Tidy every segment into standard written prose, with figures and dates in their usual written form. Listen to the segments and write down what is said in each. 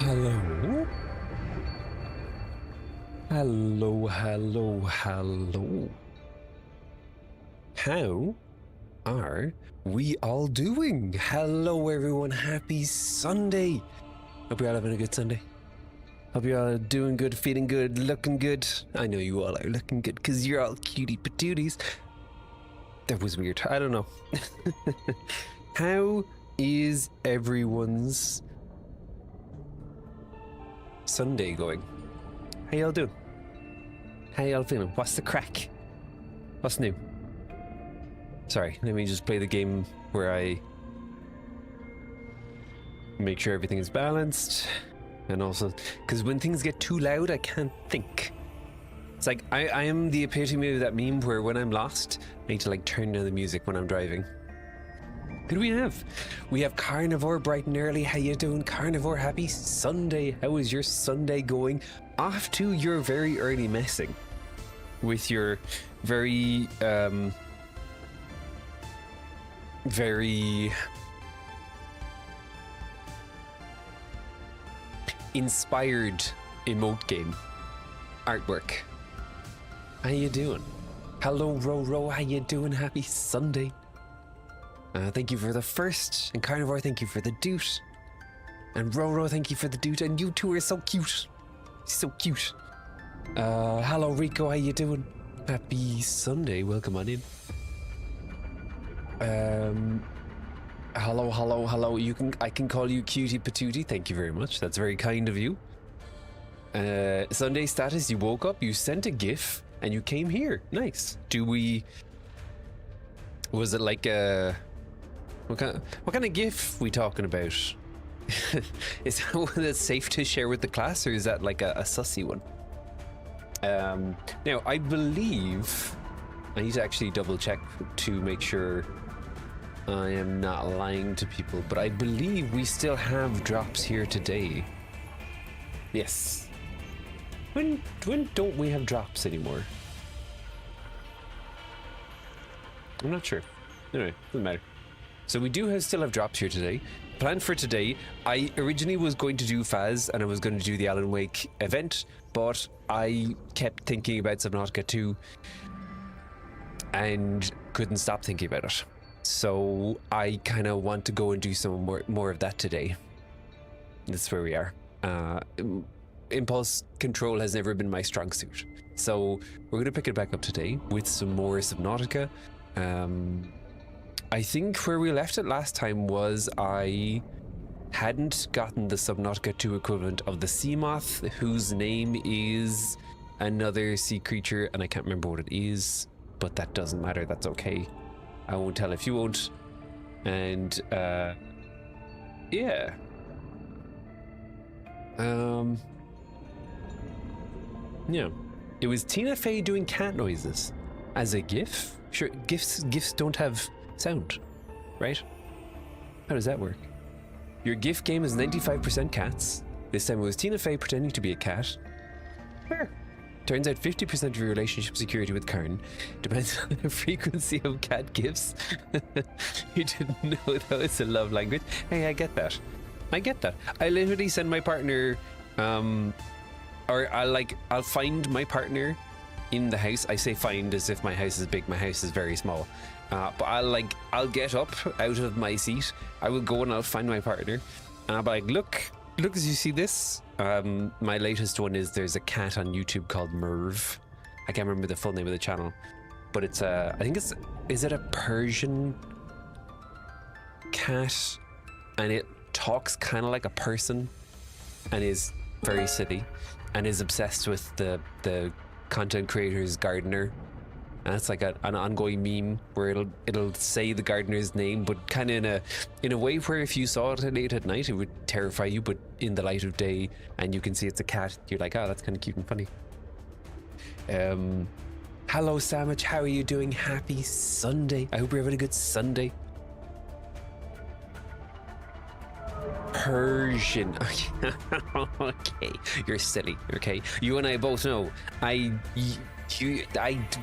Hello? Hello, hello, hello. How are we all doing? Hello, everyone. Happy Sunday. Hope you're all having a good Sunday. Hope you're all doing good, feeling good, looking good. I know you all are looking good because you're all cutie patooties. That was weird. I don't know. How is everyone's Sunday going? How y'all doing? How y'all feeling? What's the crack? What's new? Sorry, let me just play the game where I make sure everything is balanced. And also, because when things get too loud, I can't think. It's like, I am the epitome of that meme where when I'm lost, I need to like turn down the music when I'm driving. Who do we have? We have Carnivore bright and early. How you doing, Carnivore? Happy Sunday. How is your Sunday going? Off to your very early messing with your very, very inspired emote game artwork. How you doing? Hello, Roro. How you doing? Happy Sunday. Thank you for the first, and Carnivore, thank you for the doot. And Roro, thank you for the doot, and you two are so cute. So cute. Hello, Rico, how you doing? Happy Sunday, welcome on in. Hello. I can call you Cutie Patootie, thank you very much. That's very kind of you. Sunday status, you woke up, you sent a GIF, and you came here. Nice. Was it like a... What kind of GIF we talking about? Is that one that's safe to share with the class, or is that like a sussy one? Now, I believe... I need to actually double check to make sure I am not lying to people, but I believe we still have drops here today. Yes. When don't we have drops anymore? I'm not sure. Anyway, doesn't matter. So we do still have drops here today. Plan for today, I originally was going to do Faz and I was going to do the Alan Wake event, but I kept thinking about Subnautica 2 and couldn't stop thinking about it. So I kind of want to go and do some more of that today. That's where we are. Impulse control has never been my strong suit. So we're going to pick it back up today with some more Subnautica. I think where we left it last time was I hadn't gotten the Subnautica 2 equivalent of the sea moth, whose name is another sea creature, and I can't remember what it is, but that doesn't matter, that's okay. I won't tell if you won't. And, yeah. Yeah. It was Tina Fey doing cat noises as a GIF. Sure, GIFs don't have sound, right? How does that work? Your GIF game is 95% cats. This time it was Tina Fey pretending to be a cat. Sure. Turns out 50% of your relationship security with Karen depends on the frequency of cat GIFs. You didn't know that was a love language. Hey, I get that. I literally send my partner, or I'll find my partner in the house. I say find as if my house is big, my house is very small. But I'll get up out of my seat, I will go and I'll find my partner, and I'll be like, look as you see this. My latest one is there's a cat on YouTube called Merv. I can't remember the full name of the channel, but it's I think is it a Persian cat, and it talks kind of like a person and is very silly and is obsessed with the content creator's gardener. And it's like an ongoing meme where it'll say the gardener's name, but kind of in a way where if you saw it late at night, it would terrify you, but in the light of day, and you can see it's a cat, you're like, oh, that's kind of cute and funny. Hello, Sandwich. How are you doing? Happy Sunday. I hope you're having a good Sunday. Persian. Okay, you're silly. Okay, you and I both know I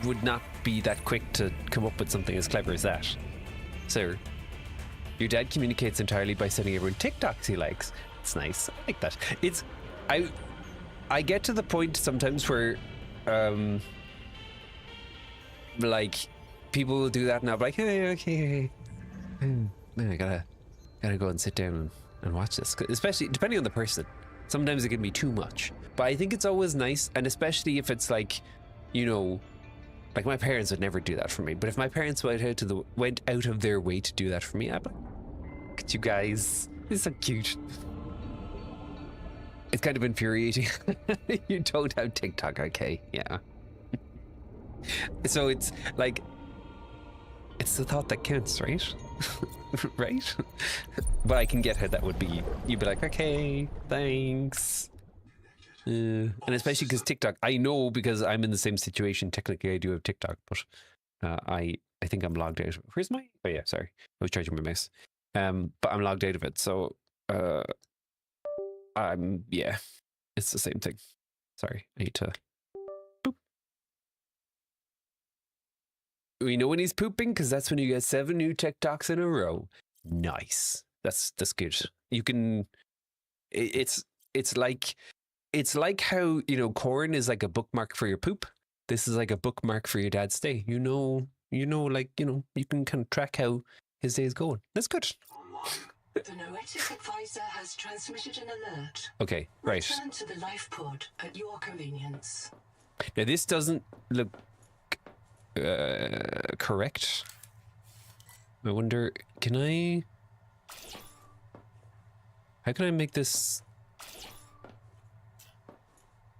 would not be that quick to come up with something as clever as that. Sir, your dad communicates entirely by sending everyone TikToks he likes. It's nice. I like that. I get to the point sometimes where like people will do that and I'm like, hey, okay, I gotta go and sit down and watch this, especially depending on the person. Sometimes it can be too much, but I think it's always nice, and especially if it's like, you know, like my parents would never do that for me, but if my parents went out of their way to do that for me, I'd be like, look at you guys, it's so cute. It's kind of infuriating. You don't have TikTok, okay? Yeah. So it's like, it's the thought that counts, right? Right? But I can get how that would be. You'd be like, okay, thanks. And especially because TikTok, I know because I'm in the same situation. Technically, I do have TikTok, but I think I'm logged out. Where's my? Oh yeah, sorry, I was charging my mouse. But I'm logged out of it, so yeah, it's the same thing. Sorry, I need to. Boop. We know when he's pooping because that's when you get 7 new TikToks in a row. Nice. That's good. You can. It's like how, you know, corn is like a bookmark for your poop. This is like a bookmark for your dad's day. You know, like, you know, you can kind of track how his day is going. That's good. The noetic advisor has transmitted an alert. Okay, right. Return to the life pod at your convenience. Now this doesn't look correct. I wonder, how can I make this?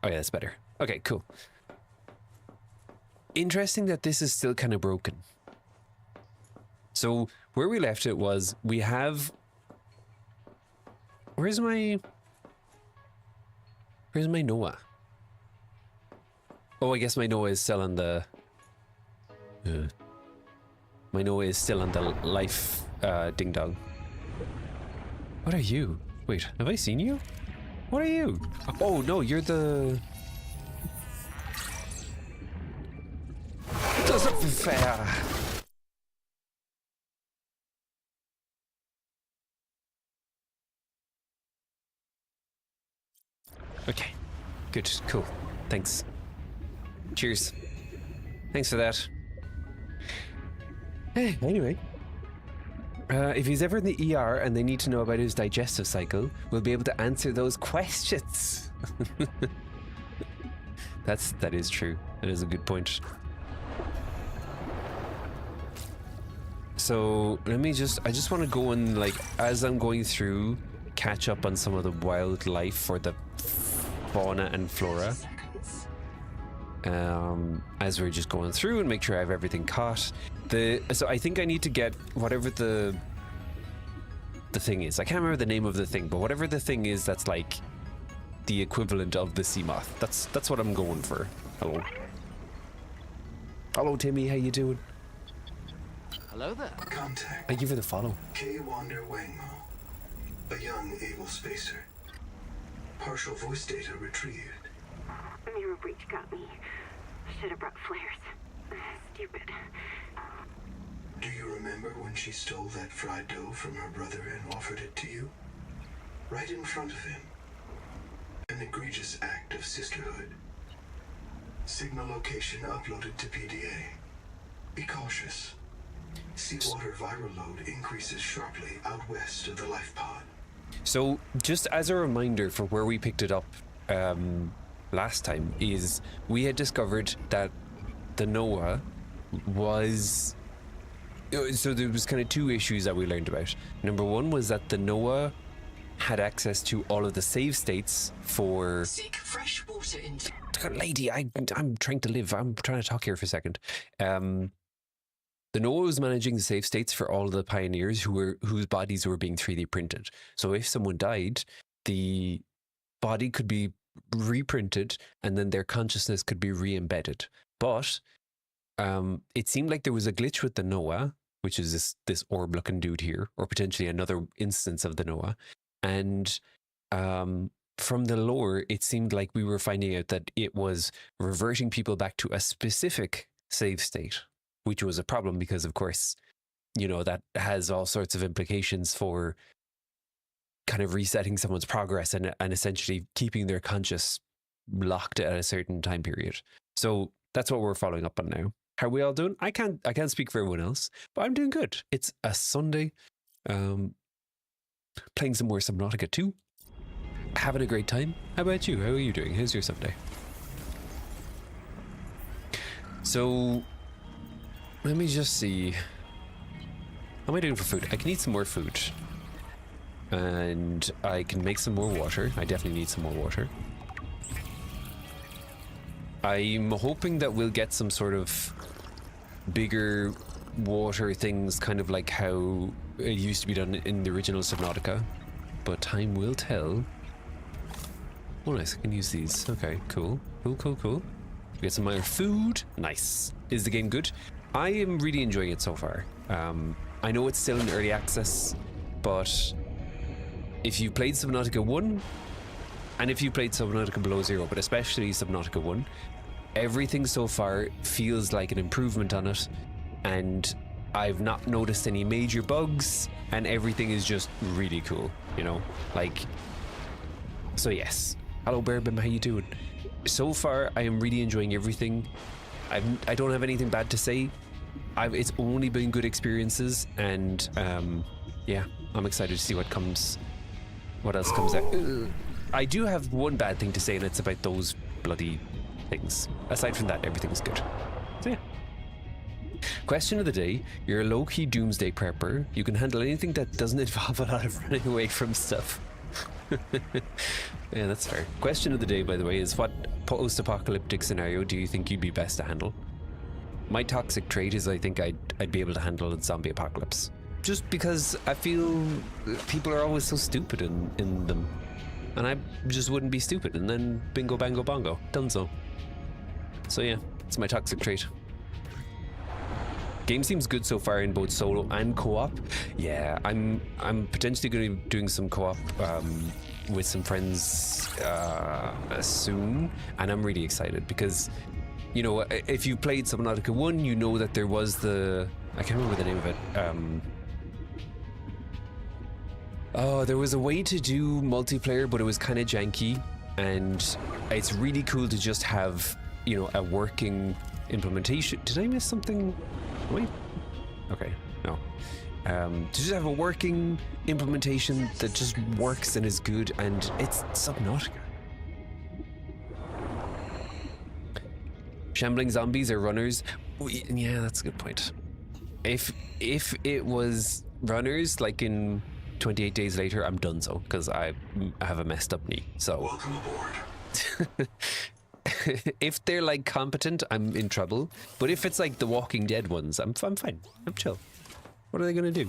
Oh yeah, that's better. Okay, cool. Interesting that this is still kind of broken. So where we left it was, we have... Where's my Noah? Oh, I guess my Noah is still on the... my Noah is still on the life ding-dong. What are you? Wait, have I seen you? What are you? Oh, no, you're the... It doesn't feel fair. Okay, good, cool. Thanks. Cheers. Thanks for that. Anyway. If he's ever in the ER and they need to know about his digestive cycle, we'll be able to answer those questions. That is true. That is a good point. So I just want to go and, like, as I'm going through, catch up on some of the wildlife or the fauna and flora. As we're just going through and make sure I have everything caught. So I think I need to get whatever the thing is. I can't remember the name of the thing, but whatever the thing is that's like the equivalent of the sea moth. That's what I'm going for. Hello. Hello, Timmy. How you doing? Hello there. Contact. Thank you for the follow. K. Wander Wangmo, a young able spacer. Partial voice data retrieved. Mirror breach got me. Should have brought flares. Stupid. Do you remember when she stole that fried dough from her brother and offered it to you? Right in front of him. An egregious act of sisterhood. Signal location uploaded to PDA. Be cautious. Seawater viral load increases sharply out west of the life pod. So just as a reminder for where we picked it up last time, is we had discovered that the Noah was... So there was kind of 2 issues that we learned about. Number 1 was that the Noah had access to all of the save states for... Seek fresh water intake. Lady, I'm trying to live. I'm trying to talk here for a second. The Noah was managing the save states for all of the pioneers whose bodies were being 3D printed. So if someone died, the body could be reprinted and then their consciousness could be re-embedded. But it seemed like there was a glitch with the Noah, which is this orb-looking dude here, or potentially another instance of the Noah. And from the lore, it seemed like we were finding out that it was reverting people back to a specific save state, which was a problem because, of course, you know, that has all sorts of implications for kind of resetting someone's progress and essentially keeping their conscious locked at a certain time period. So that's what we're following up on now. How are we all doing? I can't speak for everyone else, but I'm doing good. It's a Sunday. Playing some more Subnautica 2. Having a great time. How about you? How are you doing? How's your Sunday? So let me just see. How am I doing for food? I can eat some more food. And I can make some more water. I definitely need some more water. I'm hoping that we'll get some sort of bigger water things, kind of like how it used to be done in the original Subnautica. But time will tell. Oh, nice. I can use these. Okay, cool. Cool. We get some more food. Nice. Is the game good? I am really enjoying it so far. I know it's still in early access, but if you played Subnautica 1, and if you played Subnautica Below Zero, but especially Subnautica 1, everything so far feels like an improvement on it, and I've not noticed any major bugs, and everything is just really cool, you know? Like, so yes. Hello, Bearbim, how you doing? So far, I am really enjoying everything. I don't have anything bad to say. It's only been good experiences, and yeah, I'm excited to see what else comes out. I do have one bad thing to say, and it's about those bloody things. Aside from that, everything's good. So yeah. Question of the day: you're a low-key doomsday prepper. You can handle anything that doesn't involve a lot of running away from stuff. Yeah, that's fair. Question of the day, by the way, is what post-apocalyptic scenario do you think you'd be best to handle? My toxic trait is I think I'd be able to handle a zombie apocalypse. Just because I feel people are always so stupid in them. And I just wouldn't be stupid, and then bingo bango bongo. Done so. So yeah, it's my toxic trait. Game seems good so far in both solo and co-op. Yeah, I'm potentially going to be doing some co-op with some friends soon, and I'm really excited because, you know, if you played Subnautica 1, you know that there was I can't remember the name of it. Oh, there was a way to do multiplayer, but it was kind of janky, and it's really cool to just have, you know, a working implementation. Did I miss something? Wait. Okay, no. To just have a working implementation that just works and is good, and it's Subnautica. Shambling zombies are runners. Yeah, that's a good point. If it was runners, like in 28 Days Later, I'm done so, because I have a messed up knee. So Welcome aboard. if they're like competent, I'm in trouble. But if it's like the Walking Dead ones, I'm fine. I'm chill. What are they gonna do?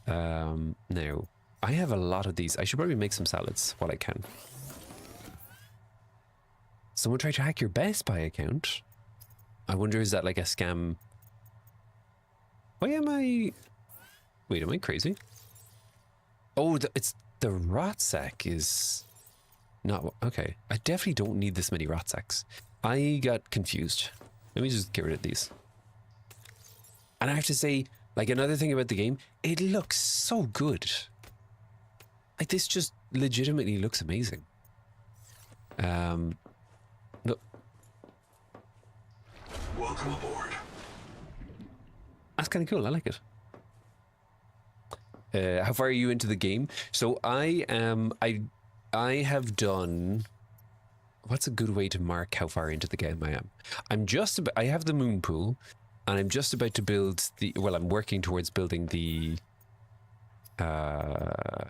Now I have a lot of these. I should probably make some salads while I can. Someone tried to hack your Best Buy account. I wonder, is that like a scam? Why am I? Wait, am I crazy? Oh, it's the rot sack is not okay. I definitely don't need this many rot sacks. I got confused. Let me just get rid of these. And I have to say, like, another thing about the game, it looks so good. Like, this just legitimately looks amazing. Look. Welcome aboard. That's kind of cool. I like it. How far are you into the game? So I have done. What's a good way to mark how far into the game I am? I have the moon pool, and I'm just about to build I'm working towards building the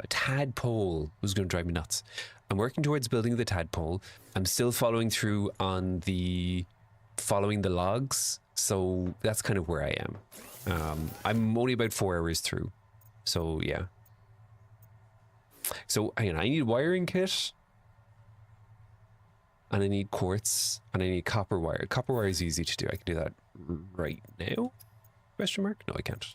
tadpole. Who's going to drive me nuts? I'm working towards building the tadpole. I'm still following through on following the logs, so that's kind of where I am. I'm only about 4 hours through, so yeah. So hang on, I need wiring kit, and I need quartz, and I need copper wire. Copper wire is easy to do. I can do that right now? Question mark? No, I can't.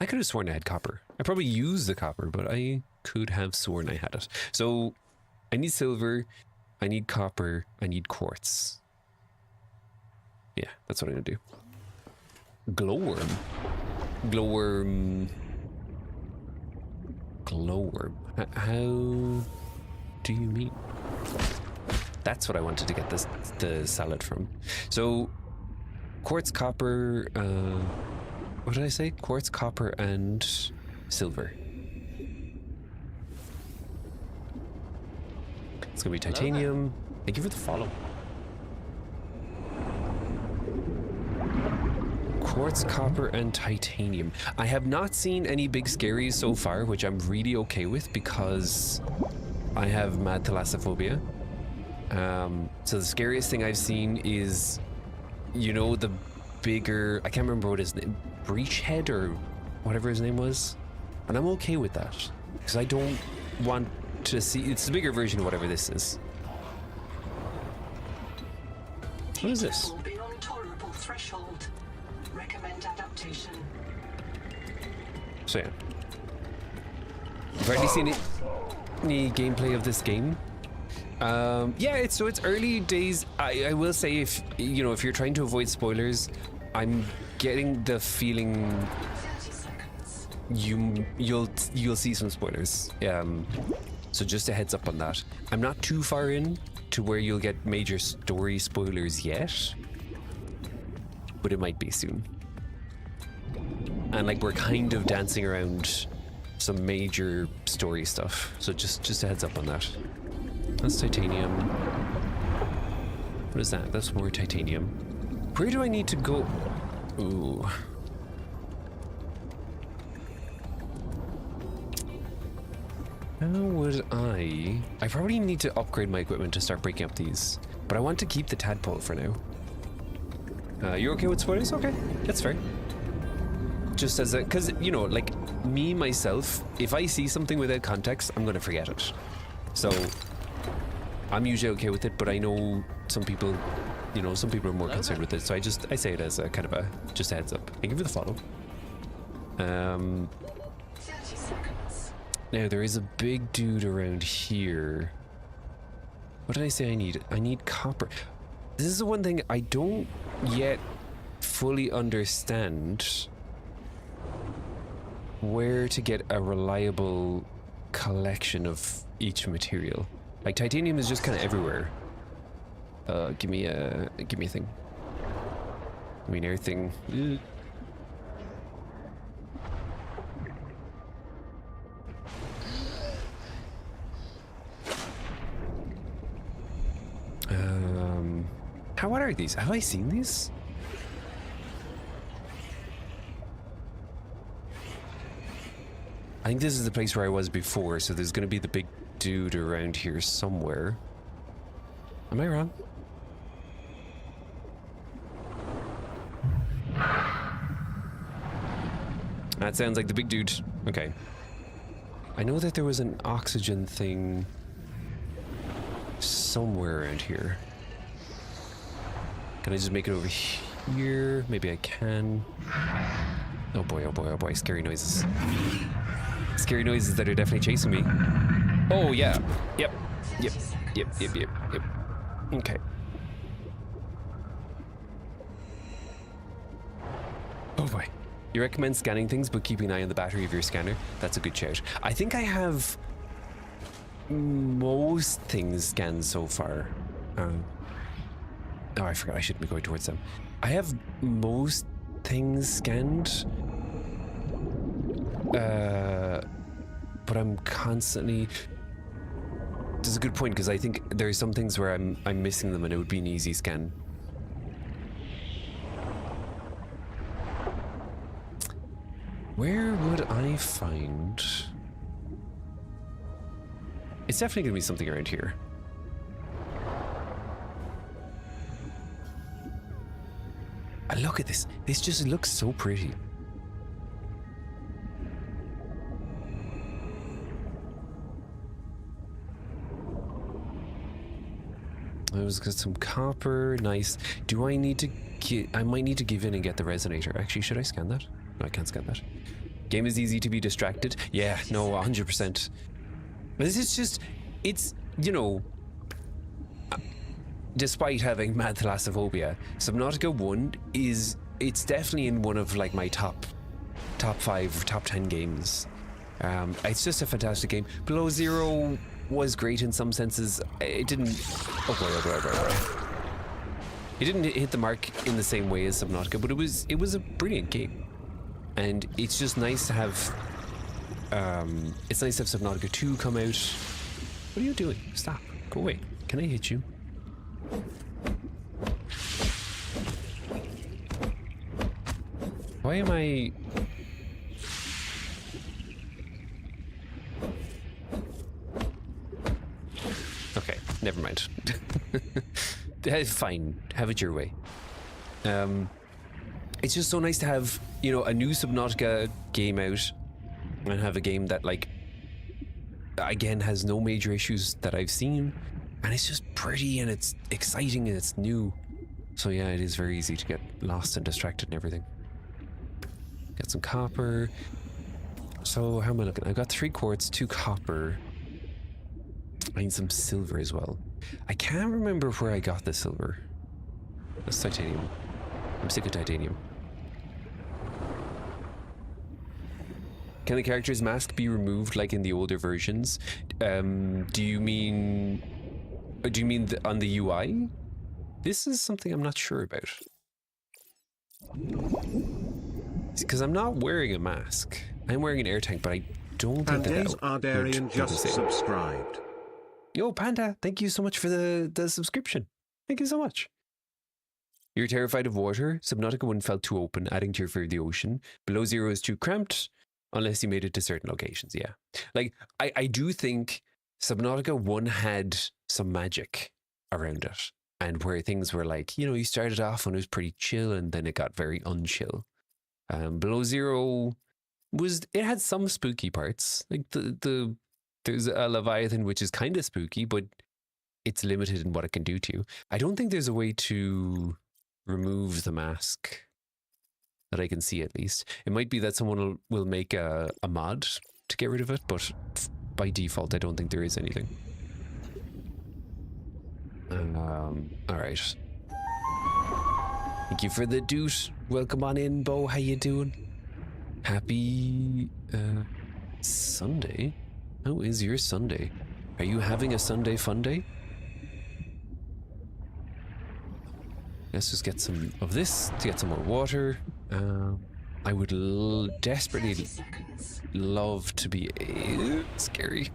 I could have sworn I had copper. I probably used the copper, but I could have sworn I had it. So I need silver, I need copper, I need quartz. Yeah, that's what I'm gonna do. Glowworm. Glowworm. glowworm. How do you mean? That's what I wanted to get the salad from. So, quartz, copper, what did I say? Quartz, copper, and silver. It's gonna be titanium. Thank you for the follow. Quartz, copper, and titanium. I have not seen any big scaries so far, which I'm really okay with because I have mad thalassophobia. So the scariest thing I've seen is, you know, the bigger, I can't remember what his name, Breachhead or whatever his name was. And I'm okay with that because I don't want to see, it's the bigger version of whatever this is. What is this? Beyond tolerable threshold. Recommend adaptation. So yeah. I've already seen any gameplay of this game. Yeah, it's early days. I will say, if you know, if you're trying to avoid spoilers, I'm getting the feeling 30 seconds. you'll see some spoilers. So just a heads up on that. I'm not too far in to where you'll get major story spoilers yet, but it might be soon. And like, we're kind of dancing around some major story stuff, so just a heads up on that. That's titanium. What is that? That's more titanium. Where do I need to go? Ooh. How would I probably need to upgrade my equipment to start breaking up these, but I want to keep the tadpole for now. You're okay with spoilers? Okay, that's fair. Just as a, because, you know, like me, myself, if I see something without context, I'm going to forget it. So I'm usually okay with it, but I know some people, you know, some people are more concerned with it. So I say it as a kind of a, just a heads up. Thank you for the follow. 30 seconds. Now there is a big dude around here. What did I say I need? I need copper. This is the one thing I don't yet fully understand, where to get a reliable collection of each material. Like titanium is just kind of everywhere. Give me a thing. I mean, everything. What are these? Have I seen these? I think this is the place where I was before, so there's going to be the big dude around here somewhere. Am I wrong? That sounds like the big dude. Okay. I know that there was an oxygen thing somewhere around here. Can I just make it over here? Maybe I can. Oh boy, oh boy, oh boy. Scary noises. Scary noises that are definitely chasing me. Oh yeah. Yep. Yep. Yep. Yep. Yep. Yep. Okay. Oh boy. You recommend scanning things but keeping an eye on the battery of your scanner? That's a good shout. I think I have most things scanned so far. Oh, I forgot I shouldn't be going towards them. I have most things scanned. But I'm constantly... This is a good point, because I think there are some things where I'm missing them and it would be an easy scan. Where would I find... It's definitely going to be something around here. And look at this. This just looks so pretty. I was got some copper. Nice. Do I need to get... I might need to give in and get the resonator. Actually, should I scan that? No, I can't scan that. Game is easy to be distracted. Yeah, no, 100%. This is just... It's, you know... Despite having mad thalassophobia, Subnautica 1 is... It's definitely in one of, like, my top 5, top 10 games. It's just a fantastic game. Below Zero was great in some senses. It didn't... It didn't hit the mark in the same way as Subnautica, but it was a brilliant game. And it's just nice to have... it's nice to have Subnautica 2 come out. What are you doing? Stop. Go away. Can I hit you? Why am I... Okay, never mind. Fine, have it your way. It's just so nice to have, you know, a new Subnautica game out and have a game that, like, again, has no major issues that I've seen, and it's just pretty and it's exciting and it's new. So yeah, it is very easy to get lost and distracted and everything. Got some copper. So how am I looking? I've got 3 quartz, 2 copper. I need some silver as well. I can't remember where I got the silver. That's titanium. I'm sick of titanium. Can the character's mask be removed like in the older versions? Do you mean on the UI? This is something I'm not sure about. Because I'm not wearing a mask. I'm wearing an air tank, but I don't think Panda's Ardarian just subscribed. Yo, Panda, thank you so much for the subscription. Thank you so much. You're terrified of water. Subnautica 1 felt too open, adding to your fear of the ocean. Below Zero is too cramped, unless you made it to certain locations, yeah. Like, I do think Subnautica 1 had some magic around it. And where things were like, you know, you started off when it was pretty chill and then it got very unchill. Below Zero it had some spooky parts. Like there's a Leviathan which is kind of spooky, but it's limited in what it can do to you. I don't think there's a way to remove the mask that I can see, at least. It might be that someone will make a mod to get rid of it, but by default, I don't think there is anything. Alright. Thank you for the doot. Welcome on in, Bo. How you doing? Happy Sunday? How is your Sunday? Are you having a Sunday fun day? Let's just get some of this to get some more water. I would desperately love to be scary.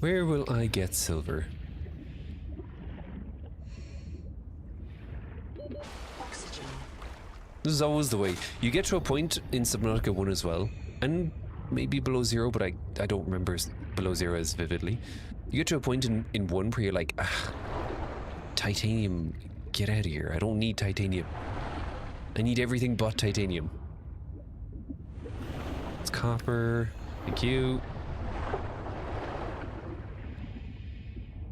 Where will I get silver? Oxygen. This is always the way. You get to a point in Subnautica 1 as well, and maybe Below Zero, but I don't remember Below Zero as vividly. You get to a point in 1 where you're like, titanium, get out of here. I don't need titanium. I need everything but titanium. It's copper. Thank you.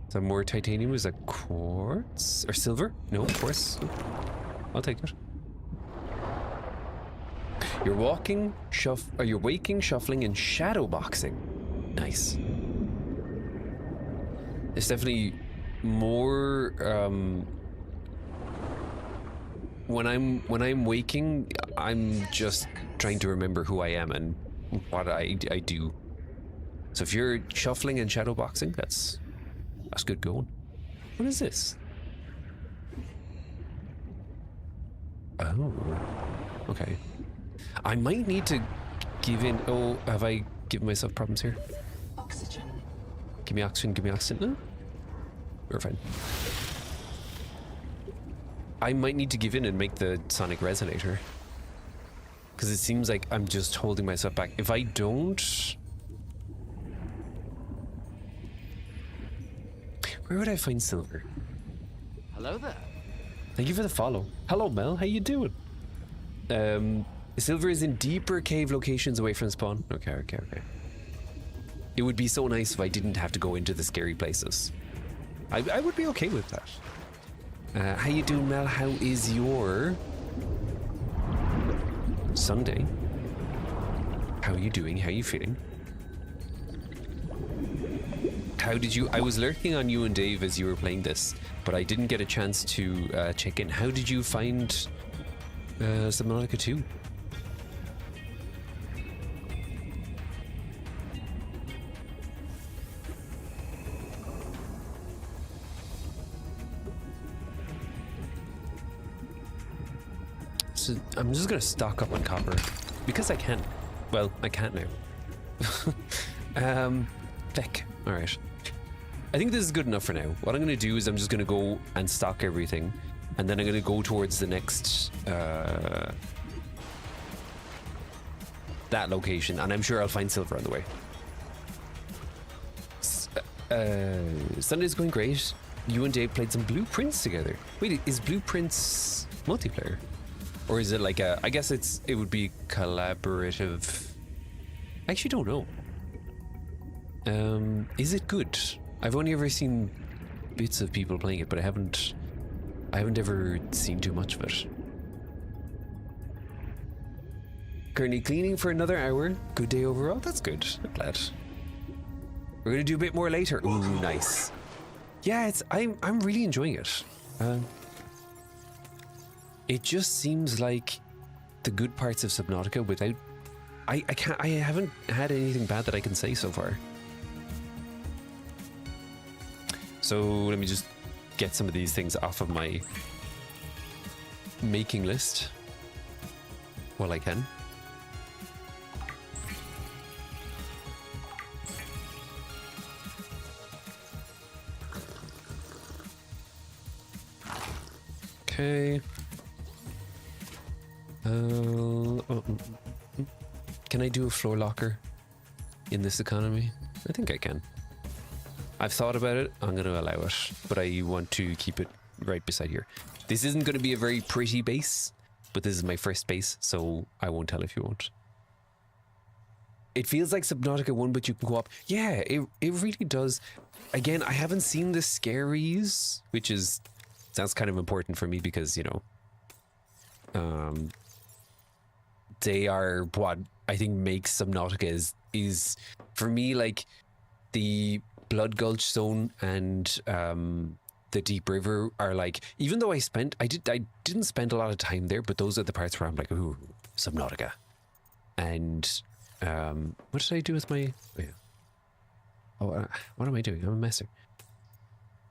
Some more titanium. Is that quartz? Or silver? No, quartz. I'll take it. You're waking, shuffling, and shadow boxing. Nice. It's definitely more when I'm waking, I'm just trying to remember who I am and what I do. So if you're shuffling and shadow boxing, that's good going. What is this? Oh, okay. I might need to give in. Oh, have I given myself problems here? Oxygen. Give me oxygen, give me oxygen. No? We're fine. I might need to give in and make the sonic resonator. Because it seems like I'm just holding myself back. If I don't... Where would I find silver? Hello there. Thank you for the follow. Hello, Mel. How you doing? Silver is in deeper cave locations away from spawn. Okay. It would be so nice if I didn't have to go into the scary places. I would be okay with that. How you doing, Mel? How is your Sunday? How are you doing? How are you feeling? How did you? I was lurking on you and Dave as you were playing this, but I didn't get a chance to check in. How did you find Subnautica 2? So I'm just gonna stock up on copper because I can. Well, I can't now. Feck. All right. I think this is good enough for now. What I'm gonna do is I'm just gonna go and stock everything, and then I'm gonna go towards the next that location, and I'm sure I'll find silver on the way. Sunday's going great. You and Dave played some Blueprints together. Wait, is Blueprints multiplayer? Or is it like a, I guess it would be collaborative. I actually don't know. Is it good? I've only ever seen bits of people playing it, but I haven't ever seen too much of it. Currently cleaning for another hour. Good day overall. That's good. I'm glad. We're gonna do a bit more later. Ooh, nice. Yeah, I'm really enjoying it. It just seems like the good parts of Subnautica without... I haven't had anything bad that I can say so far. So let me just get some of these things off of my making list while I can. Okay. Can I do a floor locker in this economy? I think I can. I've thought about it. I'm going to allow it, but I want to keep it right beside here. This isn't going to be a very pretty base, but this is my first base, so I won't tell if you won't. It feels like Subnautica 1, but you can go up. Yeah, it really does. Again, I haven't seen the scaries, which sounds kind of important for me because, you know, they are what I think makes Subnautica is for me like the Blood Gulch zone and the Deep River are like, even though I didn't spend a lot of time there, but those are the parts where I'm like, ooh, Subnautica. And what did I do with my what am I doing? I'm a messer.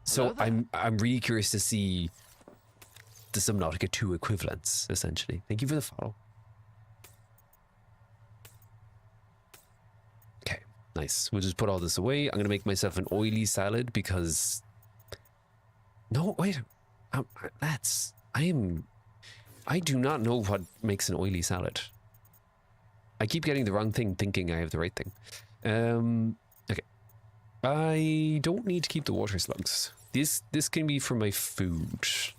So I'm really curious to see the Subnautica 2 equivalents, essentially. Thank you for the follow. Okay, nice. We'll just put all this away. I'm going to make myself an oily salad because... No, wait. I do not know what makes an oily salad. I keep getting the wrong thing thinking I have the right thing. Okay. I don't need to keep the water slugs. This can be for my food. This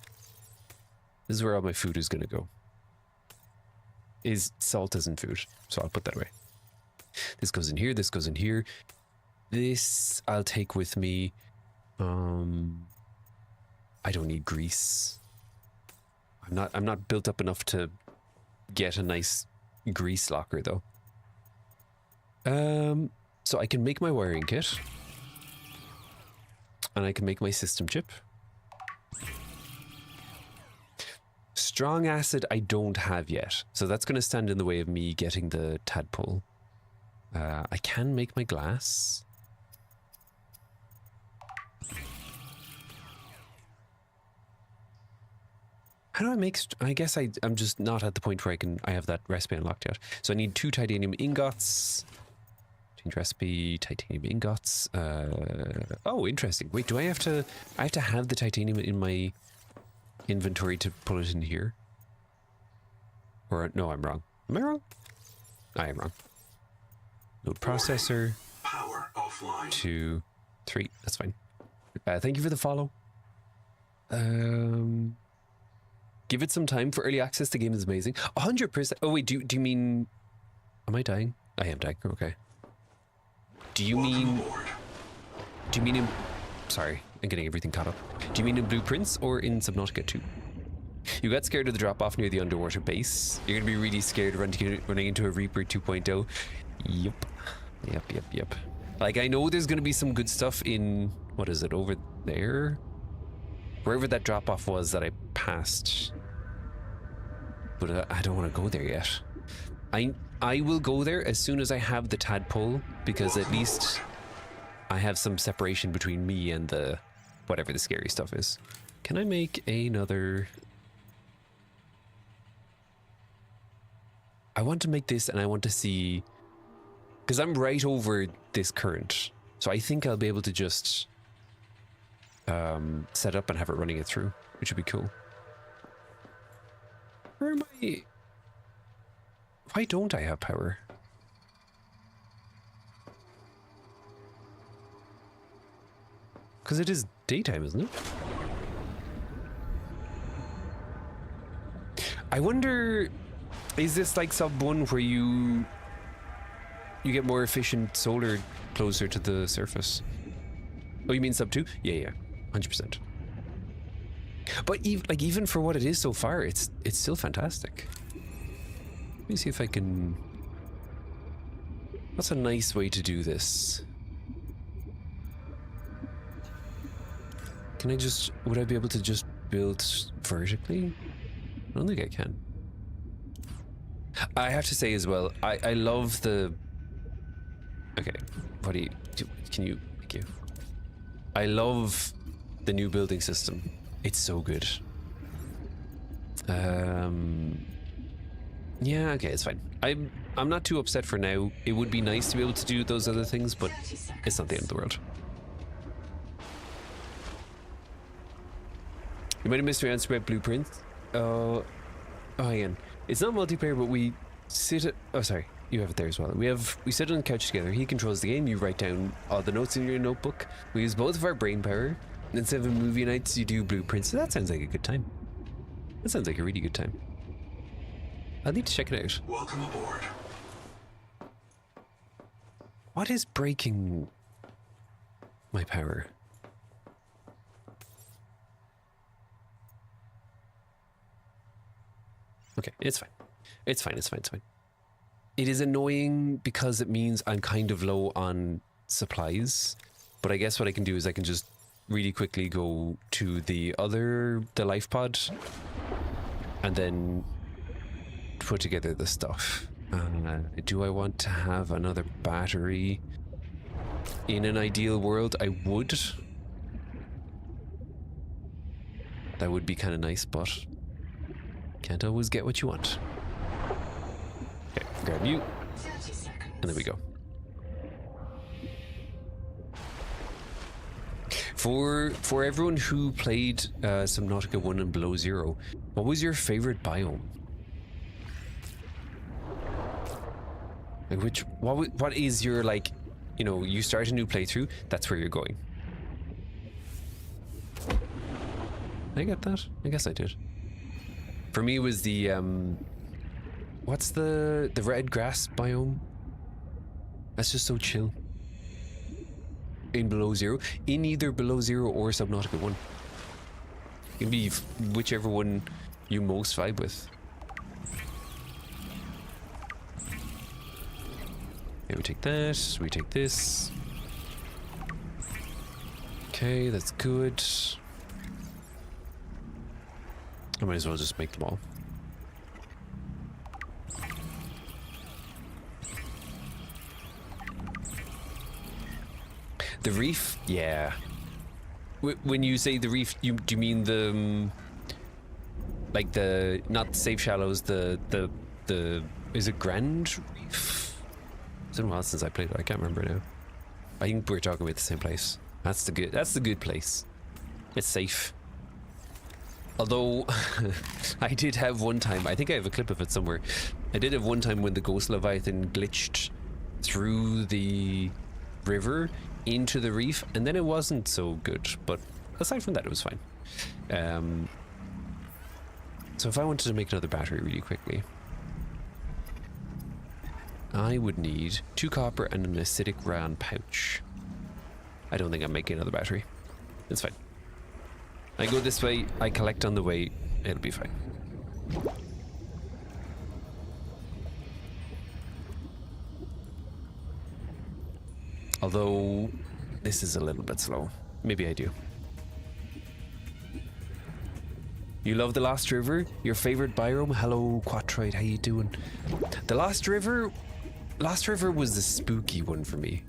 is where all my food is going to go. Salt isn't food, so I'll put that away. This goes in here, this goes in here. This I'll take with me. I don't need grease. I'm not built up enough to get a nice grease locker though. So I can make my wiring kit. And I can make my system chip. Strong acid I don't have yet, so that's going to stand in the way of me getting the tadpole. I can make my glass. How do I make... I guess I'm just not at the point where I have that recipe unlocked yet. So I need 2 titanium ingots. Change recipe, titanium ingots. Oh, interesting. Wait, do I have to... I have to have the titanium in my inventory to pull it in here? Or, no, I'm wrong. Am I wrong? I am wrong. Node processor. Power offline. 2, 3. That's fine. Thank you for the follow. Give it some time for early access. The game is amazing. 100%. Oh, wait, do you mean... Am I dying? I am dying. Okay. Do you mean in... Sorry, I'm getting everything caught up. Do you mean in Blueprints or in Subnautica 2? You got scared of the drop-off near the underwater base. You're going to be really scared running into a Reaper 2.0. Yep. Like, I know there's gonna be some good stuff in, what is it, over there? Wherever that drop-off was that I passed. But I don't want to go there yet. I will go there as soon as I have the tadpole, because at least I have some separation between me and the whatever the scary stuff is. Can I make another? I want to make this, and I want to see, because I'm right over this current, so I think I'll be able to just set up and have it running it through, which would be cool. Where am I? Why don't I have power? Because it is daytime, isn't it? I wonder, is this like sub 1 where you get more efficient solar closer to the surface? Oh, you mean sub 2? Yeah, 100%. But even for what it is so far, it's still fantastic. Let me see if I can. What's a nice way to do this? Can I just, would I be able to just build vertically? I don't think I can. I have to say as well, I love the, okay, what do you, can you, thank you. I love the new building system. It's so good. Yeah, okay, it's fine. I'm not too upset for now. It would be nice to be able to do those other things, but it's not the end of the world. You might have missed your answer about blueprints. Oh, again, it's not multiplayer, but we sit at, oh sorry, you have it there as well. We sit on the couch together. He controls the game. You write down all the notes in your notebook. We use both of our brain power. And instead of movie nights, you do blueprints. So that sounds like a good time. That sounds like a really good time. I'll need to check it out. Welcome aboard. What is breaking my power? Okay, it's fine. It's fine, it's fine, it's fine. It is annoying because it means I'm kind of low on supplies, but I guess what I can do is I can just really quickly go to the life pod and then put together the stuff. Do I want to have another battery? In an ideal world, I would. That would be kind of nice, but can't always get what you want. Okay, grab you. 30 seconds. And there we go. For everyone who played Subnautica 1 and Below Zero, what was your favorite biome? Like what is your, like, you know, you start a new playthrough, that's where you're going. Did I get that? I guess I did. For me, it was the what's the red grass biome? That's just so chill. In Below Zero, in either Below Zero or Subnautica 1. It can be whichever one you most vibe with. Okay, we take that, we take this. Okay, that's good. I might as well just make them all. The reef? Yeah. When you say the reef, do you mean the like the, not the safe shallows, the is it Grand Reef? It's been a while since I played it. I can't remember now. I think we're talking about the same place. That's the good place. It's safe. Although I did have one time, I think I have a clip of it somewhere. I did have one time when the Ghost Leviathan glitched through the river into the reef, and then it wasn't so good, but aside from that it was fine. So if I wanted to make another battery really quickly, I would need 2 copper and an acidic rayon pouch. I don't think I'm making another battery. It's fine. I go this way, I collect on the way, it'll be fine. Although, this is a little bit slow. Maybe I do. You love the Lost River? Your favorite biome? Hello, Quatroid, how you doing? The Lost River was the spooky one for me.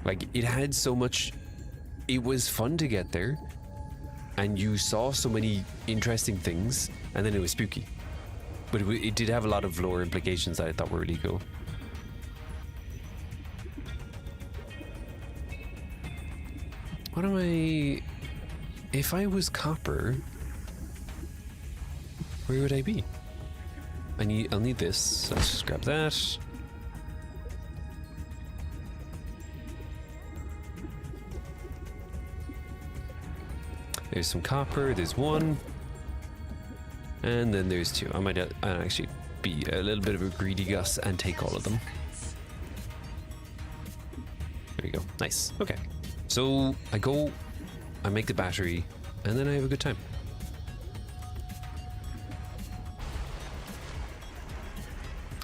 Like, it had so much... It was fun to get there, and you saw so many interesting things, and then it was spooky. But it did have a lot of lore implications that I thought were really cool. What am I... If I was copper, where would I be? I'll need this. Let's just grab that. There's some copper, there's one. And then there's two. I might actually be a little bit of a greedy Gus and take all of them. There we go. Nice. Okay. So I make the battery, and then I have a good time.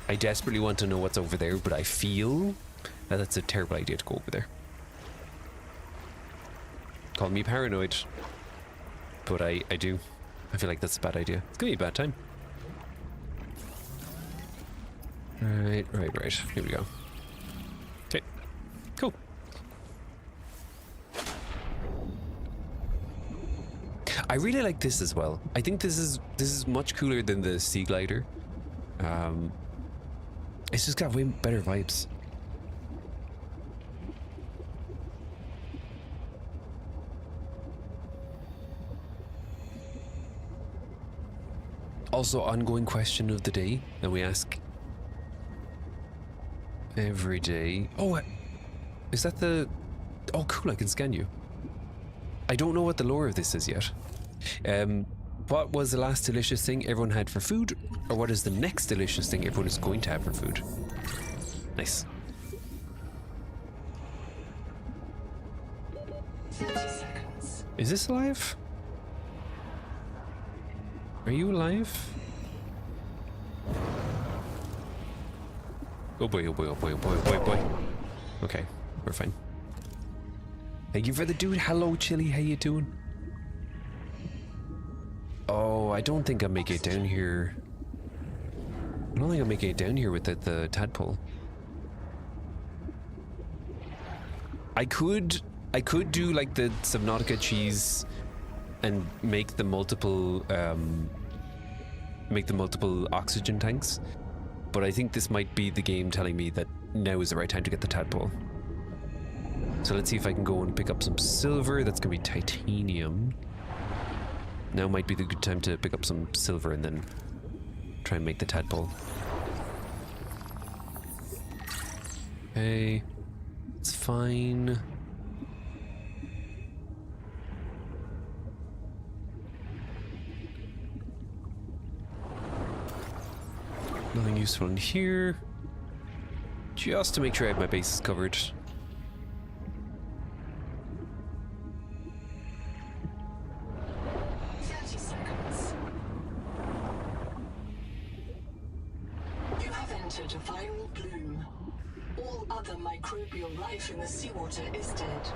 I desperately want to know what's over there, but I feel that that's a terrible idea to go over there. Call me paranoid, but I do. I feel like that's a bad idea. It's gonna be a bad time. Right. Here we go. Okay, cool. I really like this as well. I think this is much cooler than the Sea Glider. It's just got way better vibes. Also, ongoing question of the day that we ask every day. Oh, is that the... Oh, cool, I can scan you. I don't know what the lore of this is yet. What was the last delicious thing everyone had for food? Or what is the next delicious thing everyone is going to have for food? Nice. 30 seconds. Is this alive? Are you alive? Oh boy, oh boy, oh boy, oh boy, oh boy, oh boy. Okay, we're fine. Thank you for the dude. Hello, Chili, how you doing? Oh, I don't think I'm making it down here. I don't think I'm making it down here with the tadpole. I could do like the Subnautica cheese and make the multiple oxygen tanks, but I think this might be the game telling me that now is the right time to get the tadpole. So let's see if I can go and pick up some silver. That's gonna be titanium. Now might be the good time to pick up some silver and then try and make the tadpole. Okay, it's fine. Nothing useful in here. Just to make sure I have my bases covered. A viral bloom. All other microbial life in the seawater is dead.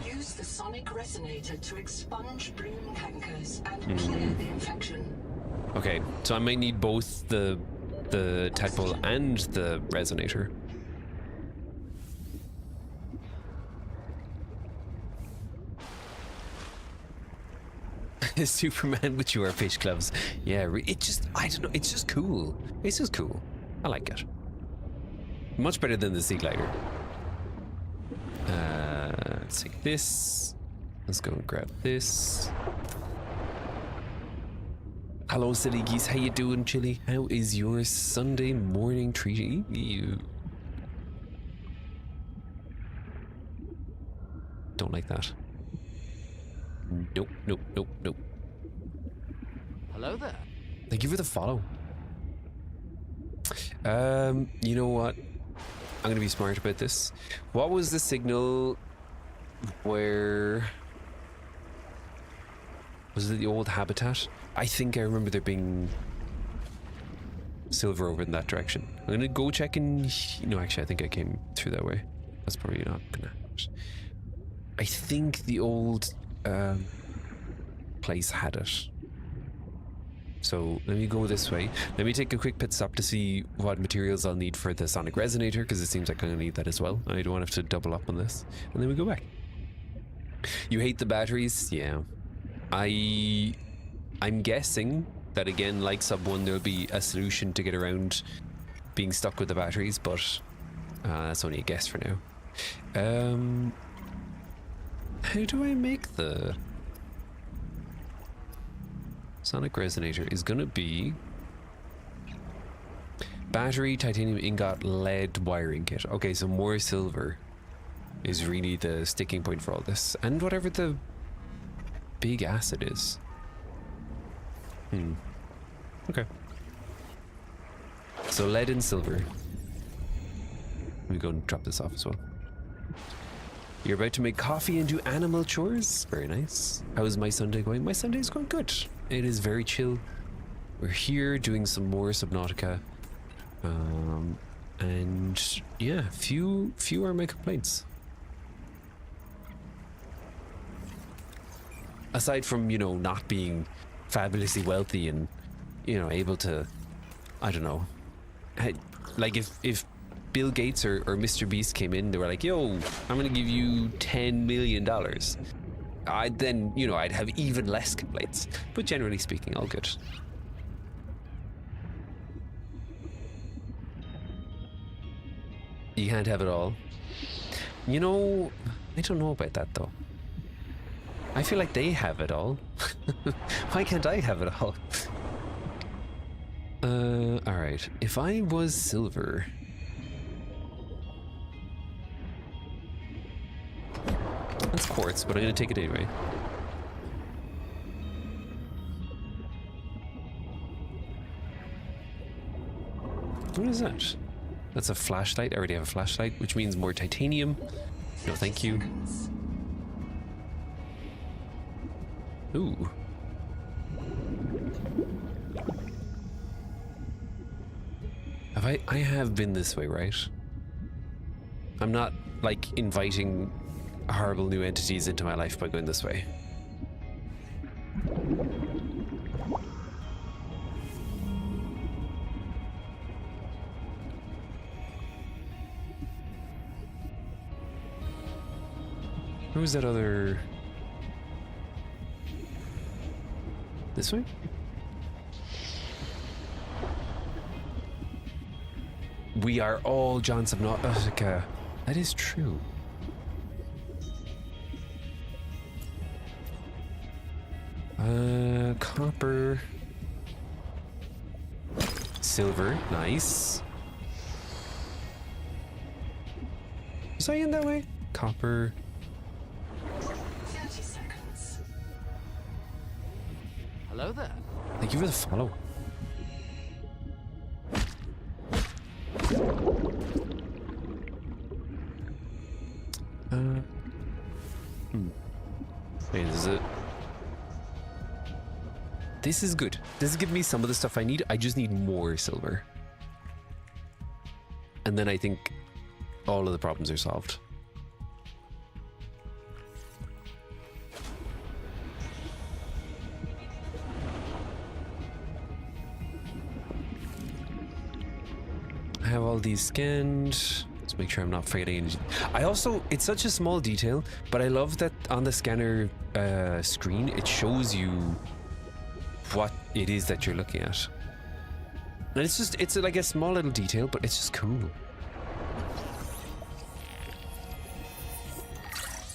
Use the sonic resonator to expunge bloom cankers and clear the infection. Okay, so I might need both the tadpole and the resonator. Superman with your fish gloves. Yeah, it just, I don't know, it's just cool. It's just cool. I like it. Much better than the Sea Glider. Let's take this. Let's go and grab this. Hello, silly geese. How you doing, Chili? How is your Sunday morning treating you? Don't like that. Nope, nope, nope, nope. Hello there. Thank you for the follow. You know what? I'm gonna be smart about this. What was the signal where... Was it the old habitat? I think I remember there being silver over in that direction. I'm gonna go check in... No, actually, I think I came through that way. That's probably not gonna happen. I think the old place had it. So let me go this way. Let me take a quick pit stop to see what materials I'll need for the sonic resonator, because it seems like I'm gonna need that as well. I don't want to have to double up on this. And then we go back. You hate the batteries? Yeah. I'm guessing that again, like Sub 1, there'll be a solution to get around being stuck with the batteries, but that's only a guess for now. How do I make the sonic resonator? Is gonna be battery, titanium ingot, lead wiring kit. Okay, so more silver is really the sticking point for all this, and whatever the big acid is. Okay. So lead and silver. Let me go and drop this off as well. You're about to make coffee and do animal chores? Very nice. How is my Sunday going? My Sunday's going good. It is very chill. We're here doing some more Subnautica. And yeah, few are my complaints. Aside from, you know, not being fabulously wealthy and, you know, able to, I don't know, like if Bill Gates or Mr. Beast came in, they were like, yo, I'm gonna give you $10 million. Then, you know, I'd have even less complaints. But generally speaking, all good. You can't have it all. You know, I don't know about that though. I feel like they have it all. Why can't I have it all? Alright. If I was silver... That's quartz, but I'm gonna take it anyway. What is that? That's a flashlight. I already have a flashlight, which means more titanium. No, thank you. Ooh. I have been this way, right? I'm not, like, inviting horrible new entities into my life by going this way. Who's that other... This way? We are all John Subnautica. That is true. Copper. Silver. Nice. Was I in that way? Copper. 30 seconds. Hello there. Thank you for the follow. Wait, is it? This is good. This is giving me some of the stuff I need. I just need more silver. And then I think all of the problems are solved. I have all these scanned. Let's make sure I'm not forgetting anything. I also, it's such a small detail, but I love that on the scanner screen, it shows you what it is that you're looking at. And it's just, it's like a small little detail, but it's just cool.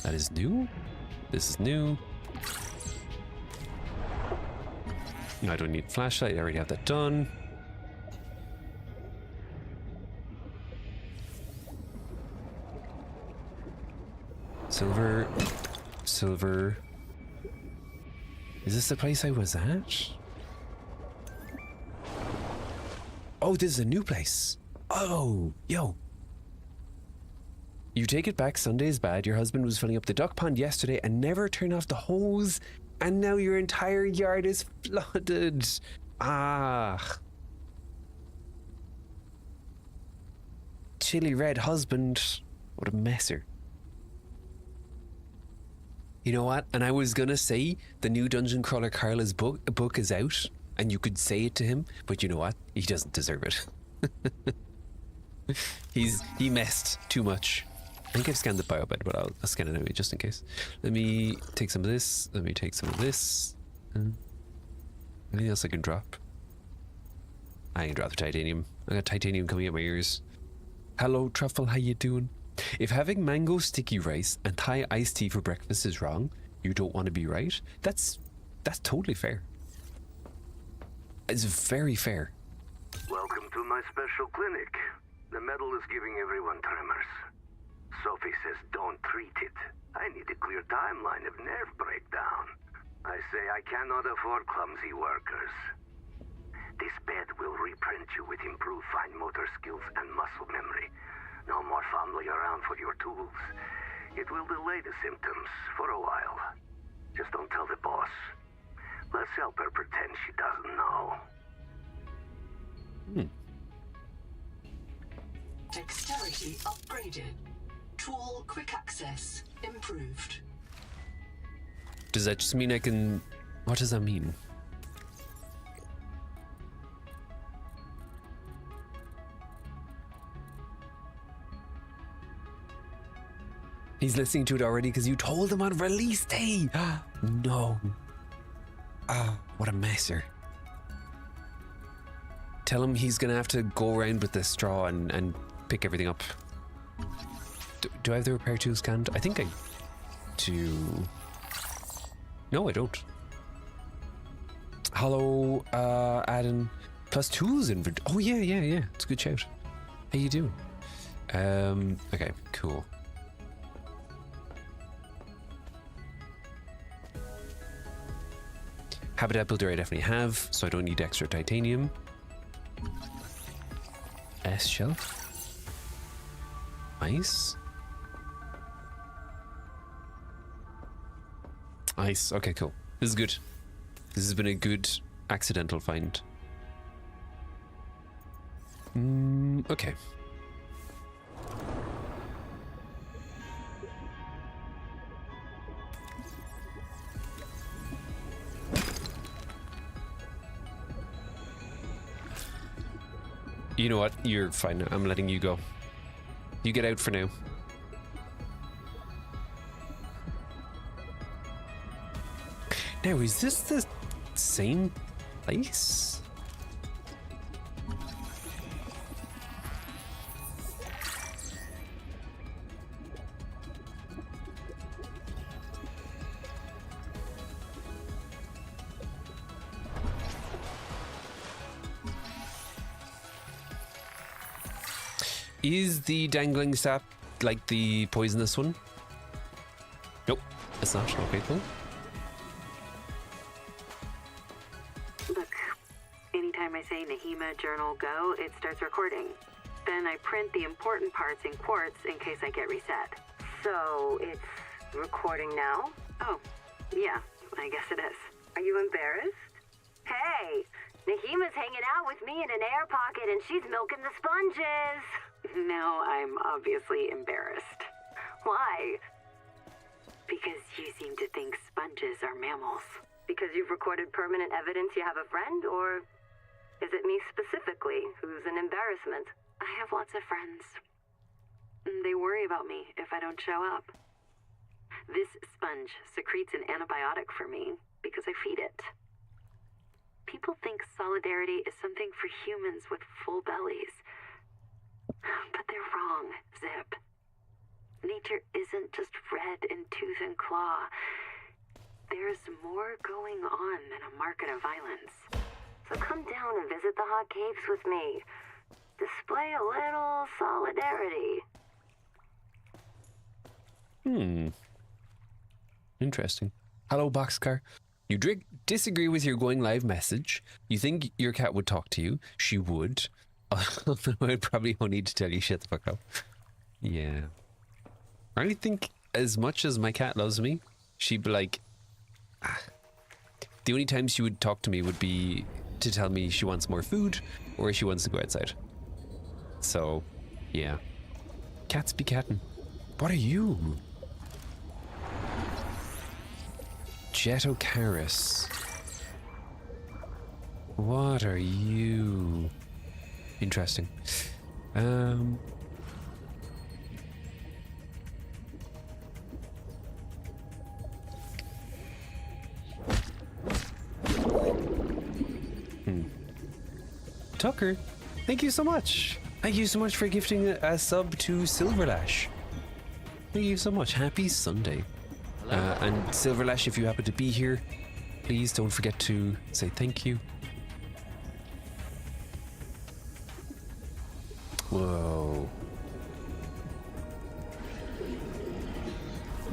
That is new. This is new. I don't need flashlight, I already have that done. Silver. Silver. Is this the place I was at? Oh, this is a new place. Oh, yo. You take it back, Sunday is bad. Your husband was filling up the duck pond yesterday and never turned off the hose. And now your entire yard is flooded. Ah. Chilly red husband. What a messer. You know what? And I was gonna say the new Dungeon Crawler Carla's book is out, and you could say it to him, but you know what? He doesn't deserve it. He messed too much. I think I've scanned the biobed, but I'll scan it anyway just in case. Let me take some of this. Let me take some of this. Anything else I can drop? I can drop the titanium. I got titanium coming out my ears. Hello, Truffle, how you doing? If having mango sticky rice and Thai iced tea for breakfast is wrong, you don't want to be right. That's totally fair. It's very fair. Welcome to my special clinic. The medal is giving everyone tremors. Sophie says don't treat it. I need a clear timeline of nerve breakdown. I say I cannot afford clumsy workers. This bed will reprint you with improved fine motor skills and muscle memory. No more fumbling around for your tools. It will delay the symptoms for a while. Just don't tell the boss. Let's help her pretend she doesn't know. Dexterity upgraded. Tool quick access improved. Does that just mean I can... What does that mean? He's listening to it already because you told him on release day. No. What a messer. Tell him he's gonna have to go around with the straw and pick everything up. Do I have the repair tool scanned? I think I do. No, I don't. Hello, Adam. Plus tools inventory. Oh yeah. It's a good shout. How you doing? Okay, cool. Habitat builder I definitely have, so I don't need extra titanium. S shelf. Ice. Ice. Okay, cool. This is good. This has been a good accidental find. Okay. You know what? You're fine. I'm letting you go. You get out for now. Now, is this the same place? Is the dangling sap like the poisonous one? Nope, it's not. Okay, cool. Look, anytime I say Nahima Journal Go, it starts recording. Then I print the important parts in quartz in case I get reset. So, it's recording now? Oh, yeah, I guess it is. Are you embarrassed? Hey, Nahima's hanging out with me in an air pocket and she's milking the sponges. Now I'm obviously embarrassed. Why? Because you seem to think sponges are mammals. Because you've recorded permanent evidence you have a friend, or is it me specifically who's an embarrassment? I have lots of friends. They worry about me if I don't show up. This sponge secretes an antibiotic for me because I feed it. People think solidarity is something for humans with full bellies. But they're wrong, Zip. Nature isn't just red in tooth and claw. There's more going on than a market of violence. So come down and visit the hot caves with me. Display a little solidarity. Interesting. Hello, Boxcar. You disagree with your going live message. You think your cat would talk to you. She would. I'd probably only need to tell you shut the fuck up. Yeah. I think as much as my cat loves me, she'd be like... The only time she would talk to me would be to tell me she wants more food or she wants to go outside. So, yeah. Cats be catting. What are you? Jetocaris. What are you? Interesting. Tucker, thank you so much. Thank you so much for gifting a sub to Silverlash. Thank you so much. Happy Sunday. And Silverlash, if you happen to be here, please don't forget to say thank you. Whoa.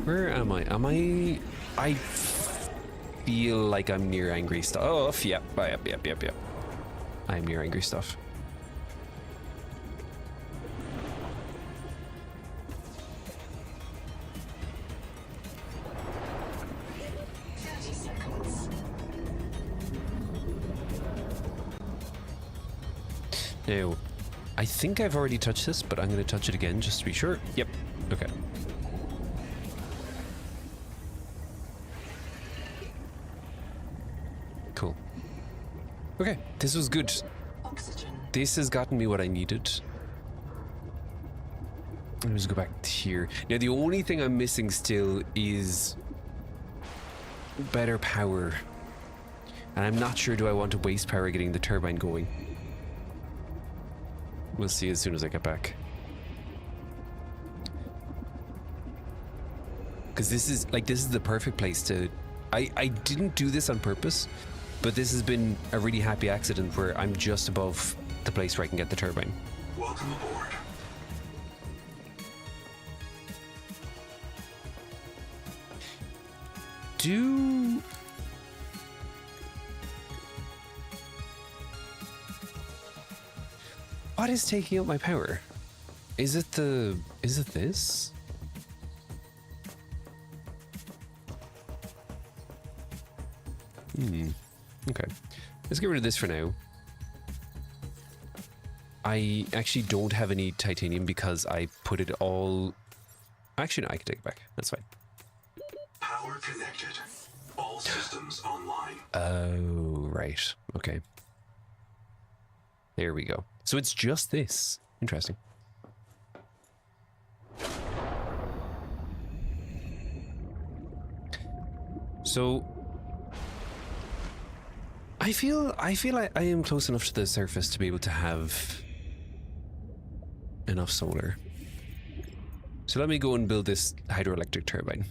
Where am I? I feel like I'm near angry stuff. Yep. I'm near angry stuff. Now, I think I've already touched this, but I'm going to touch it again just to be sure. Yep. Okay. Cool. Okay, this was good. Oxygen. This has gotten me what I needed. Let me just go back here. Now, the only thing I'm missing still is better power. And I'm not sure, do I want to waste power getting the turbine going? We'll see as soon as I get back. Because this is the perfect place to... I didn't do this on purpose, but this has been a really happy accident where I'm just above the place where I can get the turbine. Welcome aboard. What is taking up my power? Is it this? Okay. Let's get rid of this for now. I actually don't have any titanium because I put it all... Actually, no, I can take it back. That's fine. Power connected. All systems online. Oh, right. Okay. There we go. So it's just this. Interesting. So I feel like I am close enough to the surface to be able to have enough solar. So let me go and build this hydroelectric turbine.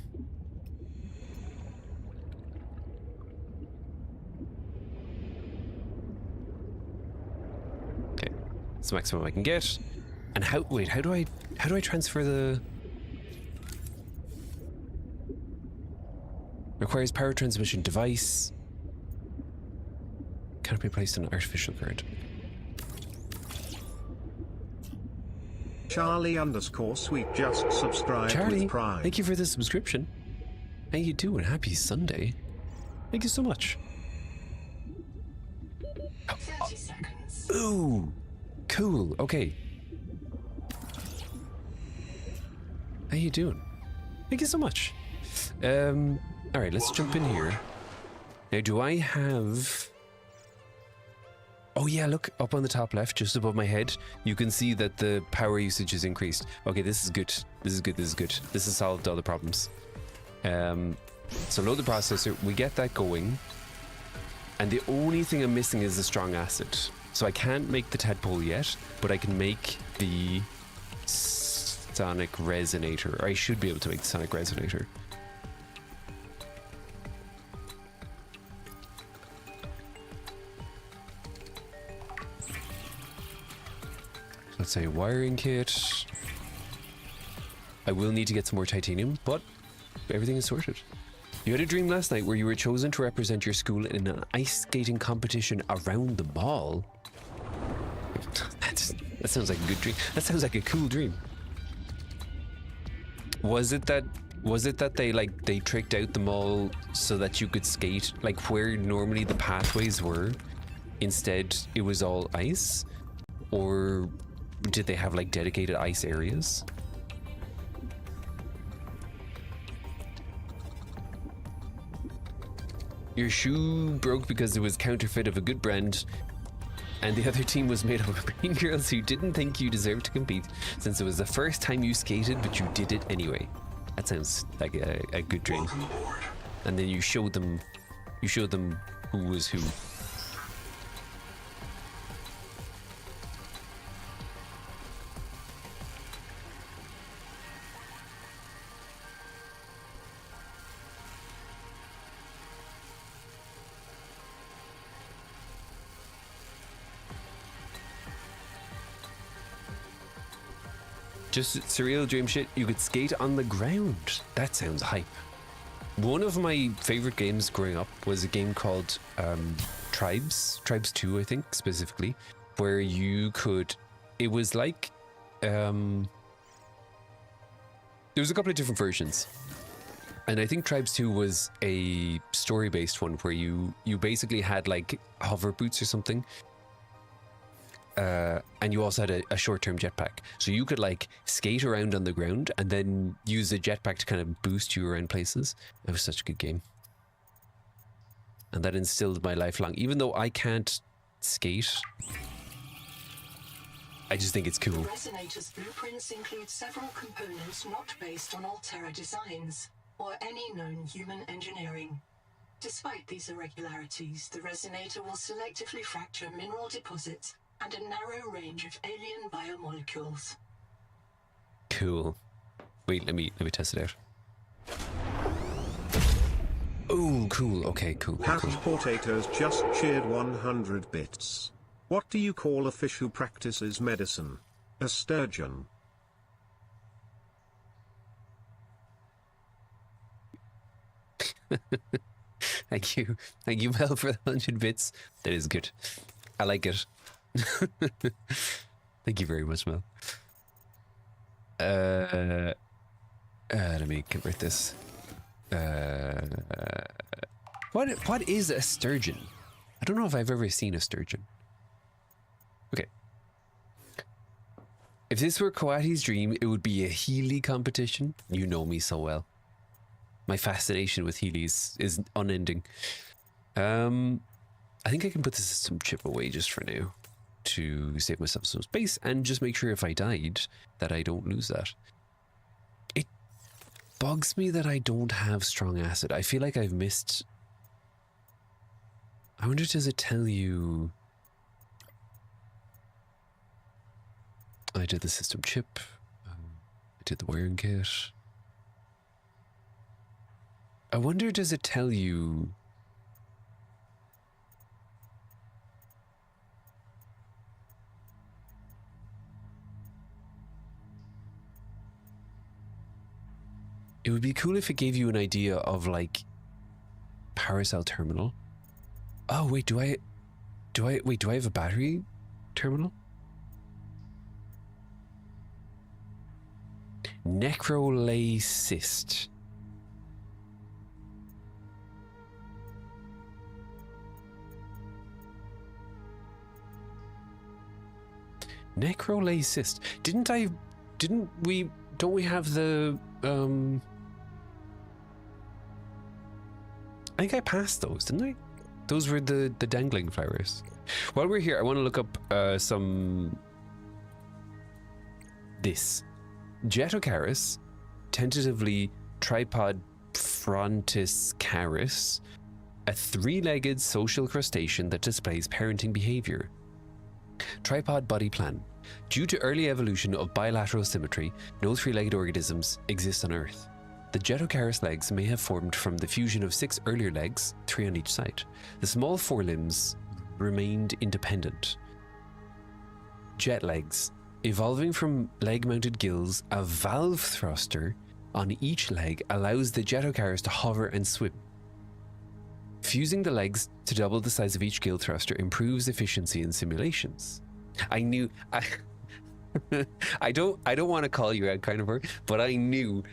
Okay, it's the maximum I can get. And how do I transfer the... Requires power transmission device. Cannot be placed on artificial current. Charlie_sweet just subscribed Charlie, with Prime. thank you for the subscription. How you doing? Happy Sunday. Thank you so much. 30 seconds. Ooh, cool. Okay. How you doing? Thank you so much. All right, let's jump in here. Now, do I have... Oh yeah, look, up on the top left, just above my head, you can see that the power usage is increased. Okay, this is good. This is good, this is good. This has solved all the problems. So load the processor, we get that going. And the only thing I'm missing is the strong acid. So I can't make the tadpole yet, but I can make the sonic resonator. Or I should be able to make the sonic resonator. Let's say wiring kit. I will need to get some more titanium, but everything is sorted. You had a dream last night where you were chosen to represent your school in an ice skating competition around the mall. That sounds like a good dream. That sounds like a cool dream. Was it that they tricked out the mall so that you could skate like where normally the pathways were? Instead, it was all ice? Or did they have like dedicated ice areas? Your shoe broke because it was counterfeit of a good brand, and the other team was made up of green girls who didn't think you deserved to compete since it was the first time you skated, but you did it anyway. That sounds like a good dream. Welcome aboard. And then you showed them who was who. Just surreal dream shit. You could skate on the ground. That sounds hype. One of my favorite games growing up was a game called Tribes 2, I think, specifically, where you could, it was like, there was a couple of different versions. And I think Tribes 2 was a story-based one where you basically had like hover boots or something. And you also had a short-term jetpack, so you could like skate around on the ground and then use the jetpack to kind of boost you around places. It was such a good game, and that instilled my lifelong. Even though I can't skate, I just think it's cool. The Resonator's blueprints include several components not based on Altera designs or any known human engineering. Despite these irregularities, the Resonator will selectively fracture mineral deposits and a narrow range of alien biomolecules. Cool. Wait, let me test it out. Oh, cool. Okay, cool. Happy Potatoes just cheered 100 bits. What do you call a fish who practices medicine? A sturgeon. Thank you, Mel, for the 100 bits. That is good. I like it. Thank you very much, Mel. Let me convert this. What is a sturgeon? I don't know if I've ever seen a sturgeon. Okay. If this were Coati's dream, it would be a Healy competition. You know me so well. My fascination with Healys is unending. I think I can put the system chip away just for now, to save myself some space and just make sure if I died that I don't lose that. It bugs me that I don't have strong acid. I feel like I've missed... I wonder, does it tell you... I did the system chip. I did the wiring kit. I wonder, does it tell you... It would be cool if it gave you an idea of like Paracel terminal. Oh wait, do I have a battery terminal? Necrolacist. Necrolacist. Don't we have the I think I passed those, didn't I? Those were the dangling flowers. While we're here, I want to look up this. Jetocaris, tentatively Tripod frontiscaris, a three-legged social crustacean that displays parenting behavior. Tripod body plan. Due to early evolution of bilateral symmetry, no three-legged organisms exist on Earth. The Jetocaris legs may have formed from the fusion of 6 earlier legs, 3 on each side. The small forelimbs remained independent. Jet legs. Evolving from leg-mounted gills, a valve thruster on each leg allows the Jetocaris to hover and swim. Fusing the legs to double the size of each gill thruster improves efficiency in simulations. I don't want to call you out, Carnivore, but I knew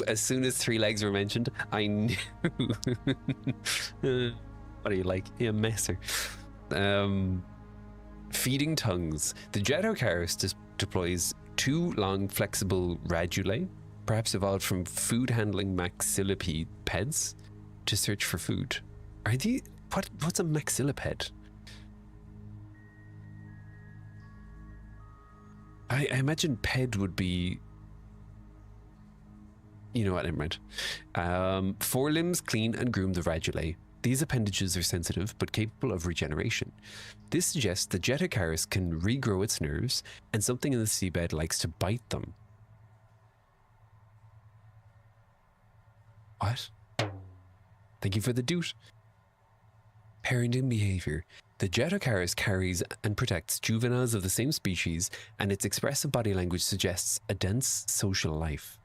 as soon as 3 legs were mentioned, I knew. What are you like? You're a messer. Feeding tongues. The Jetocaris deploys 2 long flexible radulae, perhaps evolved from food handling maxillipeds, to search for food. Are these... What's a maxilliped? I imagine ped would be... You know what, never mind. Forelimbs clean and groom the radulae. These appendages are sensitive but capable of regeneration. This suggests the Jetacaris can regrow its nerves, and something in the seabed likes to bite them. What? Thank you for the doot. Parenting behavior. The Jetacaris carries and protects juveniles of the same species, and its expressive body language suggests a dense social life.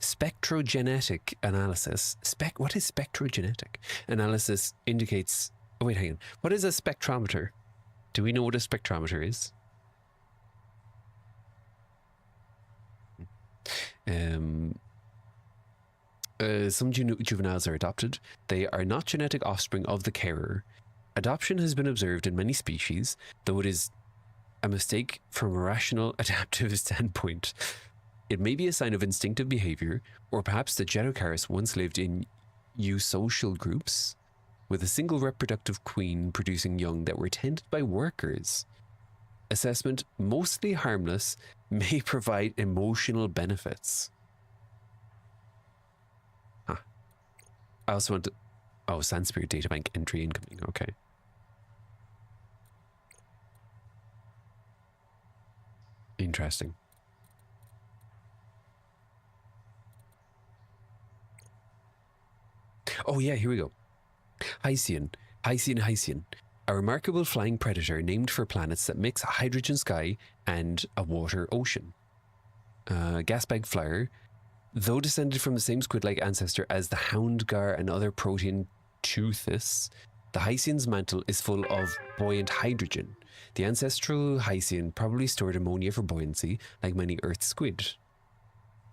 Spectrogenetic analysis. What is spectrogenetic? Analysis indicates... Oh, wait, hang on. What is a spectrometer? Do we know what a spectrometer is? Some juveniles are adopted. They are not genetic offspring of the carer. Adoption has been observed in many species, though it is a mistake from a rational adaptive standpoint. It may be a sign of instinctive behavior, or perhaps the Jetacaris once lived in eusocial groups, with a single reproductive queen producing young that were tended by workers. Assessment, mostly harmless, may provide emotional benefits. Huh. I also want to... Oh, Sandspirit databank entry incoming, okay. Interesting. Oh yeah, here we go. Hycean. A remarkable flying predator named for planets that mix a hydrogen sky and a water ocean. Gasbag flyer. Though descended from the same squid-like ancestor as the houndgar and other protean teuthis, the Hycean's mantle is full of buoyant hydrogen. The ancestral Hycean probably stored ammonia for buoyancy, like many Earth squid.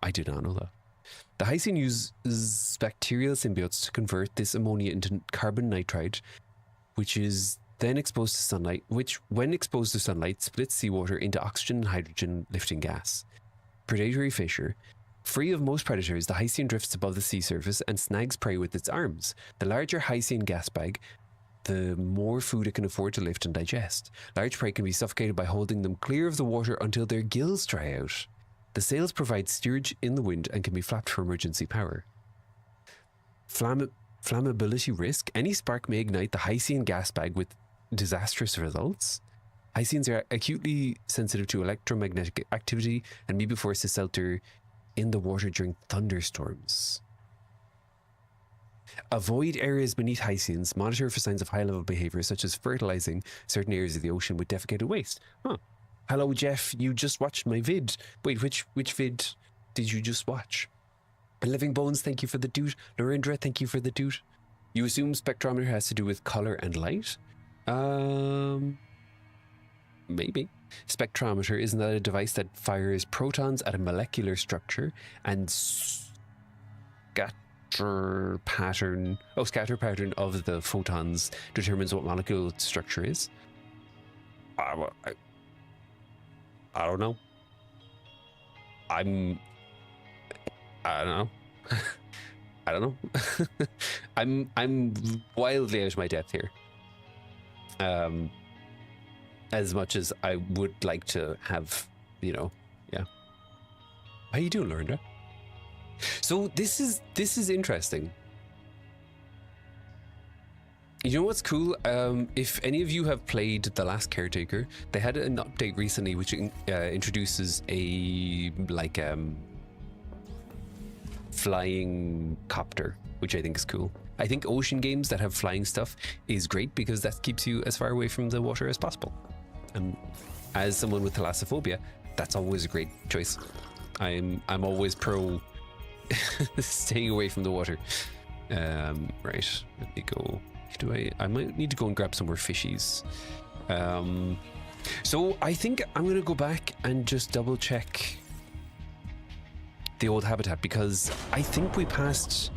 I did not know that. The Hycean uses bacterial symbiotes to convert this ammonia into carbon nitride, which is then exposed to sunlight, which, when exposed to sunlight, splits seawater into oxygen and hydrogen lifting gas. Predatory fisher. Free of most predators, the Hycean drifts above the sea surface and snags prey with its arms. The larger Hycean gas bag, the more food it can afford to lift and digest. Large prey can be suffocated by holding them clear of the water until their gills dry out. The sails provide steerage in the wind and can be flapped for emergency power. Flammability risk. Any spark may ignite the Hycean gas bag with disastrous results. Hyceans are acutely sensitive to electromagnetic activity and may be forced to shelter in the water during thunderstorms. Avoid areas beneath Hyceans. Monitor for signs of high-level behavior, such as fertilizing certain areas of the ocean with defecated waste. Huh. Hello, Jeff. You just watched my vid. Wait, which vid did you just watch? Living Bones, thank you for the doot. Narendra, thank you for the doot. You assume spectrometer has to do with color and light? Maybe. Spectrometer, isn't that a device that fires protons at a molecular structure and scatter pattern of the photons determines what molecule structure is? I don't know. I don't know. I don't know. I'm wildly out of my depth here. As much as I would like to have, yeah. How you doing, Lorenda? So this is interesting. You know what's cool? If any of you have played The Last Caretaker, they had an update recently which introduces a flying copter, which I think is cool. I think ocean games that have flying stuff is great because that keeps you as far away from the water as possible. And as someone with thalassophobia, that's always a great choice. I'm always pro staying away from the water. Right, let me go. I might need to go and grab some more fishies. So I think I'm going to go back and just double check the old habitat, because I think we passed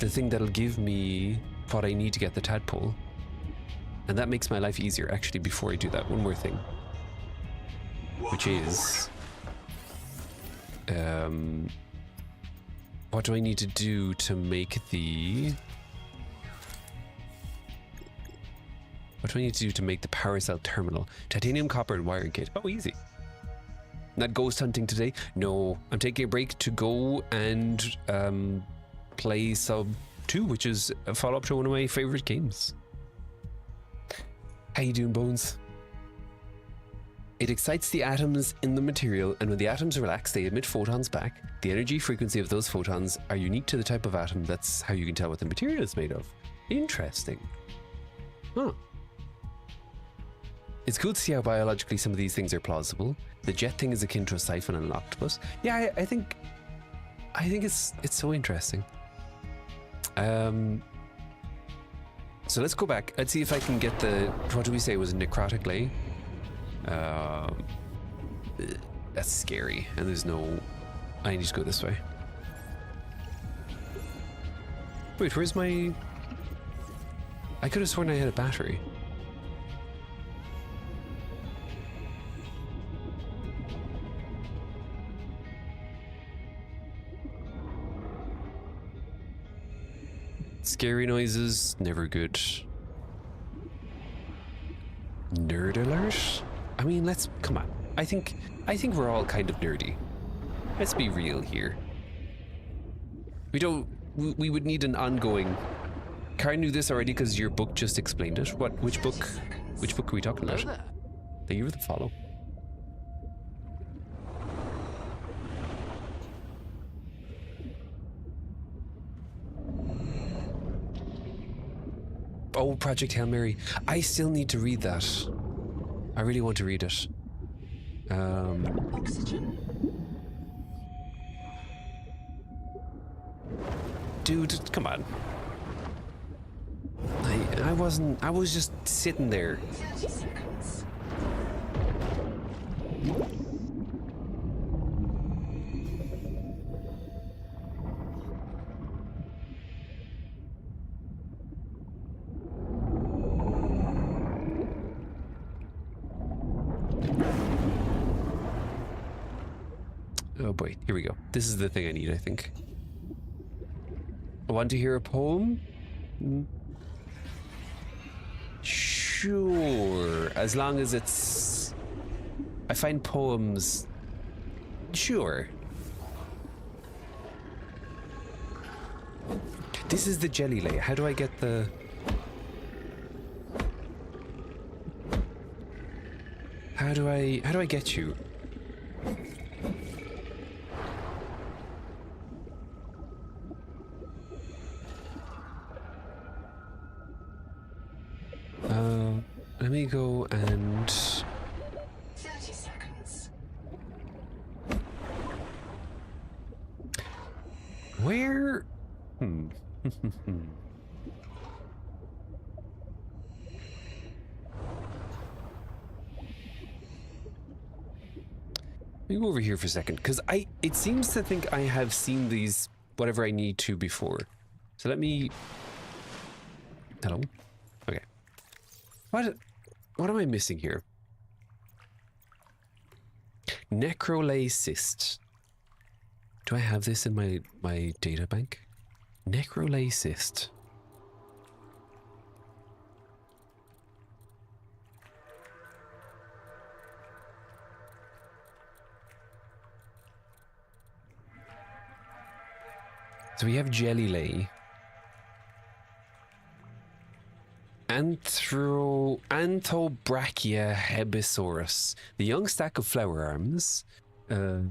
the thing that'll give me what I need to get the tadpole. And that makes my life easier. Actually, before I do that, one more thing. Which is... what do I need to do to make the... What do I need to do to make the power cell terminal? Titanium, copper, and wiring kit. Oh, easy. Not ghost hunting today? No, I'm taking a break to go and play Sub 2, which is a follow-up to one of my favorite games. How you doing, Bones? It excites the atoms in the material, and when the atoms relax, they emit photons back. The energy frequency of those photons are unique to the type of atom. That's how you can tell what the material is made of. Interesting. Huh. It's cool to see how biologically some of these things are plausible. The jet thing is akin to a siphon and an octopus. Yeah, I think it's so interesting. So let's go back. Let's see if I can get the, what do we say was necrotic lay? That's scary, and there's no, I need to go this way. Wait, where's my, I could have sworn I had a battery. Scary noises, never good. Nerd alert? I mean, come on. I think we're all kind of nerdy. Let's be real here. We would need an ongoing. Karen knew this already because your book just explained it. Which book are we talking about? Thank you for the follow. Oh, Project Hail Mary. I still need to read that. I really want to read it. Oxygen. Dude, come on. I was just sitting there. 30 seconds. Oh boy, here we go. This is the thing I need, I think. I want to hear a poem? Sure, as long as it's... I find poems... Sure. This is the jelly lay. How do I get the... How do I get you? Let me go and... 30 seconds. Where? Let me go over here for a second, because it seems to think I have seen these, whatever I need to before. So let me... Hello? Okay. What am I missing here? Necrolay cyst. Do I have this in my data bank? Necrolay cyst. So we have jelly lay. Anthobrachia hebisaurus, the young stack of flower arms. Near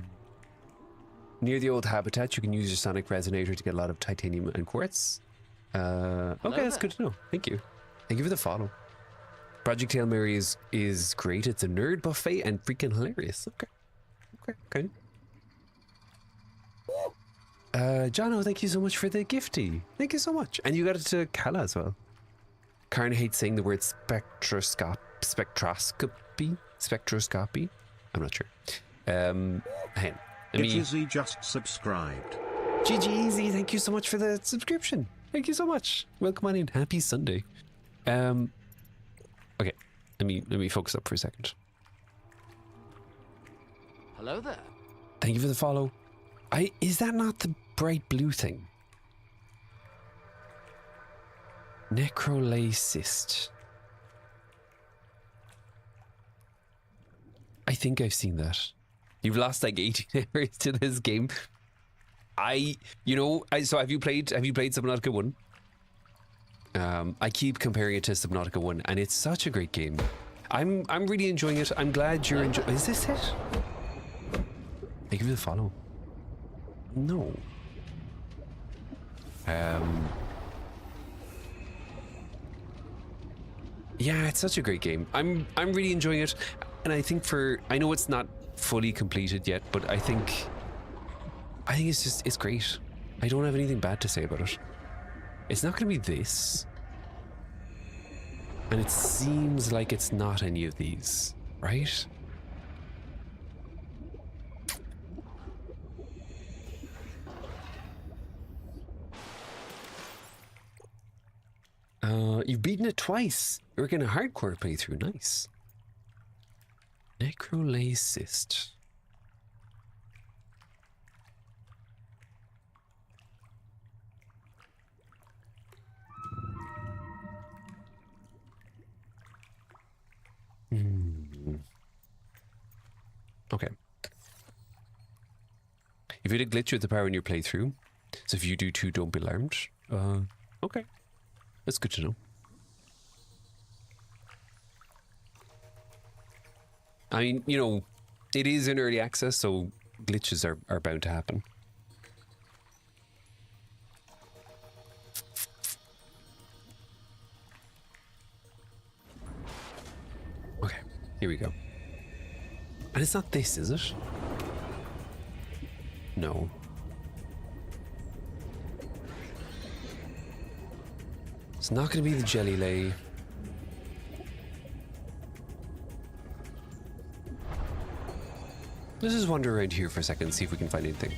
the old habitat, you can use your sonic resonator to get a lot of titanium and quartz. Okay, that's good to know. Thank you. Thank you for the follow. Project Hail Mary is great. It's a nerd buffet and freaking hilarious. Okay. Jono, thank you so much for the gifty. Thank you so much. And you got it to Kala as well. Karen hates saying the word spectroscopy. I'm not sure. Hang on. Gizzy just subscribed. GG, thank you so much for the subscription. Thank you so much. Welcome on in. Happy Sunday. Okay. Let me focus up for a second. Hello there. Thank you for the follow. Is that not the bright blue thing? Necrolay cyst. think I've seen that. You've lost like 18 hours to this game. So have you played Subnautica 1? I keep comparing it to Subnautica 1, and it's such a great game. I'm really enjoying it. I'm glad you're enjoying. Is this it? I give you the follow. No. Yeah, it's such a great game. I'm really enjoying it, and I think I know it's not fully completed yet, but I think it's great. I don't have anything bad to say about it. It's not going to be this, and it seems like it's not any of these, right? You've beaten it twice. You're getting a hardcore playthrough. Nice. Necrolacist. Okay. You've hit a glitch with the power in your playthrough, so if you do too, don't be alarmed. Okay. That's good to know. I mean, you know, it is in early access, so glitches are bound to happen. Okay, here we go. And it's not this, is it? No. It's not going to be the jelly lay. Let's just wander around here for a second and see if we can find anything.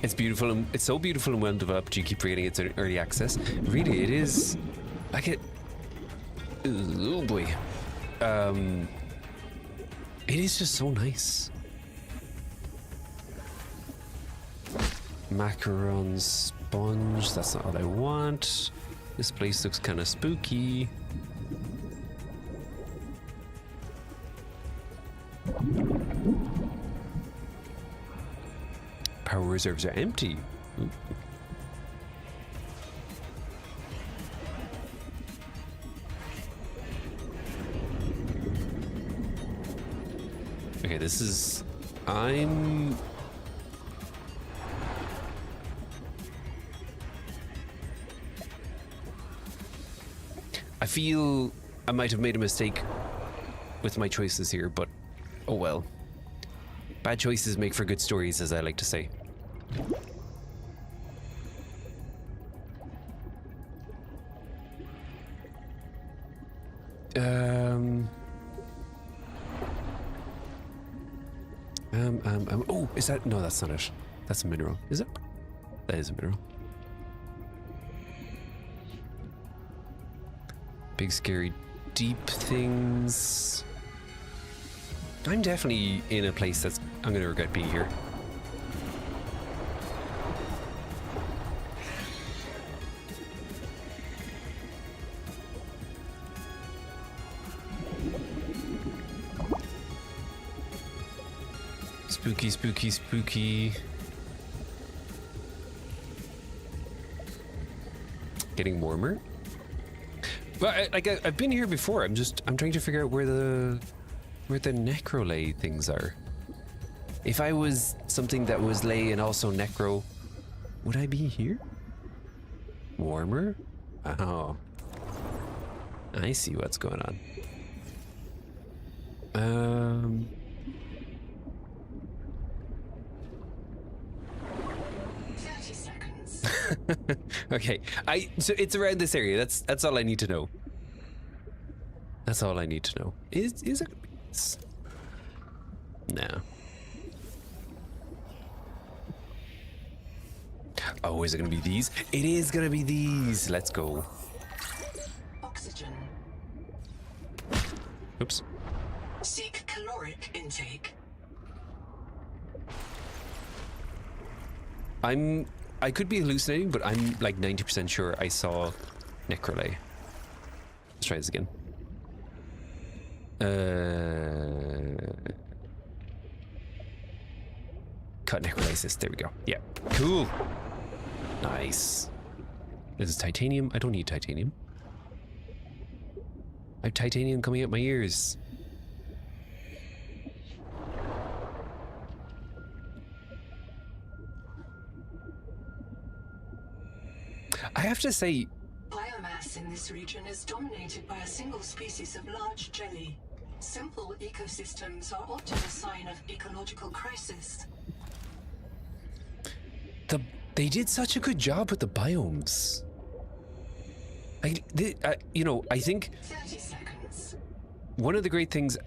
It's beautiful, and it's so beautiful and well developed. You keep forgetting it's in early access. Really, it is. Like it. Oh boy. It is just so nice. Macaron sponge. That's not what I want. This place looks kind of spooky. Power reserves are empty. Ooh. Okay, this is... I feel I might have made a mistake with my choices here, but oh well. Bad choices make for good stories, as I like to say. Oh, is that? No, that's not it. That's a mineral. Is it? That is a mineral. Big, scary, deep things. I'm definitely in a place that's... I'm going to regret being here. Spooky, spooky, spooky. Getting warmer. Well, I've been here before. I'm trying to figure out where the necrolay things are. If I was something that was lay and also necro, would I be here? Warmer? Oh. I see what's going on. 30 seconds. Okay. So it's around this area. That's all I need to know. That's all I need to know. Is it? No. Oh, is it gonna be these? It is gonna be these. Let's go. Oxygen. Oops. Seek caloric intake. I could be hallucinating, but I'm like 90% sure I saw necrolay. Let's try this again. Cut necrolysis. There we go. Yeah. Cool. Nice. This is titanium. I don't need titanium. I have titanium coming out my ears. I have to say, Biomass in this region is dominated by a single species of large jelly. Simple ecosystems are often a sign of ecological crisis. they did such a good job with the biomes. I think 30 seconds. one of the great things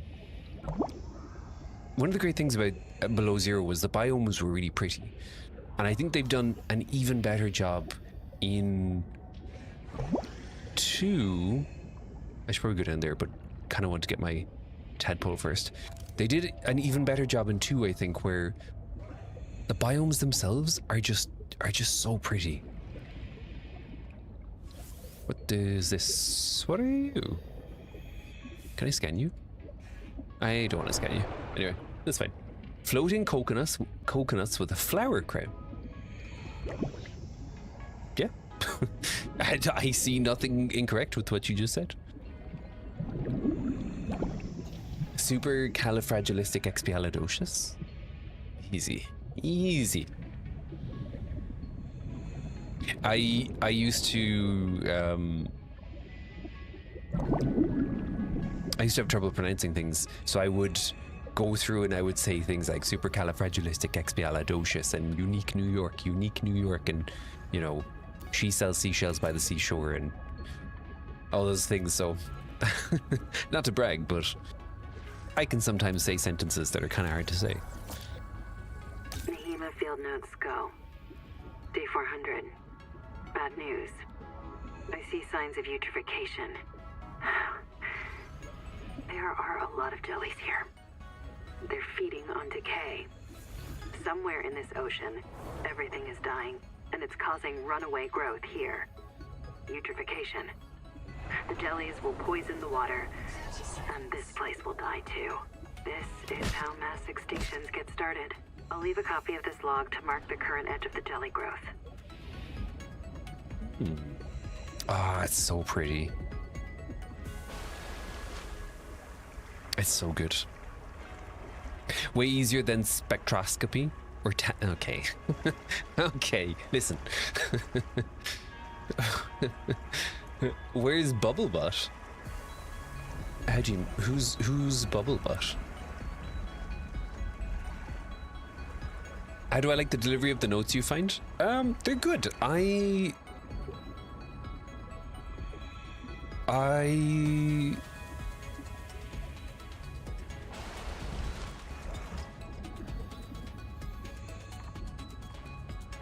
about Below Zero was the biomes were really pretty, and I think they've done an even better job in 2. I should probably go down there, but kind of want to get my tadpole first. They did an even better job in 2, I think, where the biomes themselves are just so pretty. What is this? What are you? Can I scan you? I don't want to scan you. Anyway, that's fine. Floating coconuts with a flower crown. Yeah. I see nothing incorrect with what you just said. Supercalifragilisticexpialidocious. Easy. Easy. I used to have trouble pronouncing things, so I would go through and I would say things like supercalifragilisticexpialidocious and unique New York, and she sells seashells by the seashore and all those things. So not to brag, but I can sometimes say sentences that are kind of hard to say. Nahima field notes go. Day 400. Bad news. I see signs of eutrophication. There are a lot of jellies here. They're feeding on decay. Somewhere in this ocean, everything is dying, and it's causing runaway growth here. Eutrophication. The jellies will poison the water, and this place will die too. This is how mass extinctions get started. I'll leave a copy of this log to mark the current edge of the jelly growth. It's so pretty. It's so good. Way easier than spectroscopy or okay. Okay, listen. Where's Bubblebot? How do you... Who's Bubblebot? How do I like the delivery of the notes you find? They're good.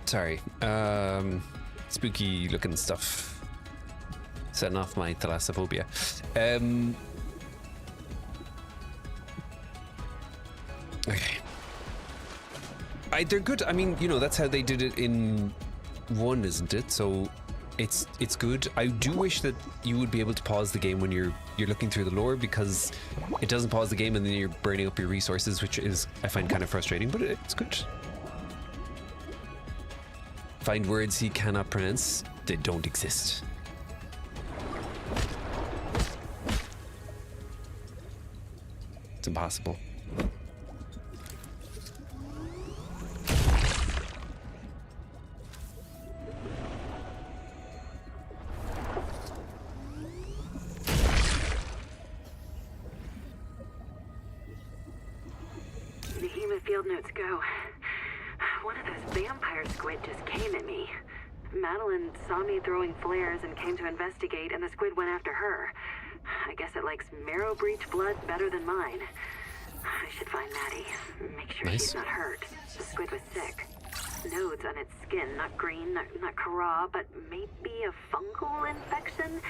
Sorry. Spooky looking stuff. Setting off my thalassophobia. Okay. They're good. I mean, that's how they did it in 1, isn't it? So it's good. I do wish that you would be able to pause the game when you're looking through the lore, because it doesn't pause the game and then you're burning up your resources, which is, I find, kind of frustrating, but it's good. Find words he cannot pronounce. They don't exist. It's impossible. Nahima field notes go. One of those vampire squid just came at me. Madeline saw me throwing flares and came to investigate, and the squid went after her. I guess it likes marrow breach blood better than mine. I should find Maddie. Make sure she's not hurt. The squid was sick. Nodes on its skin, not green, not Kara, but maybe a fungal infection?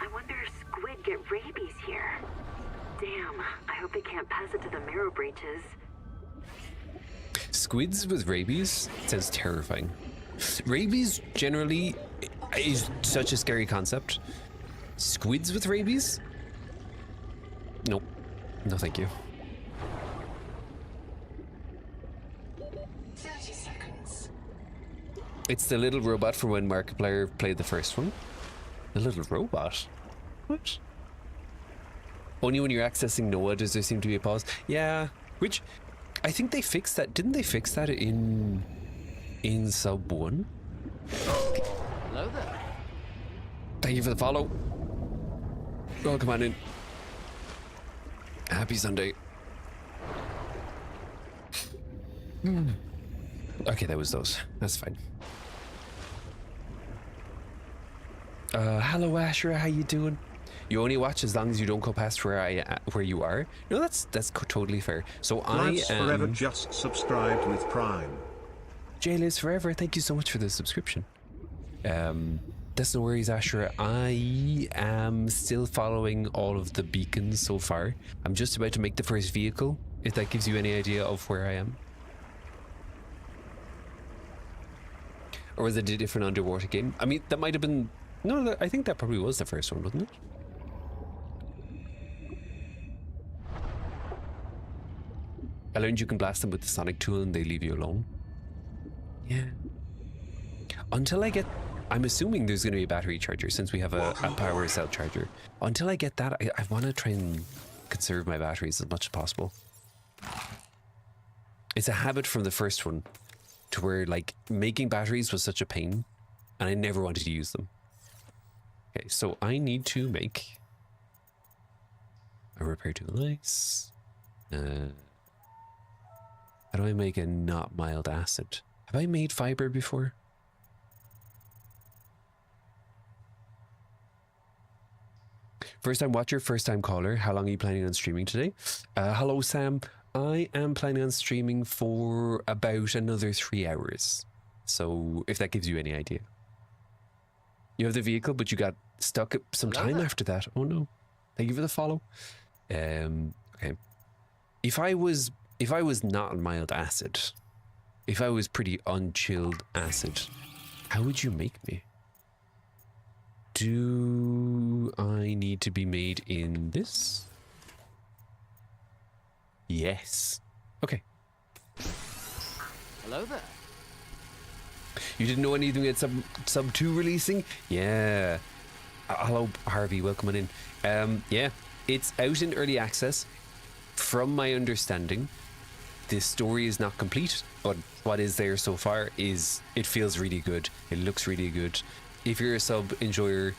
I wonder if squid get rabies here. Damn, I hope they can't pass it to the marrow breaches. Squids with rabies sounds terrifying. Rabies generally is such a scary concept. Squids with rabies? Nope. No, thank you. 30 seconds. It's the little robot from when Markiplier played the first one. The little robot? What? Only when you're accessing Noah does there seem to be a pause. Yeah, which I think they fixed that. Didn't they fix that in Sub 1? Hello there. Thank you for the follow. Welcome on in. Happy Sunday. Okay, that was those. That's fine. Hello Asher, how you doing? You only watch as long as you don't go past where you are. No, that's totally fair. So Lives I am Forever just subscribed with Prime. J Lives Forever. Thank you so much for the subscription. That's no worries, Asher. I am still following all of the beacons so far. I'm just about to make the first vehicle, if that gives you any idea of where I am. Or was it a different underwater game? I mean, that might have been... No, I think that probably was the first one, wasn't it? I learned you can blast them with the sonic tool and they leave you alone. Yeah. Until I get... I'm assuming there's going to be a battery charger since we have a power cell charger. Until I get that, I want to try and conserve my batteries as much as possible. It's a habit from the first one to where, like, making batteries was such a pain and I never wanted to use them. Okay, so I need to make a repair tool. Nice. How do I make a not mild acid? Have I made fiber before? First time watcher, first time caller. How long are you planning on streaming today? Hello, Sam. I am planning on streaming for about another 3 hours. So if that gives you any idea. You have the vehicle, but you got stuck some time after that. Oh no. Thank you for the follow. Okay. If I was not on mild acid, if I was pretty unchilled acid, how would you make me? Do I need to be made in this? Yes. Okay. Hello there. You didn't know anything at sub 2 releasing? Yeah. Hello, Harvey. Welcome on in. Yeah, it's out in early access. From my understanding, the story is not complete, but what is there so far is it feels really good. It looks really good. If you're a sub enjoyer,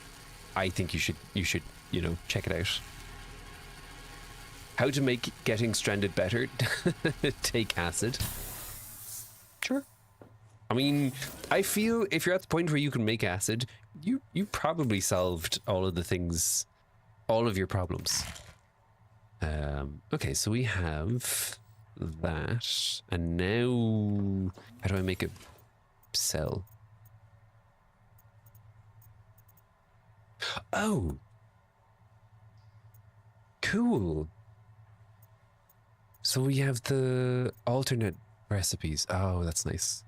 I think you should, you know, check it out. How to make getting stranded better? Take acid. Sure. I mean, I feel if you're at the point where you can make acid, you probably solved all of the things, all of your problems. Okay, so we have that, and now how do I make a cell? Oh, cool. So we have the alternate recipes. Oh, that's nice.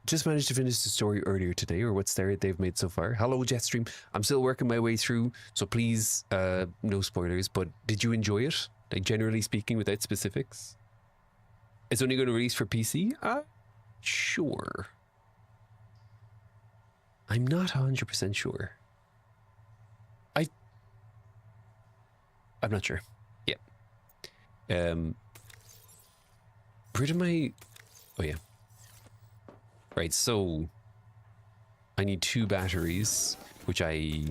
Just managed to finish the story earlier today, or what's there they've made so far. Hello, Jetstream. I'm still working my way through, so please, no spoilers, but did you enjoy it? Like, generally speaking, without specifics? It's only going to release for PC? Sure. I'm not 100% sure. I'm not sure. Yeah. Where did my... Oh, yeah. Right, so I need 2 batteries, which I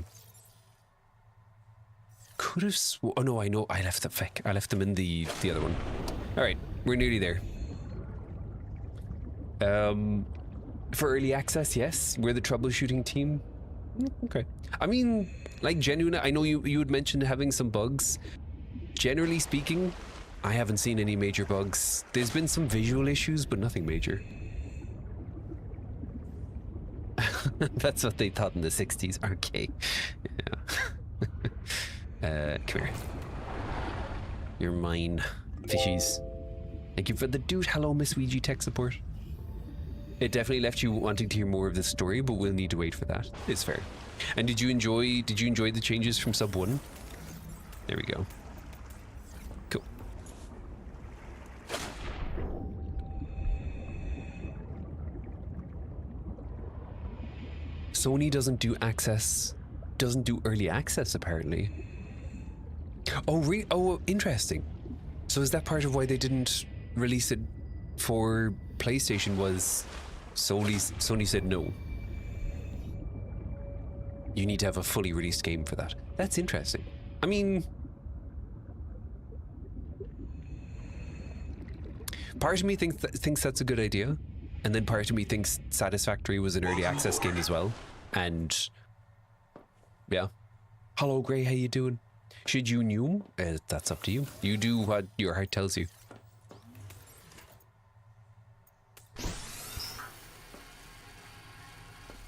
could have oh no, I know I left them. I left them in the other one. All right, we're nearly there. For early access, yes, we're the troubleshooting team. Okay. I mean, like, genuine, I know you had mentioned having some bugs. Generally speaking, I haven't seen any major bugs. There's been some visual issues, but nothing major. That's what they thought in the 60s. Okay. Yeah. Come here. You're mine, fishies. Thank you for the dude. Hello, Miss Ouija tech support. It definitely left you wanting to hear more of the story, but we'll need to wait for that. It's fair. And did you enjoy the changes from Sub 1? There we go. Cool. Sony doesn't do early access apparently. Oh, oh, interesting. So is that part of why they didn't release it for PlayStation? Was Sony said no. You need to have a fully released game for that. That's interesting. I mean, part of me thinks that's a good idea, and then part of me thinks Satisfactory was an early access game as well. And yeah, hello Gray, how you doing? Should you new? That's up to you. You do what your heart tells you.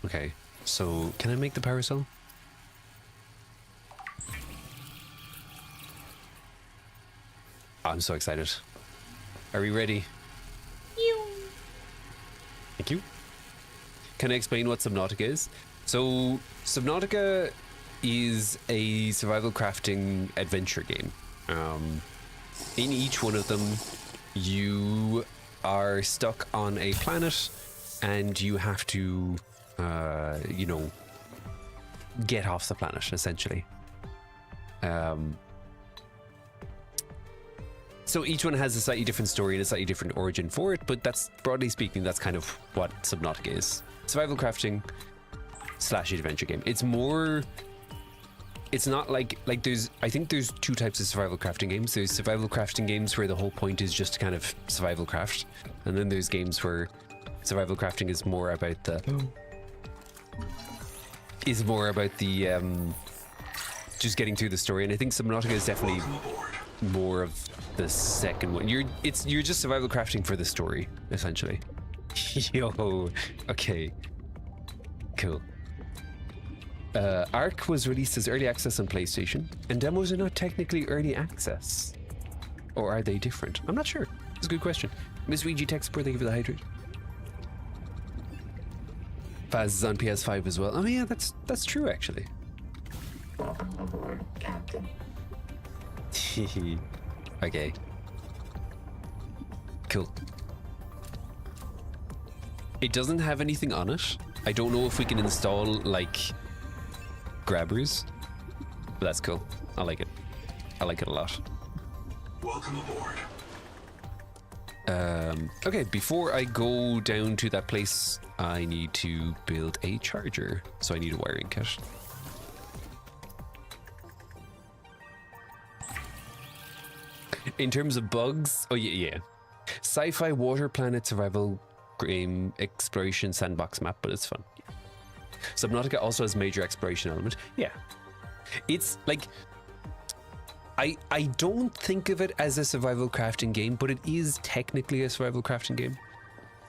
Okay, so can I make the power cell? I'm so excited. Are we ready? Thank you. Can I explain what Subnautica is? So, Subnautica is a survival crafting adventure game. In each one of them, you are stuck on a planet and you have to, you know, get off the planet, essentially. So each one has a slightly different story and a slightly different origin for it, but that's, broadly speaking, that's kind of what Subnautica is. Survival crafting / adventure game. It's more, it's not like there's, I think there's two types of survival crafting games. There's survival crafting games where the whole point is just to kind of survival craft. And then there's games where survival crafting is more about the, just getting through the story. And I think Subnautica is definitely more of the second one. You're just survival crafting for the story, essentially. Yo, okay, cool. Ark was released as early access on PlayStation, and demos are not technically early access, or are they different? I'm not sure. It's a good question. Miss Ouija Tech Support, thank you for the hydrate. Faz is on PS5 as well. Oh yeah, that's true actually. Okay. Cool. It doesn't have anything on it. I don't know if we can install like grabbers, but that's cool. I like it. I like it a lot. Welcome aboard. Okay, before I go down to that place, I need to build a charger. So I need a wiring kit. In terms of bugs, oh yeah. Sci-fi water planet survival game exploration sandbox map, but it's fun. Subnautica also has major exploration element. Yeah. It's like, I don't think of it as a survival crafting game, but it is technically a survival crafting game.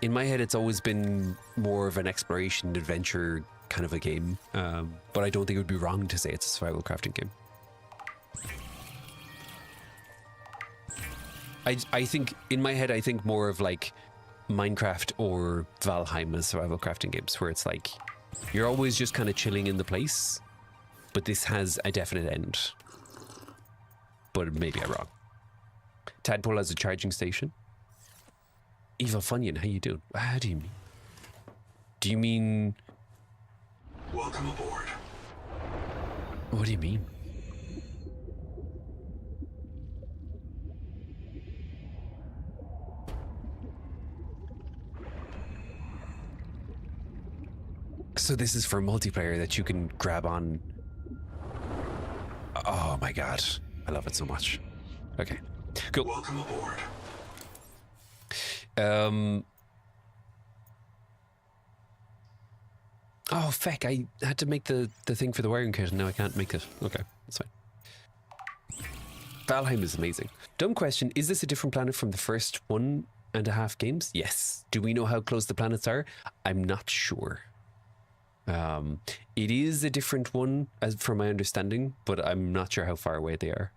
In my head, it's always been more of an exploration adventure kind of a game, but I don't think it would be wrong to say it's a survival crafting game. I think, in my head, I think more of like Minecraft or Valheim as survival crafting games, where it's like, you're always just kind of chilling in the place, but this has a definite end. But maybe I'm wrong. Tadpole has a charging station. Eva Funyun, how you doing? How do you mean? Do you mean... Welcome aboard. What do you mean? So this is for multiplayer that you can grab on. Oh my god, I love it so much. Okay, cool. Welcome aboard. Oh feck, I had to make the thing for the wiring kit and now I can't make it. Okay, that's fine. Valheim is amazing. Dumb question, is this a different planet from the first 1.5 games? Yes. Do we know how close the planets are? I'm not sure. It is a different one, as from my understanding, but I'm not sure how far away they are.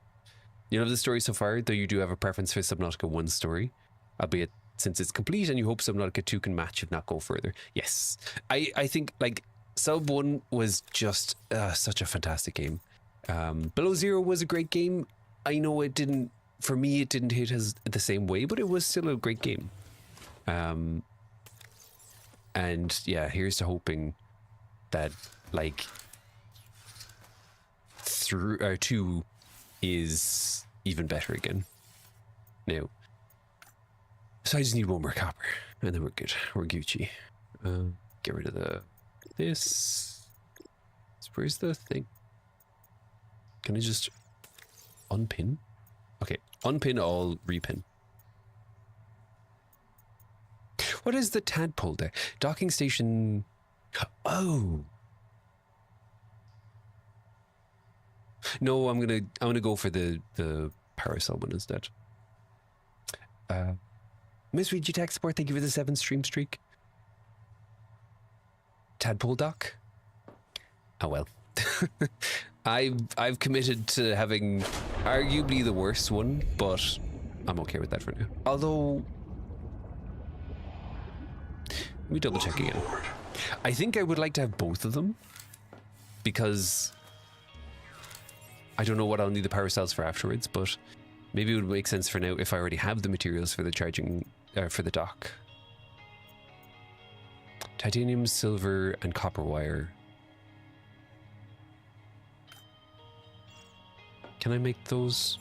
You know the story so far, though you do have a preference for Subnautica 1's story, albeit since it's complete and you hope Subnautica 2 can match if not go further. Yes. I think like Sub 1 was just such a fantastic game. Below Zero was a great game. I know it didn't, for me, it didn't hit as the same way, but it was still a great game. And yeah, here's to hoping that like 2 is even better again. Now, so I just need 1 more copper, and then we're good. We're Gucci. Get rid of this. So where's the thing? Can I just unpin? Okay, unpin all, repin. What is the tadpole there? Docking station. Oh. No, I'm gonna go for the parasol one instead. Miss Reed, tech support, thank you for the 7 stream streak. Tadpole dock? Oh well. I've committed to having arguably the worst one, but I'm okay with that for now. Although, let me double check again. I think I would like to have both of them, because I don't know what I'll need the power cells for afterwards, but maybe it would make sense for now if I already have the materials for the charging, for the dock. Titanium, silver, and copper wire. Can I make those?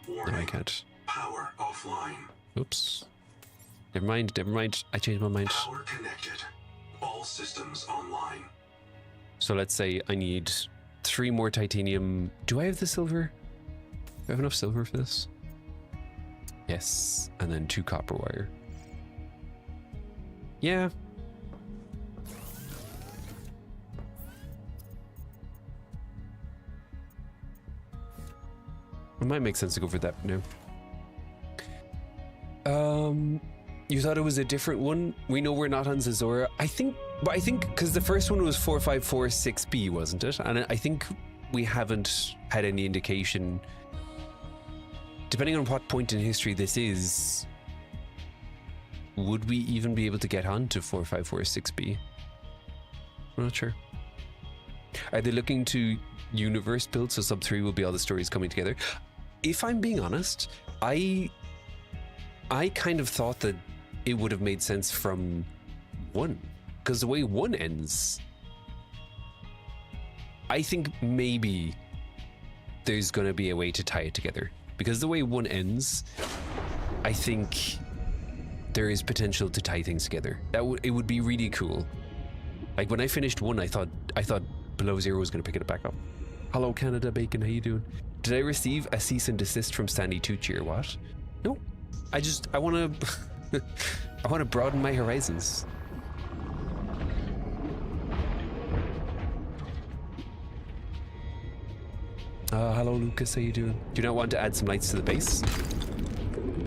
Warning. No, I can't. Power offline. Oops. Never mind, never mind. I changed my mind. Power connected. All systems online. So let's say I need 3 more titanium. Do I have the silver? Do I have enough silver for this? Yes. And then 2 copper wire. Yeah. It might make sense to go for that now. You thought it was a different one? We know we're not on Zazora. I think because the first one was 4546B, wasn't it? And I think we haven't had any indication. Depending on what point in history this is, would we even be able to get on to 4546B? I'm not sure. Are they looking to universe build, so sub 3 will be all the stories coming together? If I'm being honest, I kind of thought that it would have made sense from 1, because the way 1 ends, I think maybe there's going to be a way to tie it together, because the way 1 ends, I think there is potential to tie things together. It would be really cool. Like when I finished 1, I thought Below Zero was going to pick it back up. Hello Canada Bacon, how you doing? Did I receive a cease and desist from Stanley Tucci or what? No, I want to I want to broaden my horizons. Hello Lucas, how you doing? Do you not want to add some lights to the base?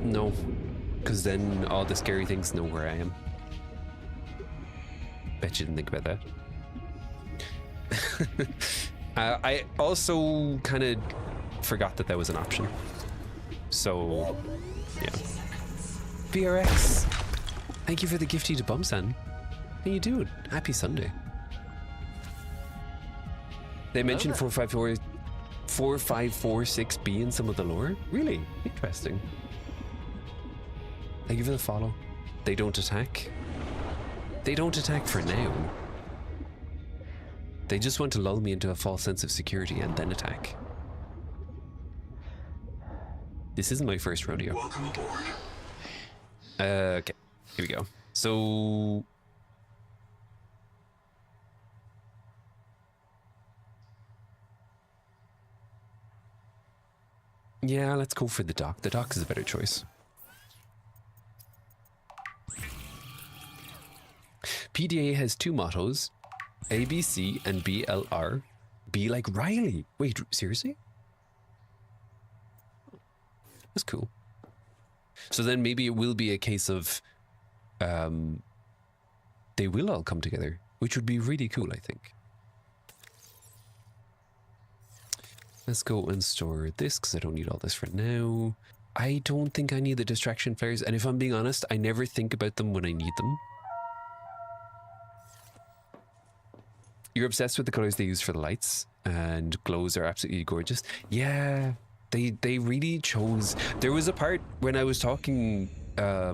No, because then all the scary things know where I am. Bet you didn't think about that. I also kind of forgot that was an option. So, yeah. VRX, thank you for the gifty to Bumsan. How you doing? Happy Sunday. They mentioned 4546B in some of the lore. Really interesting. Thank you for the follow. They don't attack. They don't attack for now. They just want to lull me into a false sense of security and then attack. This isn't my first rodeo. Welcome aboard. Okay, here we go. So... yeah, let's go for the dock. The dock is a better choice. PDA has 2 mottos. ABC and BLR. Be like Riley. Wait, seriously? That's cool. So then maybe it will be a case of they will all come together, which would be really cool, I think. Let's go and store this because I don't need all this for now. I don't think I need the distraction flares, and if I'm being honest, I never think about them when I need them. You're obsessed with the colors they use for the lights. and glows are absolutely gorgeous. Yeah, they really chose. There was a part when I was talking, I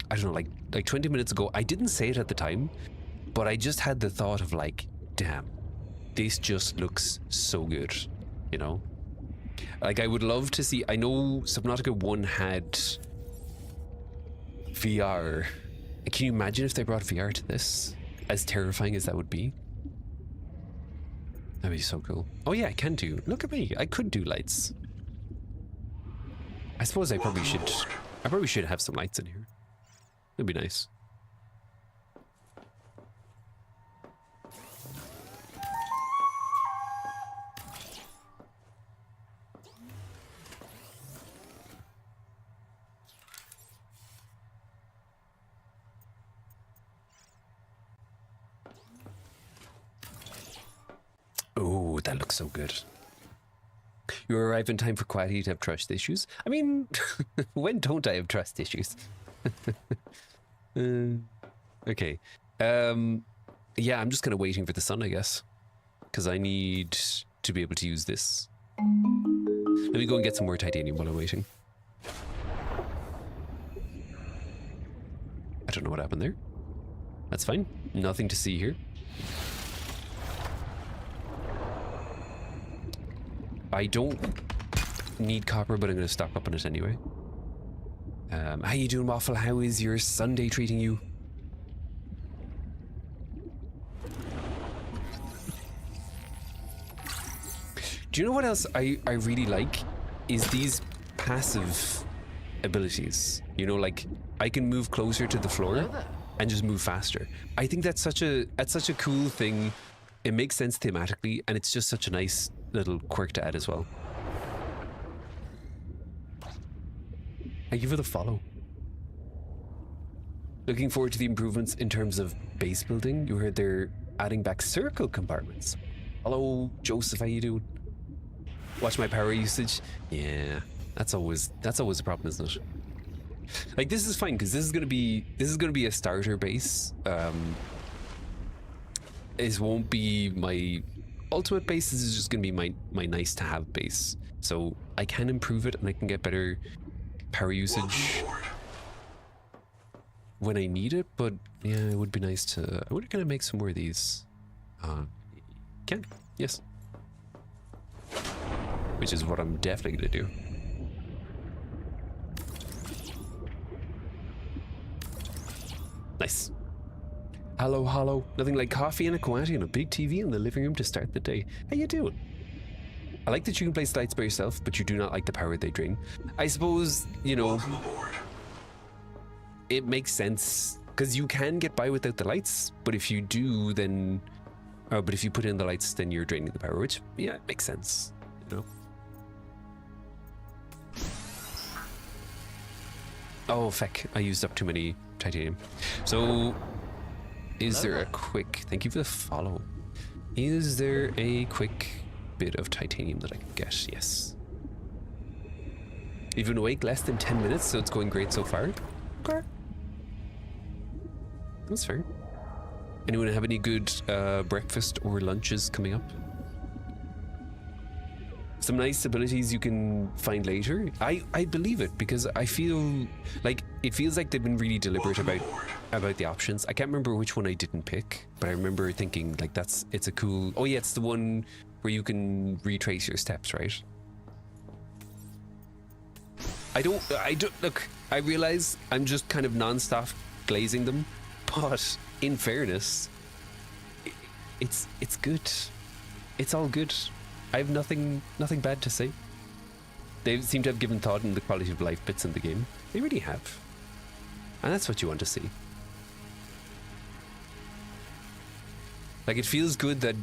don't know, like 20 minutes ago. I didn't say it at the time, but I just had the thought of like, damn, this just looks so good, you know? Like, I would love to see, I know Subnautica 1 had VR. Can you imagine if they brought VR to this? As terrifying as that would be? That'd be so cool. Oh yeah, I can do. Look at me. I could do lights. I suppose I probably should have some lights in here. It'd be nice. Oh, that looks so good. You arrive in time for quality to have trust issues. I mean, when don't I have trust issues? Okay. Yeah, I'm just kind of waiting for the sun, I guess. Because I need to be able to use this. Let me go and get some more titanium while I'm waiting. I don't know what happened there. That's fine. Nothing to see here. I don't need copper, but I'm going to stock up on it anyway. How you doing, Waffle? How is your Sunday treating you? Do you know what else I really like? Is these passive abilities. You know, like, I can move closer to the floor and just move faster. I think that's such a cool thing. It makes sense thematically, and it's just such a nice little quirk to add as well. Thank you for the follow. Looking forward to the improvements in terms of base building. You heard they're adding back circle compartments. Hello, Joseph, how you doing? Watch my power usage. Yeah, that's always a problem, isn't it? Like, this is fine because this is gonna be a starter base. This won't be my ultimate base. This is just gonna be my nice to have base. So I can improve it and I can get better power usage when I need it. But yeah, it would be nice to. I wonder, can I make some more of these? Can, yes. Which is what I'm definitely gonna do. Nice. Hello, hello. Nothing like coffee and a Coati and a big TV in the living room to start the day. How you doing? I like that you can place lights by yourself, but you do not like the power they drain. I suppose, you know, it makes sense because you can get by without the lights, but if you do, then, but if you put in the lights, then you're draining the power, which, yeah, it makes sense, you know. Oh, feck, I used up too many titanium. So, is there a quick, thank you for the follow. Is there a quick bit of titanium that I can get? Yes. You've been awake less than 10 minutes, so it's going great so far. Okay. That's fair. Anyone have any good breakfast or lunches coming up? Some nice abilities you can find later. I believe it because I feel like it feels like they've been really deliberate about the options. I can't remember which one I didn't pick, but I remember thinking like it's a cool. Oh yeah, it's the one where you can retrace your steps, right? I don't look. I realize I'm just kind of non-stop glazing them, but in fairness, it's good. It's all good. I have nothing bad to say. They seem to have given thought in the quality of life bits in the game. They really have. And that's what you want to see. Like, it feels good that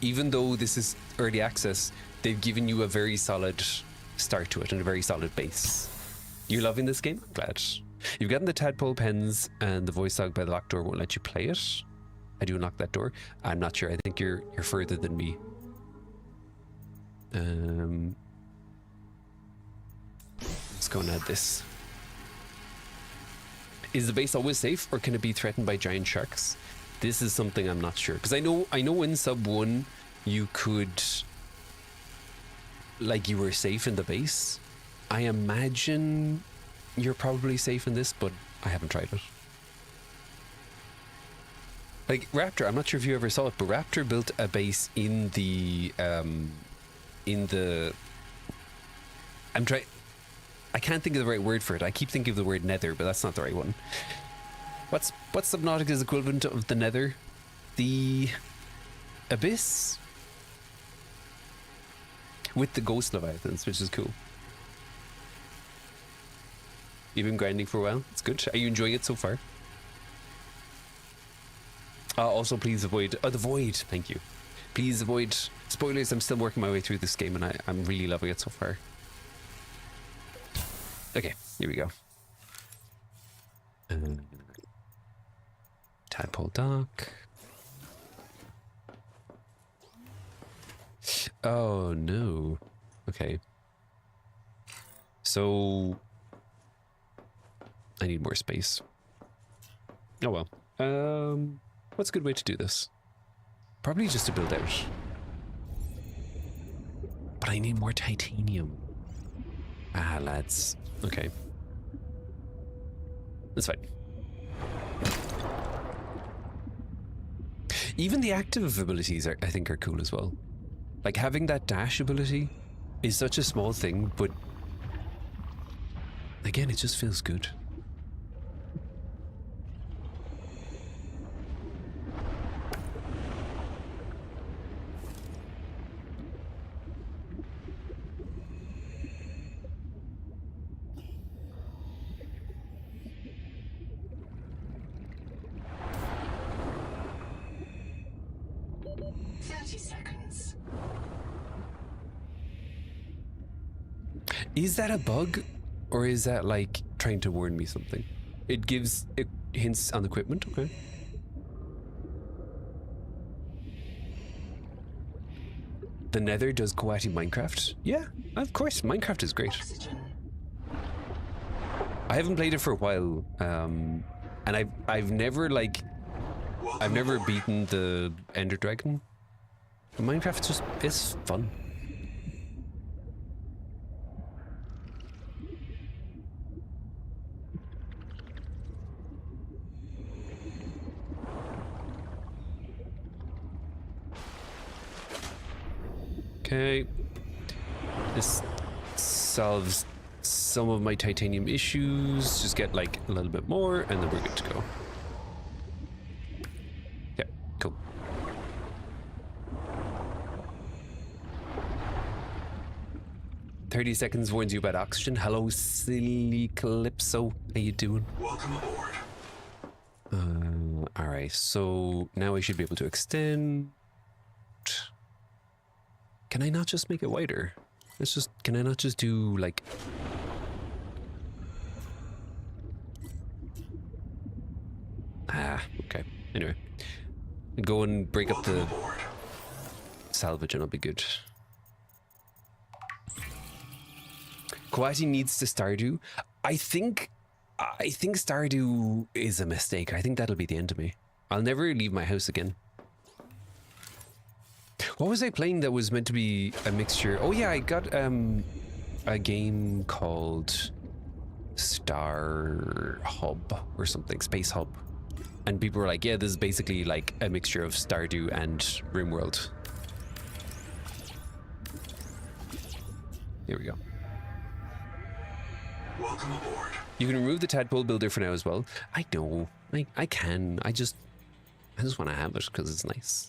even though this is early access, they've given you a very solid start to it and a very solid base. You loving this game? I'm glad. You've gotten the tadpole pens and the voice log by the locked door won't let you play it. I do unlock that door. I'm not sure. I think you're further than me. Let's go and add this. Is the base always safe, or can it be threatened by giant sharks? This is something I'm not sure, because I know in Sub 1 you could, like, you were safe in the base. I imagine you're probably safe in this, but I haven't tried it. Like Raptor, I'm not sure if you ever saw it, but Raptor built a base in the I can't think of the right word for it. I keep thinking of the word nether, but that's not the right one. What's Subnautica's equivalent of the nether? The abyss? With the ghost leviathans, which is cool. You've been grinding for a while. It's good. Are you enjoying it so far? Also, please avoid... Oh, the void. Thank you. Please avoid spoilers. I'm still working my way through this game, and I'm really loving it so far. Okay, here we go. Tadpole dock. Oh, no. Okay. So... I need more space. Oh well. What's a good way to do this? Probably just to build out. But I need more titanium. Ah, lads. Okay. That's fine. Even the active abilities I think are cool as well. Like having that dash ability is such a small thing, but again, it just feels good. Is that a bug, or is that like trying to warn me something? It gives hints on equipment. Okay. The Nether does Coati Minecraft. Yeah, of course. Minecraft is great. I haven't played it for a while, and I've never beaten the Ender Dragon. But Minecraft is fun. Okay, this solves some of my titanium issues. Just get like a little bit more and then we're good to go. Yeah, cool. "30 seconds warns you about oxygen." Hello, silly Calypso. How you doing? Welcome aboard. Alright, so now I should be able to extend. Can I not just make it wider? Can I not just do like... Ah, okay. Anyway. Go and break up the salvage and it'll be good. Coati needs to Stardew. I think Stardew is a mistake. I think that'll be the end of me. I'll never leave my house again. What was I playing that was meant to be a mixture? Oh yeah, I got a game called Star Hub or something, Space Hub. And people were like, yeah, this is basically like a mixture of Stardew and RimWorld. Here we go. Welcome aboard. You can remove the tadpole builder for now as well. I know, I can. I just want to have it because it's nice.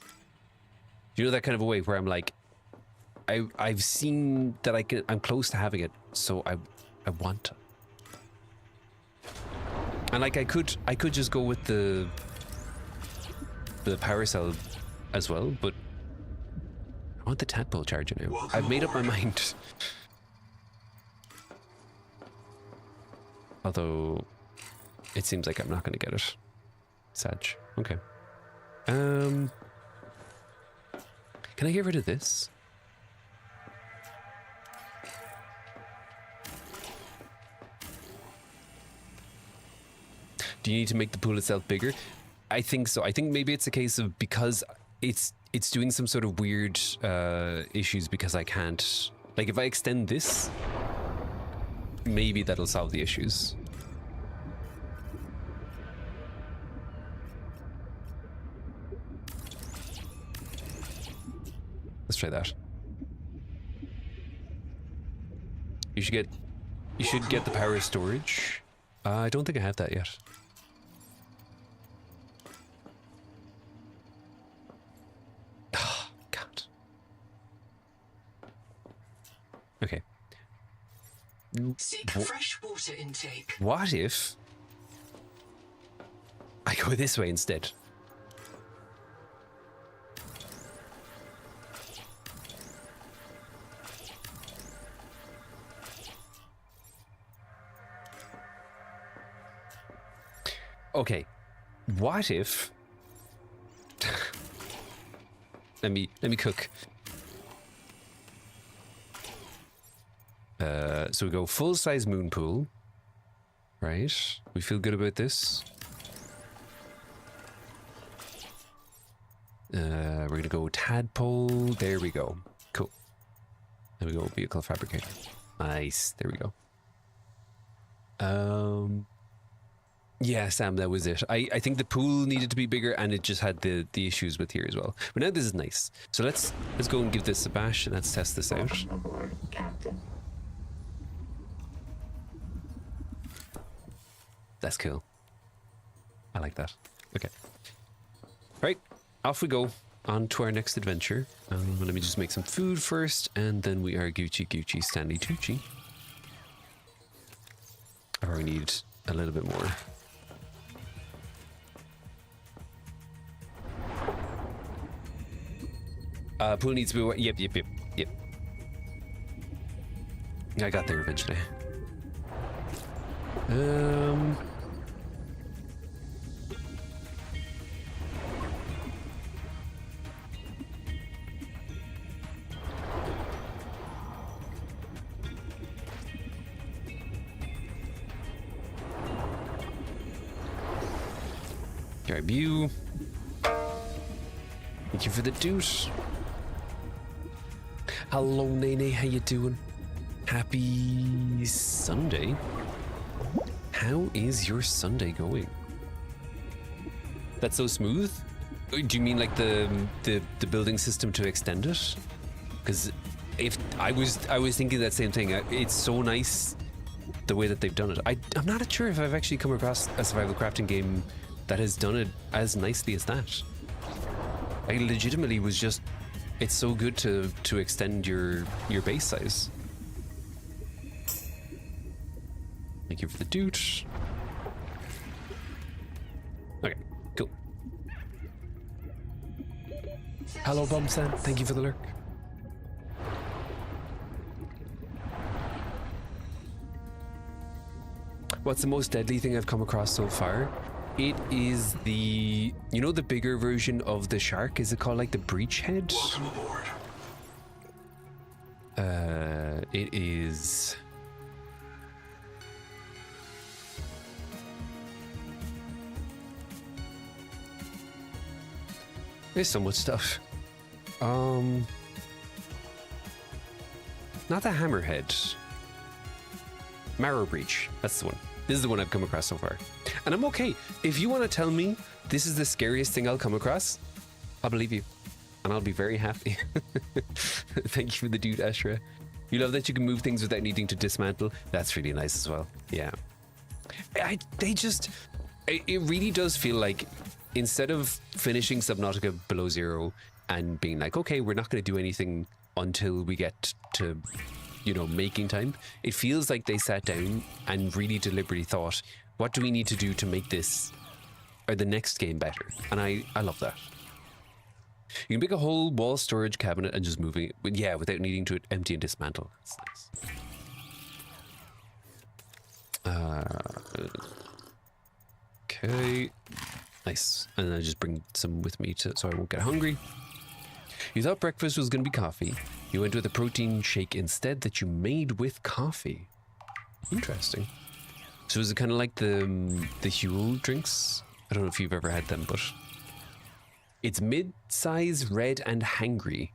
You know, that kind of a way where I'm like, I've seen that I'm close to having it, so I want it. And like I could just go with the power cell as well, but I want the tadpole charger now. Welcome I've made up my aboard. mind. Although it seems like I'm not going to get it. Sag. Okay. Can I get rid of this? Do you need to make the pool itself bigger? I think so. I think maybe it's a case of because it's it's doing some sort of weird issues because I can't, like if I extend this, maybe that'll solve the issues. Let's try that. You should get the power storage. I don't think I have that yet. Oh, God. Okay. Seek fresh water intake. What if I go this way instead? Okay, what if let me cook. So we go full-size moon pool, right? We feel good about this. We're gonna go tadpole. There we go. Cool. There we go. Vehicle fabricator. Nice. There we go. Yeah, Sam, that was it. I think the pool needed to be bigger, and it just had the issues with here as well. But now this is nice. So let's go and give this a bash, and let's test this out. That's cool. I like that. Okay. Right, off we go. On to our next adventure. Let me just make some food first, and then we are Gucci Stanley Tucci. I probably need a little bit more. Pool needs to be... Yep. I got there eventually. Grab you. Thank you for the deuce. Hello, Nene. How you doing? Happy Sunday. How is your Sunday going? That's so smooth? Do you mean like the building system to extend it? Because if I was thinking that same thing. It's so nice the way that they've done it. I'm not sure if I've actually come across a survival crafting game that has done it as nicely as that. I legitimately was just, it's so good to extend your base size. Thank you for the dude. Okay, cool. Hello, Bumsan. Thank you for the lurk. What's the most deadly thing I've come across so far? It is the, you know, the bigger version of the shark. Is it called like the breachhead? Welcome aboard. It is. There's so much stuff. Not the hammerhead. Marrow breach. That's the one. This is the one I've come across so far. And I'm okay. If you want to tell me this is the scariest thing I'll come across, I'll believe you. And I'll be very happy. Thank you for the dude, Ashra. You love that you can move things without needing to dismantle. That's really nice as well. Yeah. It really does feel like instead of finishing Subnautica below zero and being like, okay, we're not going to do anything until we get to, you know, making time, it feels like they sat down and really deliberately thought, what do we need to do to make this or the next game better? And I love that. You can make a whole wall storage cabinet and just moving it, yeah, without needing to empty and dismantle. That's nice. Okay, nice. And I just bring some with me so I won't get hungry. You thought breakfast was going to be coffee. You went with a protein shake instead that you made with coffee. Interesting. So is it kind of like the Huel drinks? I don't know if you've ever had them, but It's mid-size, red, and hangry.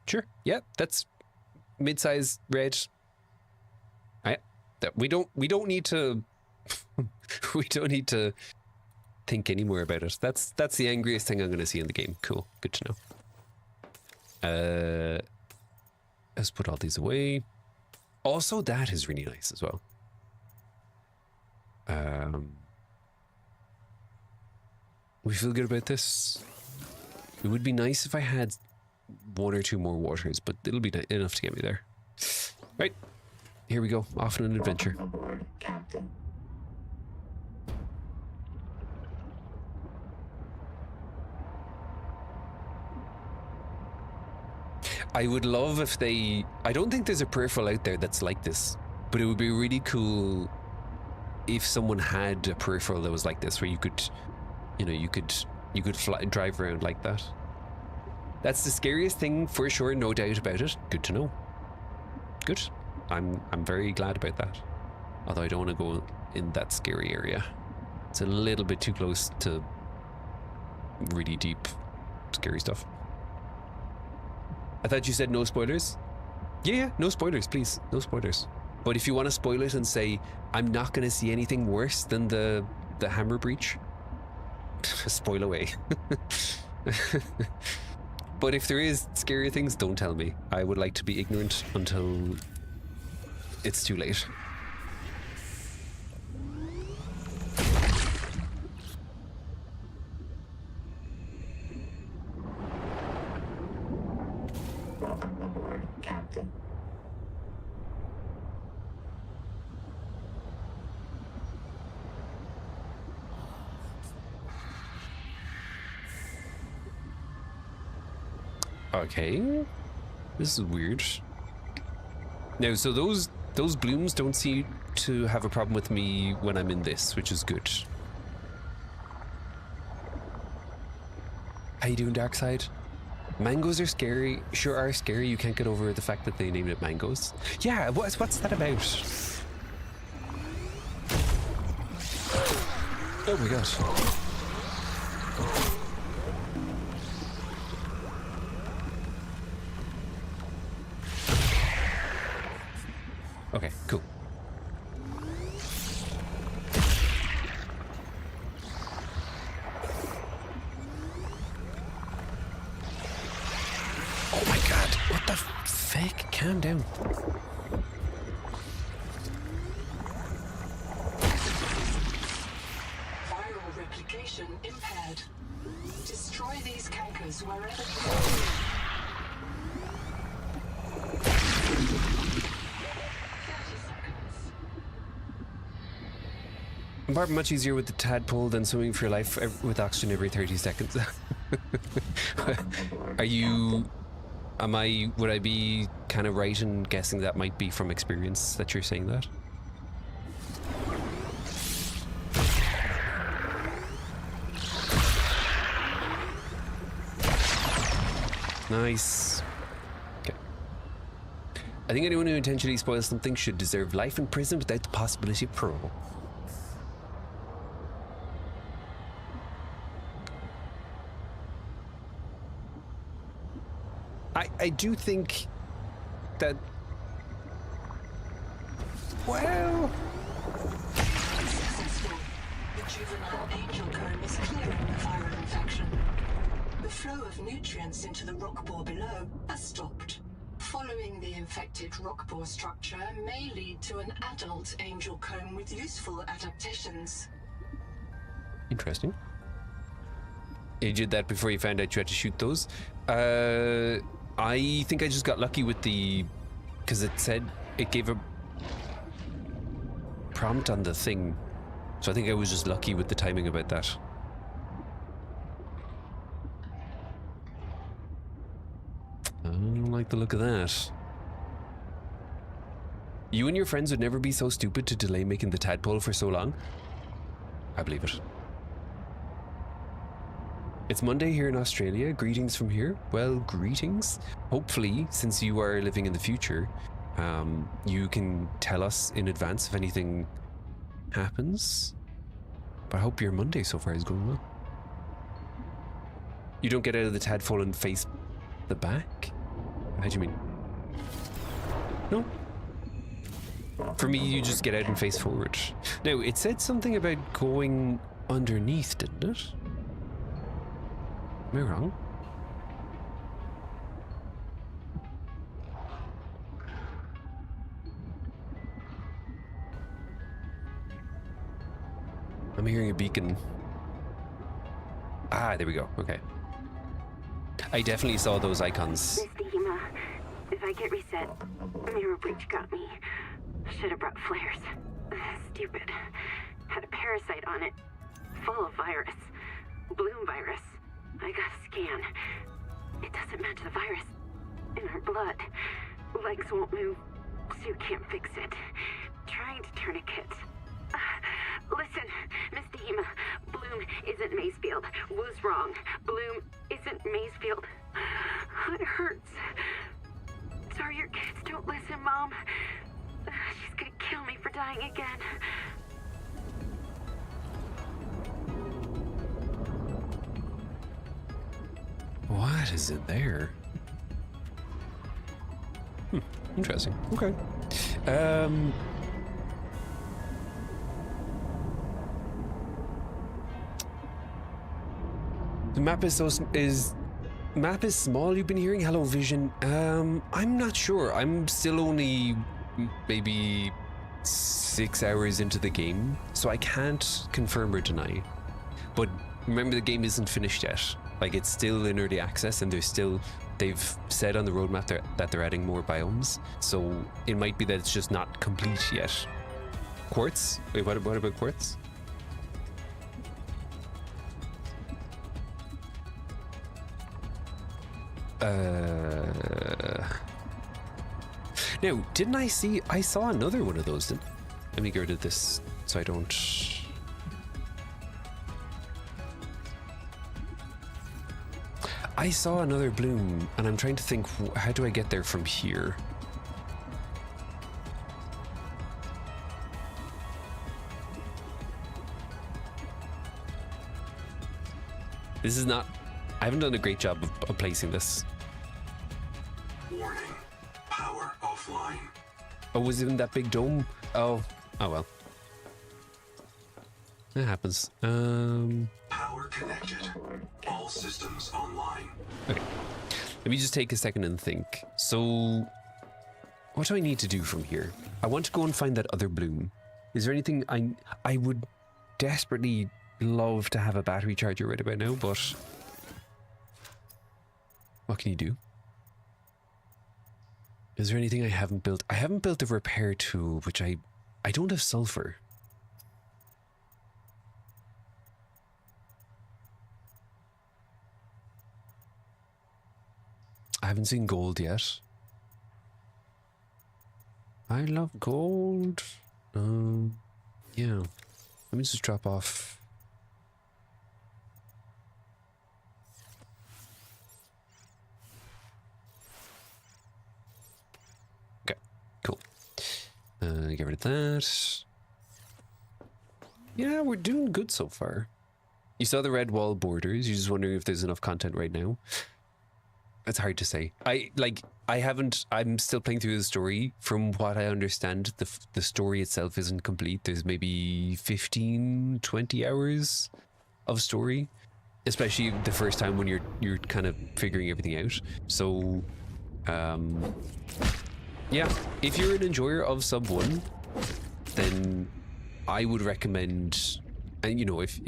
Sure. Yeah, that's mid-size, red. We don't need to we don't need to think any more about it. That's the angriest thing I'm going to see in the game. Cool. Good to know. Let's put all these away. Also, that is really nice as well. We feel good about this. It would be nice if I had 1 or 2 more waters, but it'll be enough to get me there. Right. Here we go. Off on an adventure. Captain. I would love if they... I don't think there's a peripheral out there that's like this, but it would be really cool if someone had a peripheral that was like this, where you could, you know, you could fly, drive around like that. That's the scariest thing for sure, no doubt about it. Good to know. Good. I'm very glad about that. Although I don't want to go in that scary area. It's a little bit too close to really deep, scary stuff. I thought you said no spoilers. Yeah, no spoilers, please. No spoilers. But if you want to spoil it and say, I'm not going to see anything worse than the hammer breach, spoil away. But if there is scary things, don't tell me. I would like to be ignorant until it's too late. Captain. Okay. This is weird. Now, so those blooms don't seem to have a problem with me when I'm in this, which is good. How you doing, Darkside? Mangoes are scary. Sure are scary. You can't get over the fact that they named it mangoes. Yeah, what's that about? Oh my gosh. Okay, cool. Oh my god, what the fuck? Calm down. Viral replication impaired. Destroy these cankers wherever you go. 30 seconds. Barbara, much easier with the tadpole than swimming for your life with oxygen every 30 seconds. Would I be kind of right in guessing that might be from experience that you're saying that? Nice. Okay. I think anyone who intentionally spoils something should deserve life in prison without the possibility of parole. I do think that... Well... Successful. The juvenile angel comb is clearing the viral infection. The flow of nutrients into the rock bore below has stopped. Following the infected rock bore structure may lead to an adult angel comb with useful adaptations. Interesting. You did that before you found out you had to shoot those? I think I just got lucky with the... because it said... it gave a prompt on the thing. So I think I was just lucky with the timing about that. I don't like the look of that. You and your friends would never be so stupid to delay making the tadpole for so long? I believe it. It's Monday here in Australia. Greetings from here. Well, greetings. Hopefully, since you are living in the future, you can tell us in advance if anything happens. But I hope your Monday so far is going well. You don't get out of the tadpole and face the back? How do you mean? No. For me, you just get out and face forward. Now, it said something about going underneath, didn't it? Am I wrong? I'm hearing a beacon. Ah, there we go. Okay. I definitely saw those icons. Miss Dima, if I get reset, mirror breach got me. Should have brought flares. Stupid. Had a parasite on it. Full of virus. Bloom virus. I got a scan. It doesn't match the virus in her blood. Legs won't move. Suit can't fix it. Trying to tourniquet. Listen, Miss Dima, Bloom isn't Macefield. Was wrong. Bloom isn't Macefield. It hurts. Sorry your kids don't listen, Mom. She's gonna kill me for dying again. What is it there? Interesting. Okay. The map map is small. You've been hearing Hello Vision. I'm not sure. I'm still only maybe 6 hours into the game, so I can't confirm or deny. But remember, the game isn't finished yet. Like, it's still in early access, and they've said on the roadmap that they're adding more biomes. So it might be that it's just not complete yet. Quartz? Wait, what about Quartz? Now, didn't I saw another one of those, didn't I? Let me get rid of this so I don't... I saw another bloom, and I'm trying to think, how do I get there from here? This is not... I haven't done a great job of placing this. Warning. Power offline. Oh, was it in that big dome? Oh well. That happens. Power connected. All systems online. Okay. Let me just take a second and think. So, what do I need to do from here? I want to go and find that other bloom. Is there anything I would desperately love to have a battery charger right about now, but what can you do? Is there anything I haven't built? I haven't built a repair tool, which I don't have sulfur. I haven't seen gold yet. I love gold. Yeah. Let me just drop off. Okay, cool. Get rid of that. Yeah, we're doing good so far. You saw the red wall borders. You're just wondering if there's enough content right now. It's hard to say. I'm still playing through the story. From what I understand, the story itself isn't complete. There's maybe 15, 20 hours of story, especially the first time when you're kind of figuring everything out. So, yeah, if you're an enjoyer of Sub 1, then I would recommend, and you know, if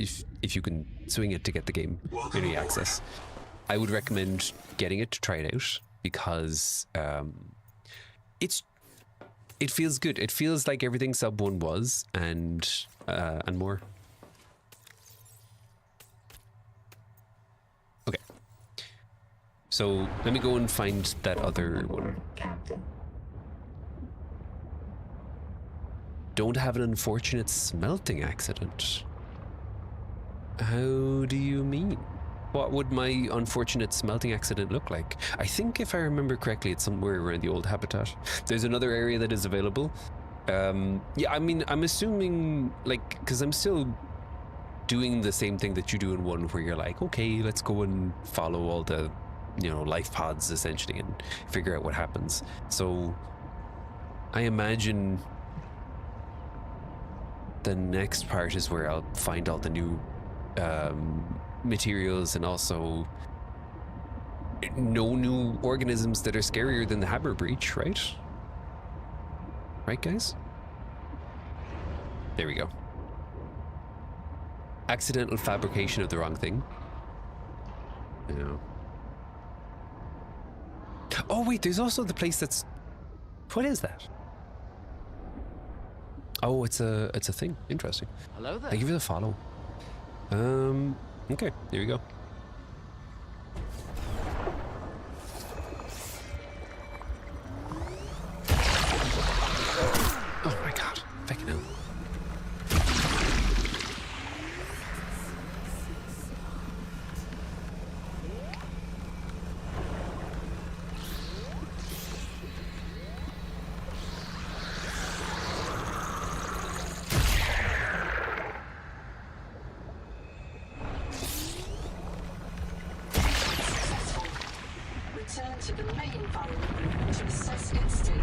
you can swing it to get the game early access, I would recommend getting it to try it out, because it feels good. It feels like everything Sub 1 was, and more. Okay. So let me go and find that other one. Don't have an unfortunate smelting accident. How do you mean? what would my unfortunate smelting accident look like? I think if I remember correctly, it's somewhere around the old habitat. There's another area that is available. Yeah, I mean, I'm assuming, like, because I'm still doing the same thing that you do in one, where you're like, okay, let's go and follow all the, you know, life pods essentially and figure out what happens. So I imagine the next part is where I'll find all the new materials, and also no new organisms that are scarier than the Haber breach, right? Right, guys? There we go. Accidental fabrication of the wrong thing. Yeah. Oh wait, there's also the place that's... What is that? Oh, it's a thing. Interesting. Hello there. Thank you for the follow. Okay, there we go. Oh my god, fucking hell. Return to the main environment to assess its state.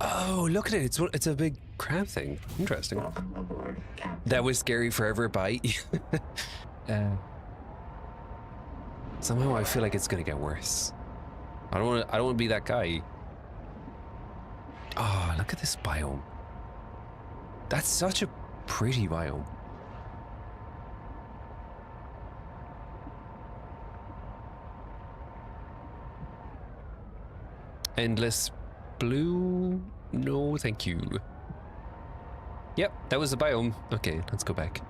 Oh, look at it. It's a big crab thing. Interesting. That was scary forever. Bye. Somehow I feel like it's gonna get worse. I don't want to be that guy. Oh, look at this biome. That's such a pretty biome. Endless blue? No, thank you. Yep, that was the biome. Okay, let's go back.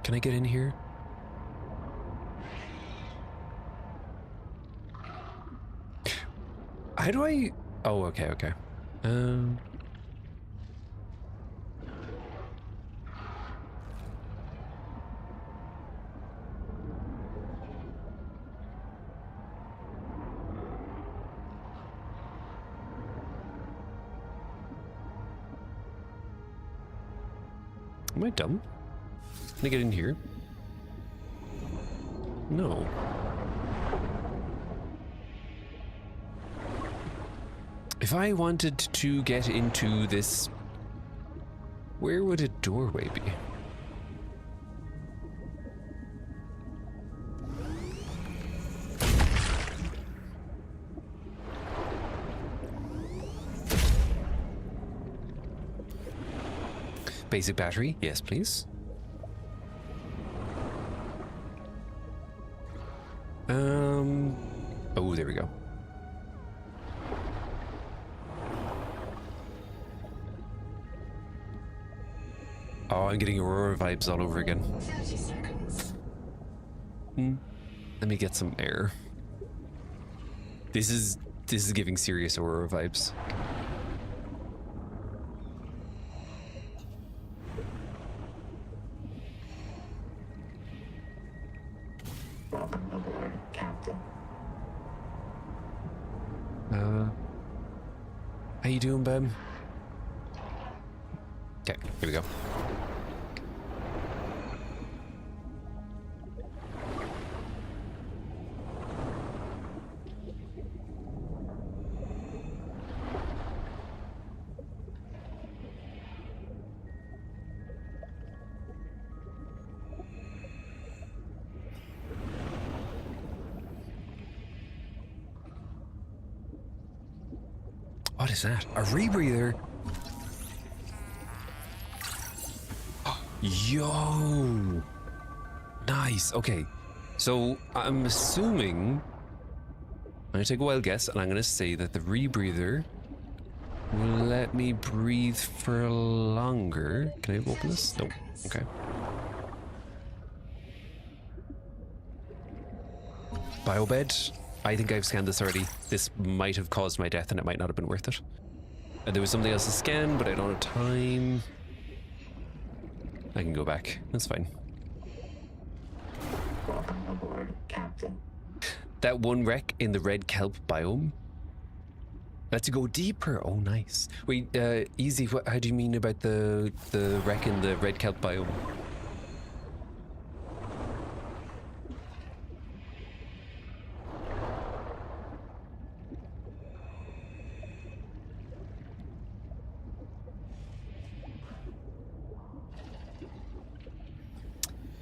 Can I get in here? How do I... Oh, okay, okay. Am I dumb? Can I get in here? No. If I wanted to get into this, where would a doorway be? Basic battery, yes please. Oh, there we go. Oh, I'm getting Aurora vibes all over again. 30 seconds. Let me get some air. This is giving serious Aurora vibes. How you doing, babe? Okay, here we go. What is that? A rebreather? Yo! Nice. Okay. So I'm assuming... I'm going to take a wild guess, and I'm going to say that the rebreather will let me breathe for longer. Can I open this? No. Okay. Biobed. I think I've scanned this already. This might have caused my death and it might not have been worth it. There was something else to scan, but I don't have time. I can go back. That's fine. That one wreck in the red kelp biome. Let's go deeper. Oh, nice. Wait, Easy, how do you mean about the wreck in the red kelp biome?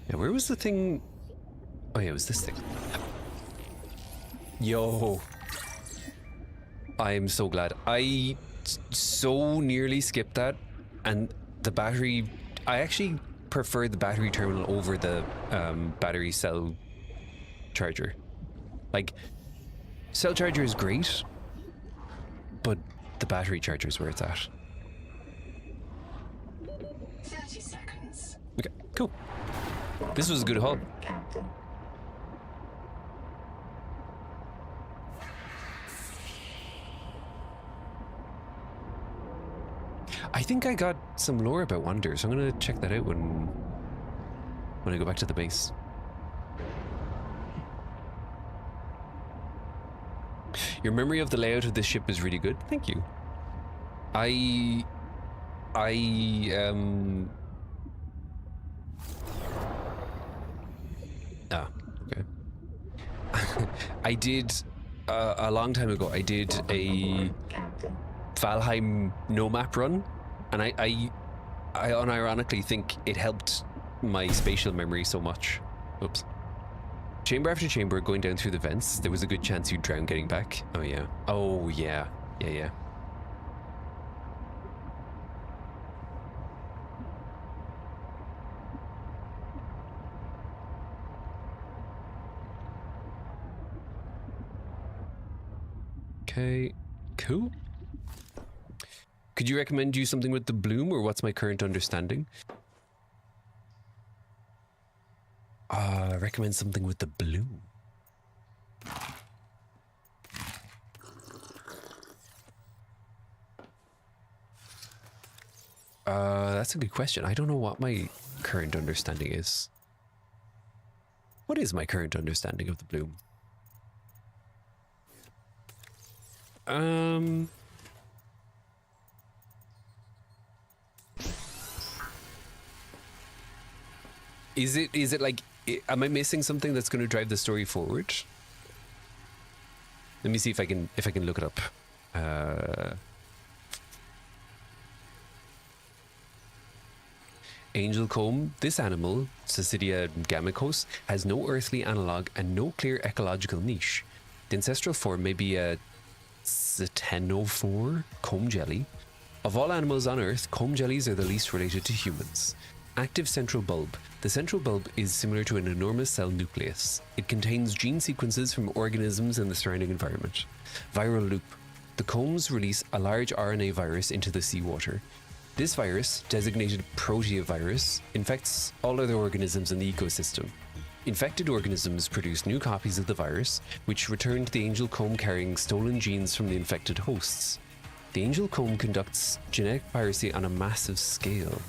Yeah, where was the thing? Oh yeah, it was this thing. Yo. I am so glad. I so nearly skipped that, and the battery... I actually prefer the battery terminal over the battery cell charger. Like, cell charger is great, but the battery charger is where it's at. 30 seconds. Okay, cool. This was a good haul. I think I got some lore about Wander, so I'm gonna check that out when I go back to the base. Your memory of the layout of this ship is really good. Thank you. Okay. I did a long time ago. I did a Valheim no map run, and I unironically think it helped my spatial memory so much. Oops. Chamber after chamber, going down through the vents. There was a good chance you'd drown getting back. Oh yeah. Oh yeah. Yeah. Okay, cool. Could you recommend you something with the bloom, or what's my current understanding? Recommend something with the bloom. That's a good question. I don't know what my current understanding is. What is my current understanding of the bloom? Is it like, am I missing something that's going to drive the story forward? Let me see if I can look it up. Angel comb. This animal, Cecidia gamicos, has no earthly analog and no clear ecological niche. The ancestral form may be a Cetenophore comb jelly. Of all animals on Earth, comb jellies are the least related to humans. Active central bulb. The central bulb is similar to an enormous cell nucleus. It contains gene sequences from organisms and the surrounding environment. Viral loop. The combs release a large RNA virus into the seawater. This virus, designated proteovirus, infects all other organisms in the ecosystem. Infected organisms produce new copies of the virus, which return to the angel comb carrying stolen genes from the infected hosts. The angel comb conducts genetic piracy on a massive scale.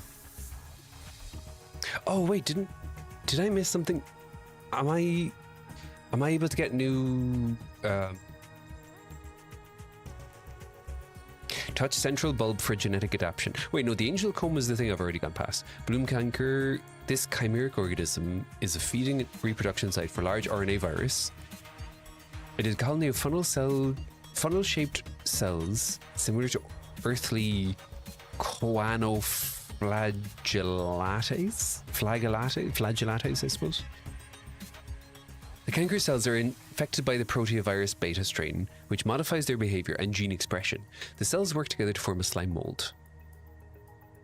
Oh wait, did I miss something? Am I able to get new touch central bulb for genetic adaptation? Wait, no, the angel comb is the thing I've already gone past. Bloom canker. This chimeric organism is a feeding reproduction site for large RNA virus. It is a colony of funnel-shaped cells similar to earthly flagellates, I suppose. The canker cells are infected by the proteovirus beta strain, which modifies their behavior and gene expression. The cells work together to form a slime mold.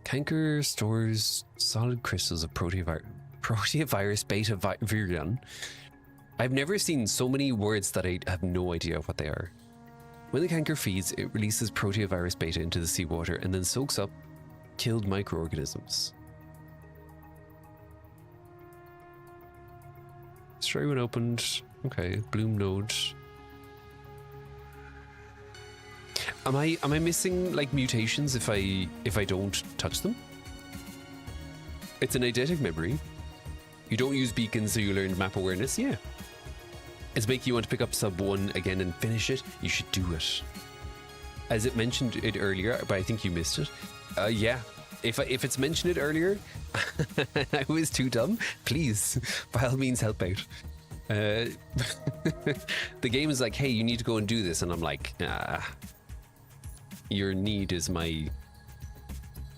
Canker stores solid crystals of proteovirus beta virion. I've never seen so many words that I have no idea what they are. When the canker feeds, it releases proteovirus beta into the seawater and then soaks up killed microorganisms. Destroy when opened. Okay, bloom node. Am I missing like mutations if I don't touch them? It's an eidetic memory. You don't use beacons, so you learned map awareness. Yeah. It's making you want to pick up sub 1 again and finish it. You should do it. As it mentioned it earlier, but I think you missed it. Yeah. If it's mentioned it earlier, I was too dumb. Please, by all means, help out. The game is like, hey, you need to go and do this, and I'm like, your need is my.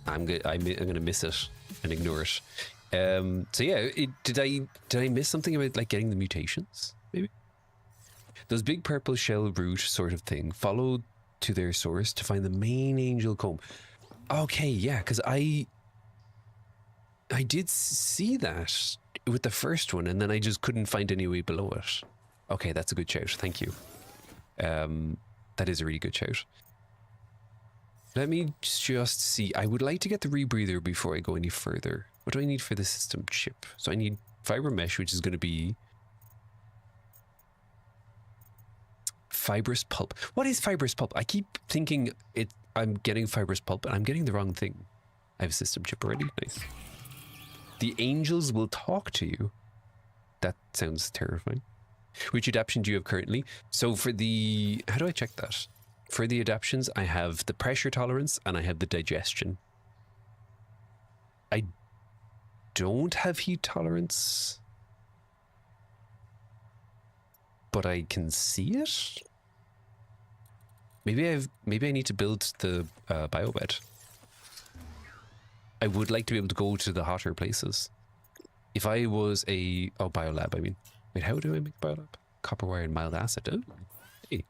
I'm gonna miss it and ignore it. So yeah, did I miss something about like getting the mutations? Maybe those big purple shell root sort of thing. Follow to their source to find the main angel comb. Okay, yeah, because I did see that with the first one, and then I just couldn't find any way below it. Okay, that's a good shout. Thank you. That is a really good shout. Let me just see. I would like to get the rebreather before I go any further. What do I need for the system chip? So I need fiber mesh, which is going to be fibrous pulp. What is fibrous pulp? I keep thinking I'm getting fibrous pulp, and I'm getting the wrong thing. I have a system chip already. Nice. The angels will talk to you. That sounds terrifying. Which adaptation do you have currently? So for the... How do I check that? For the adaptions, I have the pressure tolerance and I have the digestion. I don't have heat tolerance, but I can see it. Maybe I need to build the biobed. I would like to be able to go to the hotter places. If I was a biolab, I mean. Wait, how do I make biolab? Copper wire and mild acid. Oh, hey.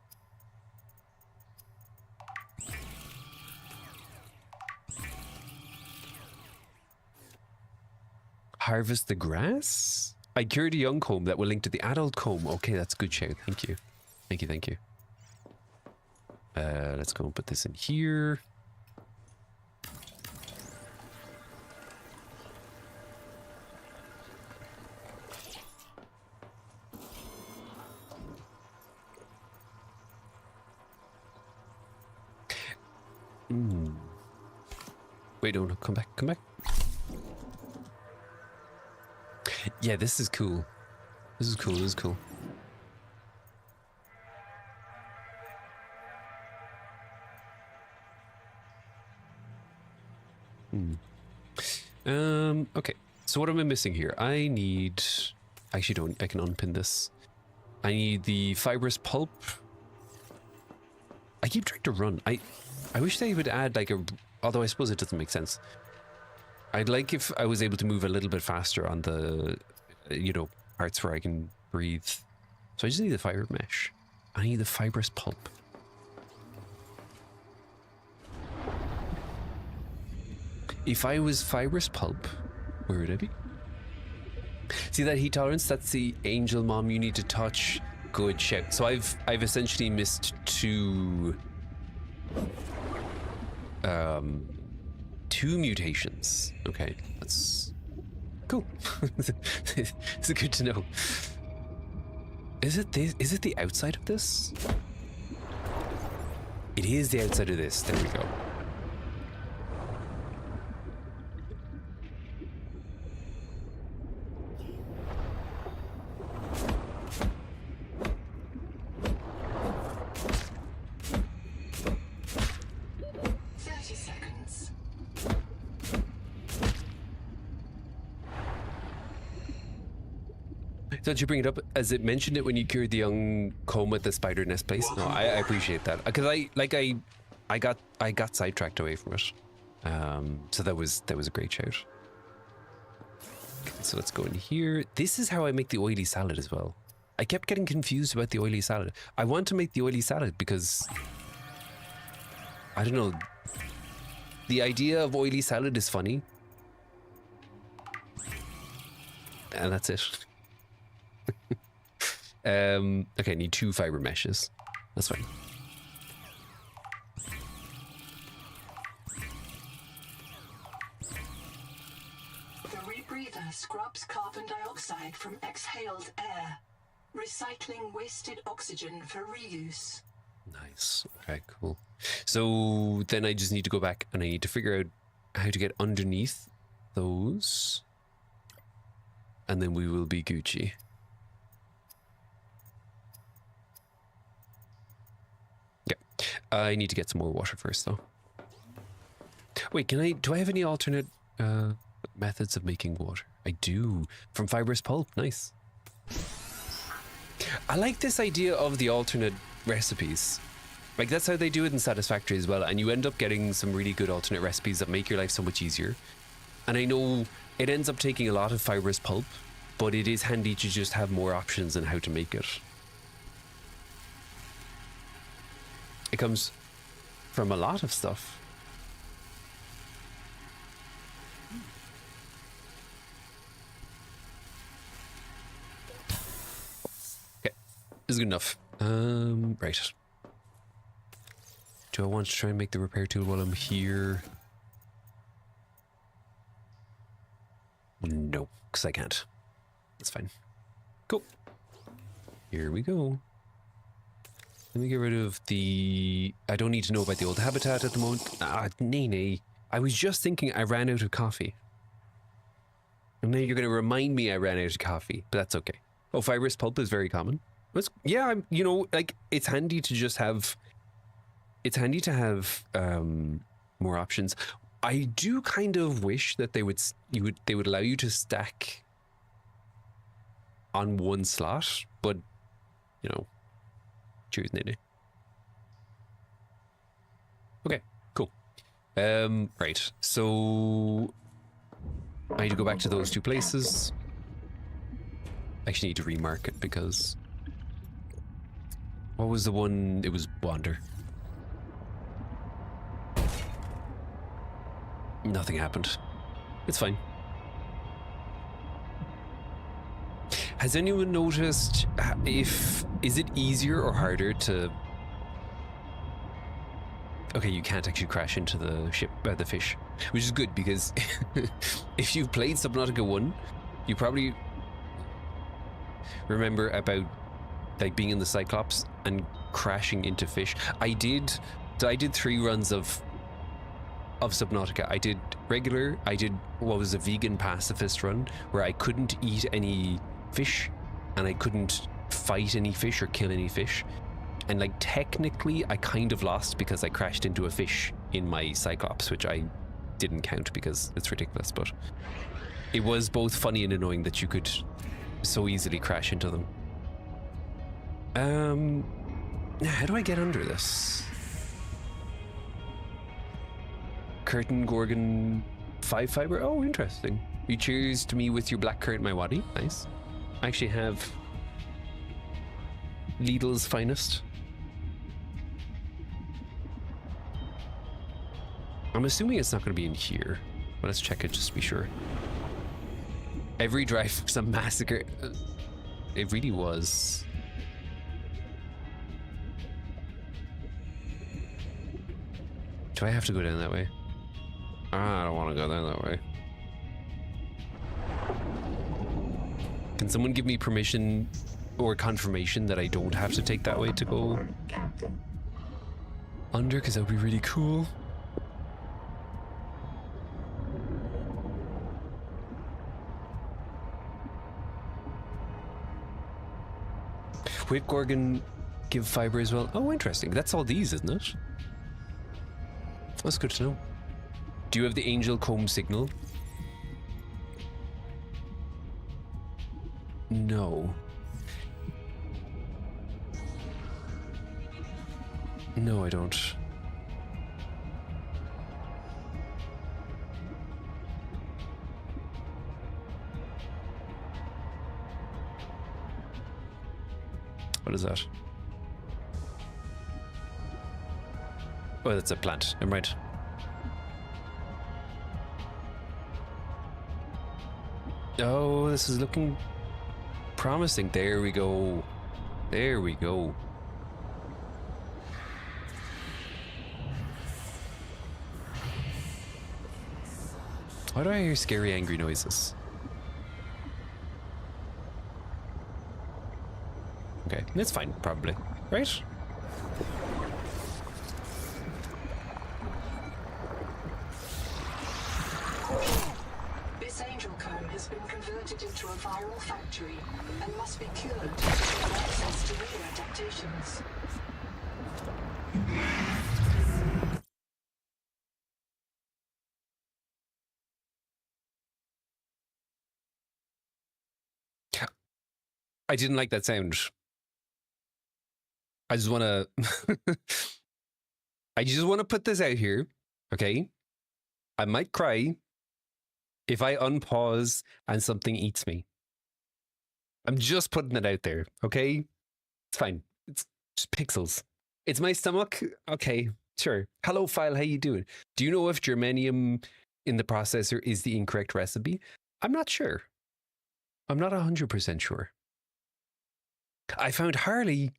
Harvest the grass? I cured a young comb that will link to the adult comb. Okay, that's a good shout. Thank you. Thank you. Let's go and put this in here. Wait, no, come back. Yeah, this is cool. This is cool. Okay. So what am I missing here? I need... Actually, I can unpin this. I need the fibrous pulp. I keep trying to run. I wish they would add like a... Although I suppose it doesn't make sense. I'd like if I was able to move a little bit faster on the, parts where I can breathe. So I just need the fiber mesh. I need the fibrous pulp. If I was fibrous pulp, where would I be? See that heat tolerance? That's the angel mom you need to touch. Good shout. So I've essentially missed two mutations. Okay, that's cool. It's good to know. Is it the outside of this? It is the outside of this. There we go. Don't you bring it up as it mentioned it when you cured the young comb at the spider nest place? No, I appreciate that because I got sidetracked away from it. So that was a great shout. Okay, so let's go in here. This is how I make the oily salad as well. I kept getting confused about the oily salad. I want to make the oily salad because I don't know. The idea of oily salad is funny, and that's it. Okay, I need 2 fiber meshes. That's fine. The rebreather scrubs carbon dioxide dioxide from exhaled air, recycling wasted oxygen for reuse. Nice. Okay, cool. So then I just need to go back and I need to figure out how to get underneath those. And then we will be Gucci. Yeah. I need to get some more water first though. Wait, do I have any alternate methods of making water? I do. From fibrous pulp. Nice. I like this idea of the alternate recipes. Like, that's how they do it in Satisfactory as well, and you end up getting some really good alternate recipes that make your life so much easier. And I know it ends up taking a lot of fibrous pulp, but it is handy to just have more options on how to make it. It comes from a lot of stuff. Okay, this is good enough. Right. Do I want to try and make the repair tool while I'm here? No, because I can't. That's fine. Cool. Here we go. Let me get rid of the... I don't need to know about the old habitat at the moment. Nay. I was just thinking I ran out of coffee. And now you're going to remind me I ran out of coffee, but that's okay. Oh, fibrous pulp is very common. Yeah, you know, like, it's handy to just have... It's handy to have more options. I do kind of wish that they would allow you to stack on one slot, but you know, choose Nene. Okay, cool. Right. So I need to go back to those two places. I actually need to remark it because what was the one? It was Wander. Nothing happened. It's fine. Has anyone noticed is it easier or harder to... Okay, you can't actually crash into the ship, the fish, which is good because if you've played Subnautica 1, you probably remember about like being in the Cyclops and crashing into fish. I did 3 runs of Subnautica. I did regular, I did what was a vegan pacifist run where I couldn't eat any fish and I couldn't fight any fish or kill any fish. And like technically I kind of lost because I crashed into a fish in my Cyclops, which I didn't count because it's ridiculous, but it was both funny and annoying that you could so easily crash into them. How do I get under this? Curtain Gorgon 5 fiber. Oh, interesting. You cheers to me with your black currant, my waddy. Nice. I actually have Lidl's finest. I'm assuming it's not going to be in here, but let's check it just to be sure. Every drive was a massacre. It really was. Do I have to go down that way? I don't want to go down that way. Can someone give me permission or confirmation that I don't have to take that way to go under? Because that would be really cool. Whip Gorgon give fiber as well. Oh, interesting. That's all these, isn't it? That's good to know. Do you have the angel comb signal? No. No, I don't. What is that? Oh, that's a plant. I'm right. Oh, this is looking promising. There we go. There we go. Why do I hear scary, angry noises? Okay, that's fine, probably. Right? This angel comb has been converted into a viral factory and must be cured to gain access to new adaptations. I didn't like that sound. I just want to I just want to put this out here, okay? I might cry if I unpause and something eats me. I'm just putting it out there, okay? It's fine. It's just pixels. It's my stomach. Okay, sure. Hello, file. How you doing? Do you know if germanium in the processor is the incorrect recipe? I'm not sure. I'm not 100% sure. I found Harley.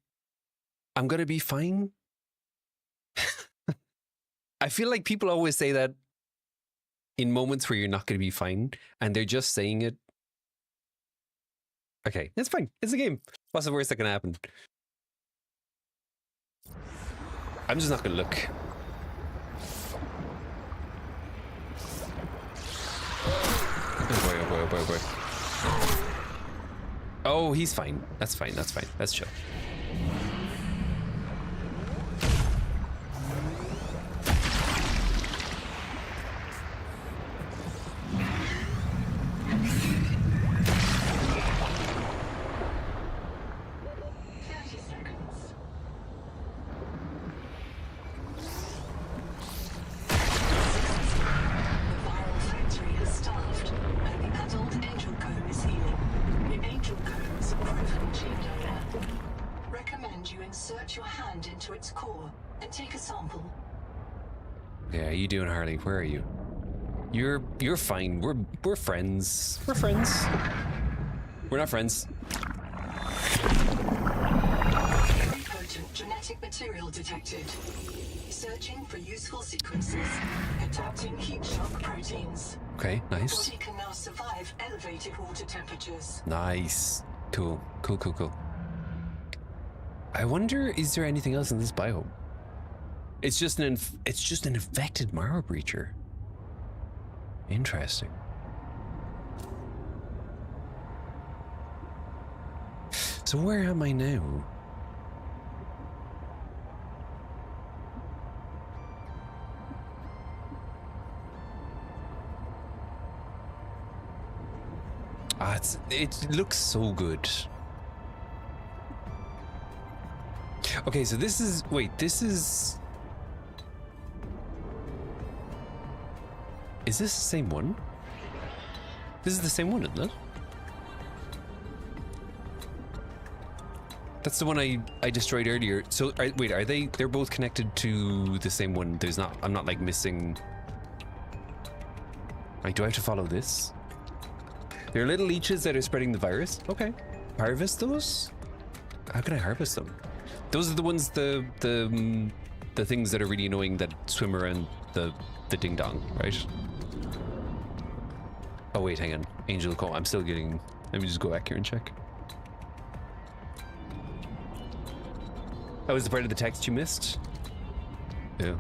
I'm going to be fine. I feel like people always say that in moments where you're not going to be fine, and they're just saying it. Okay, it's fine. It's a game. What's the worst that can happen? I'm just not going to look. Oh boy, oh boy, oh boy, oh boy. Oh, he's fine. That's fine. That's fine. That's chill. Yeah, how you doing, Harley? Where are you? You're fine. We're friends. We're friends. We're not friends. Potent genetic material detected. Searching for useful sequences. Adapting heat shock proteins. Okay, nice. Body can now survive elevated water temperatures. Nice. Cool. Cool, cool, cool. I wonder, is there anything else in this biome? It's just an infected marrow breacher. Interesting. So where am I now? Ah, it looks so good. Okay, so this is, wait, this is this the same one? This is the same one, isn't it? That's the one I destroyed earlier. So, wait, are they're both connected to the same one? I'm not like missing. Like, do I have to follow this? There are little leeches that are spreading the virus. Okay. Harvest those? How can I harvest them? Those are the ones, the things that are really annoying that swim around the ding dong, right? Oh wait, hang on. Angel call. I'm still getting. Let me just go back here and check. Oh, was the part of the text you missed? Yeah.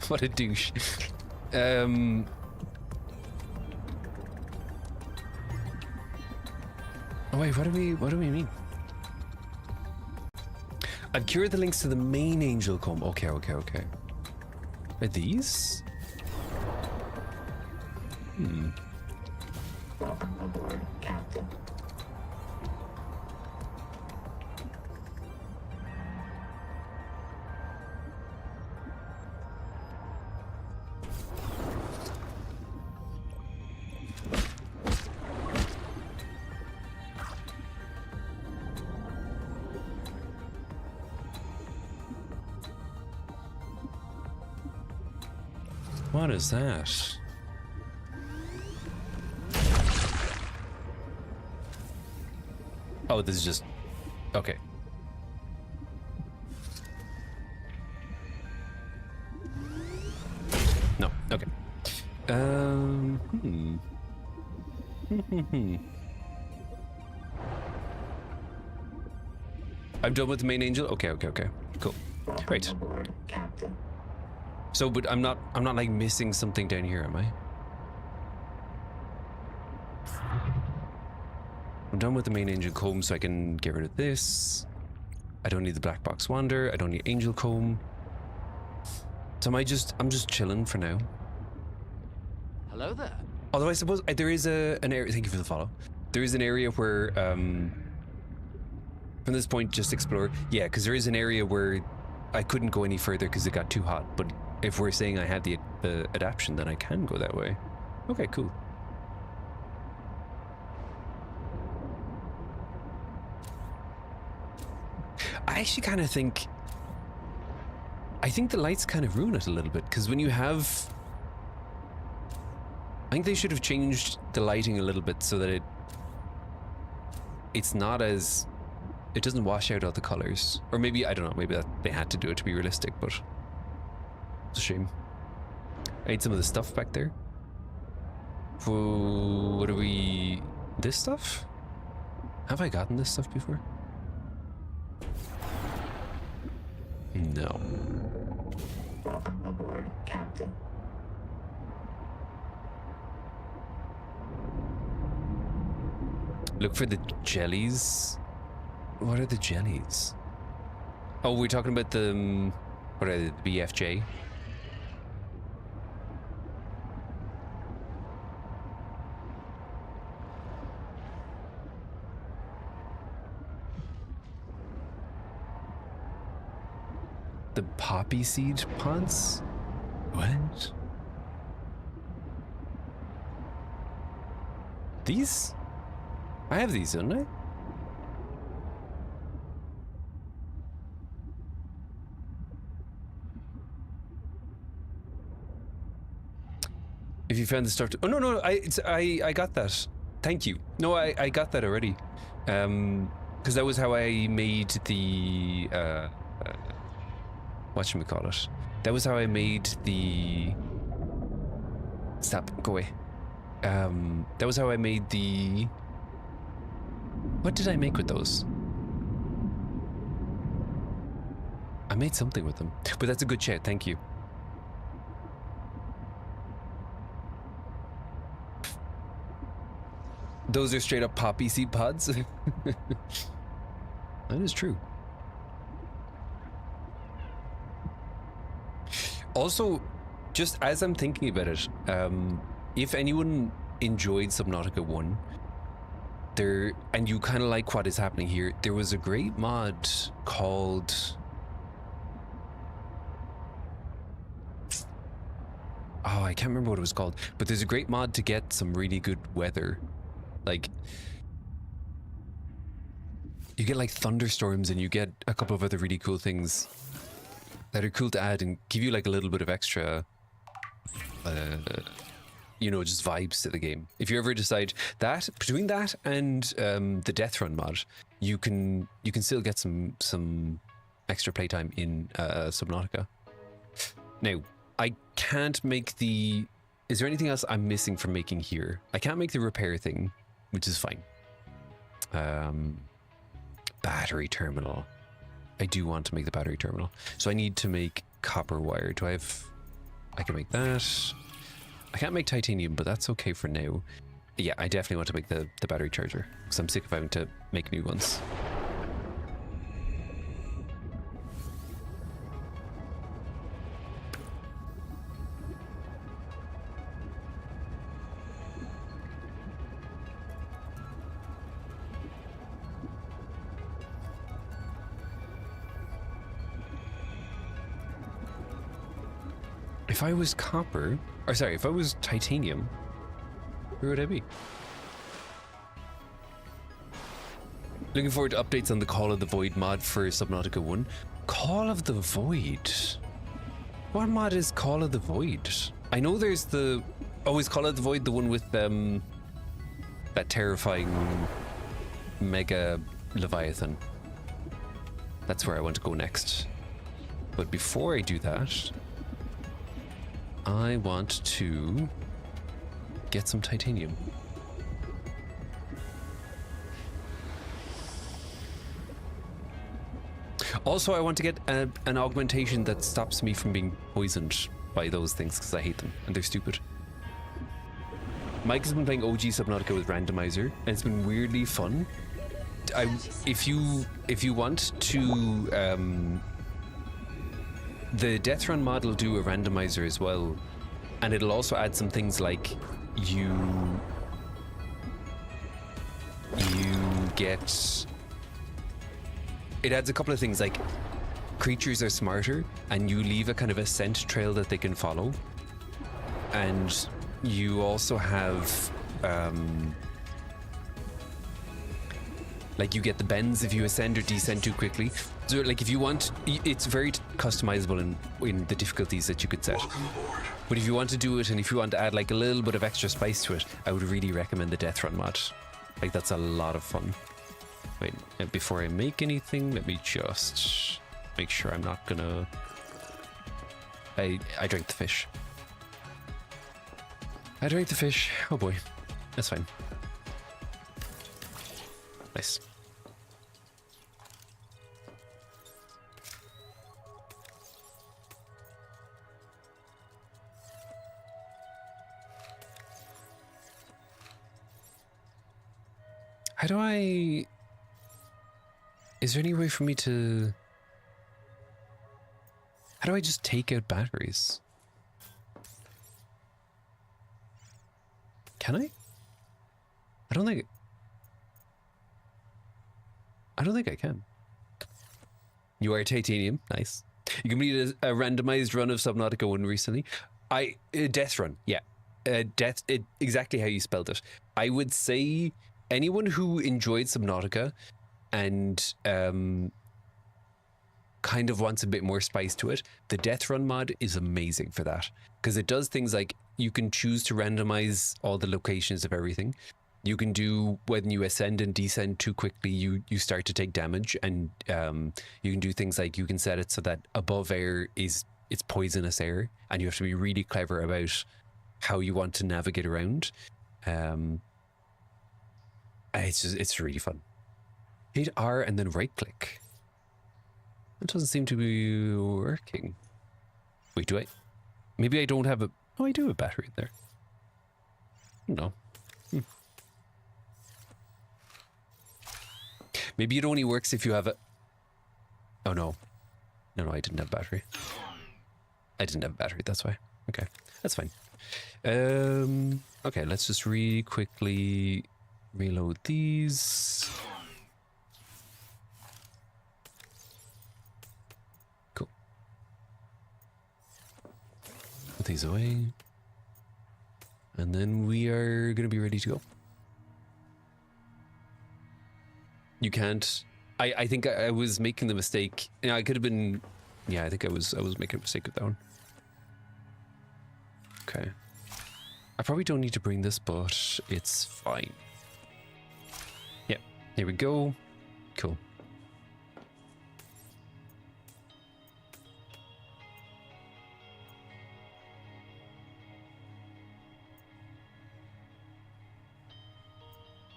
What a douche. Oh wait, what do we mean? I've cured the links to the main angel comb. Okay. Are these? Welcome aboard, Captain. What is that? Oh, this is just... Okay. No, okay. I'm done with the main angel? Okay, okay, okay. Cool. Right. Aboard, Captain. So, but I'm not like missing something down here, am I? I'm done with the main angel comb, so I can get rid of this. I don't need the black box wander. I don't need angel comb. So I'm just chilling for now. Hello there. Although I suppose there is an area. Thank you for the follow. There is an area where from this point just explore. Yeah, because there is an area where I couldn't go any further because it got too hot. But if we're saying I had the adaptation, then I can go that way. Okay, cool. I actually kind of think... I think the lights kind of ruin it a little bit, because when you have... I think they should have changed the lighting a little bit so that it's not as... It doesn't wash out all the colors. Or maybe, I don't know, maybe that they had to do it to be realistic, but... It's a shame. I need some of the stuff back there. What are we... This stuff? Have I gotten this stuff before? No. Welcome aboard, Captain. Look for the jellies. What are the jellies? Oh, we're talking about the... What are they? The BFJ? The poppy seed pods? What? These? I have these, don't I? If you found the stuff to... Oh, no, I got that. Thank you. No, I got that already. Because that was how I made the... whatchamacallit. That was how I made the... Stop, go away. That was how I made the... What did I make with those? I made something with them. But that's a good chat, thank you. Those are straight up poppy seed pods? That is true. Also, just as I'm thinking about it, if anyone enjoyed Subnautica 1, and you kind of like what is happening here, there was a great mod called... Oh, I can't remember what it was called, but there's a great mod to get some really good weather. Like, you get like thunderstorms and you get a couple of other really cool things that are cool to add and give you like a little bit of extra, you know, just vibes to the game. If you ever decide that, between that and the Death Run mod, you can still get some extra playtime in Subnautica. Now, I can't make the... Is there anything else I'm missing from making here? I can't make the repair thing, which is fine. Battery terminal. I do want to make the battery terminal. So I need to make copper wire. Do I have... I can make that. I can't make titanium, but that's okay for now. Yeah, I definitely want to make the battery charger, because I'm sick of having to make new ones. If I was copper, or sorry, if I was titanium, where would I be? Looking forward to updates on the Call of the Void mod for Subnautica 1. Call of the Void? What mod is Call of the Void? I know there's the... Oh, is Call of the Void the one with that terrifying mega Leviathan. That's where I want to go next. But before I do that, I want to get some titanium. Also, I want to get an augmentation that stops me from being poisoned by those things, because I hate them and they're stupid. Mike has been playing OG Subnautica with randomizer, and it's been weirdly fun. If you want to, the Death Run mod will do a randomizer as well, and it'll also add some things like you get. It adds a couple of things like creatures are smarter, and you leave a kind of a scent trail that they can follow, and you also have like you get the bends if you ascend or descend too quickly. So like if you want, it's very customizable in the difficulties that you could set. But if you want to do it, and if you want to add like a little bit of extra spice to it, I would really recommend the Death Run mod. Like that's a lot of fun. Wait, before I make anything, let me just make sure I'm not gonna... I drank the fish. I drank the fish. Oh boy. That's fine. Nice. How do I... Is there any way for me to... How do I just take out batteries? Can I? I don't think I can. You are titanium. Nice. You completed a randomized run of Subnautica 1 recently. Death Run. Yeah. Exactly how you spelled it. I would say anyone who enjoyed Subnautica and kind of wants a bit more spice to it, the Death Run mod is amazing for that, because it does things like you can choose to randomize all the locations of everything. You can do, when you ascend and descend too quickly, you start to take damage, and you can do things like you can set it so that above air it's poisonous air, and you have to be really clever about how you want to navigate around. It's really fun. Hit R and then right click. It doesn't seem to be working. Wait, do I? Maybe I don't have a... Oh, I do have a battery there. No. Maybe it only works if you have a... Oh, no. No, I didn't have a battery. I didn't have a battery, that's why. Okay, that's fine. Okay, let's just really quickly reload these. Cool. Put these away. And then we are going to be ready to go. You can't... I think I was making the mistake. Yeah, I could have been... Yeah, I think I was making a mistake with that one. Okay. I probably don't need to bring this, but it's fine. Yeah, here we go. Cool.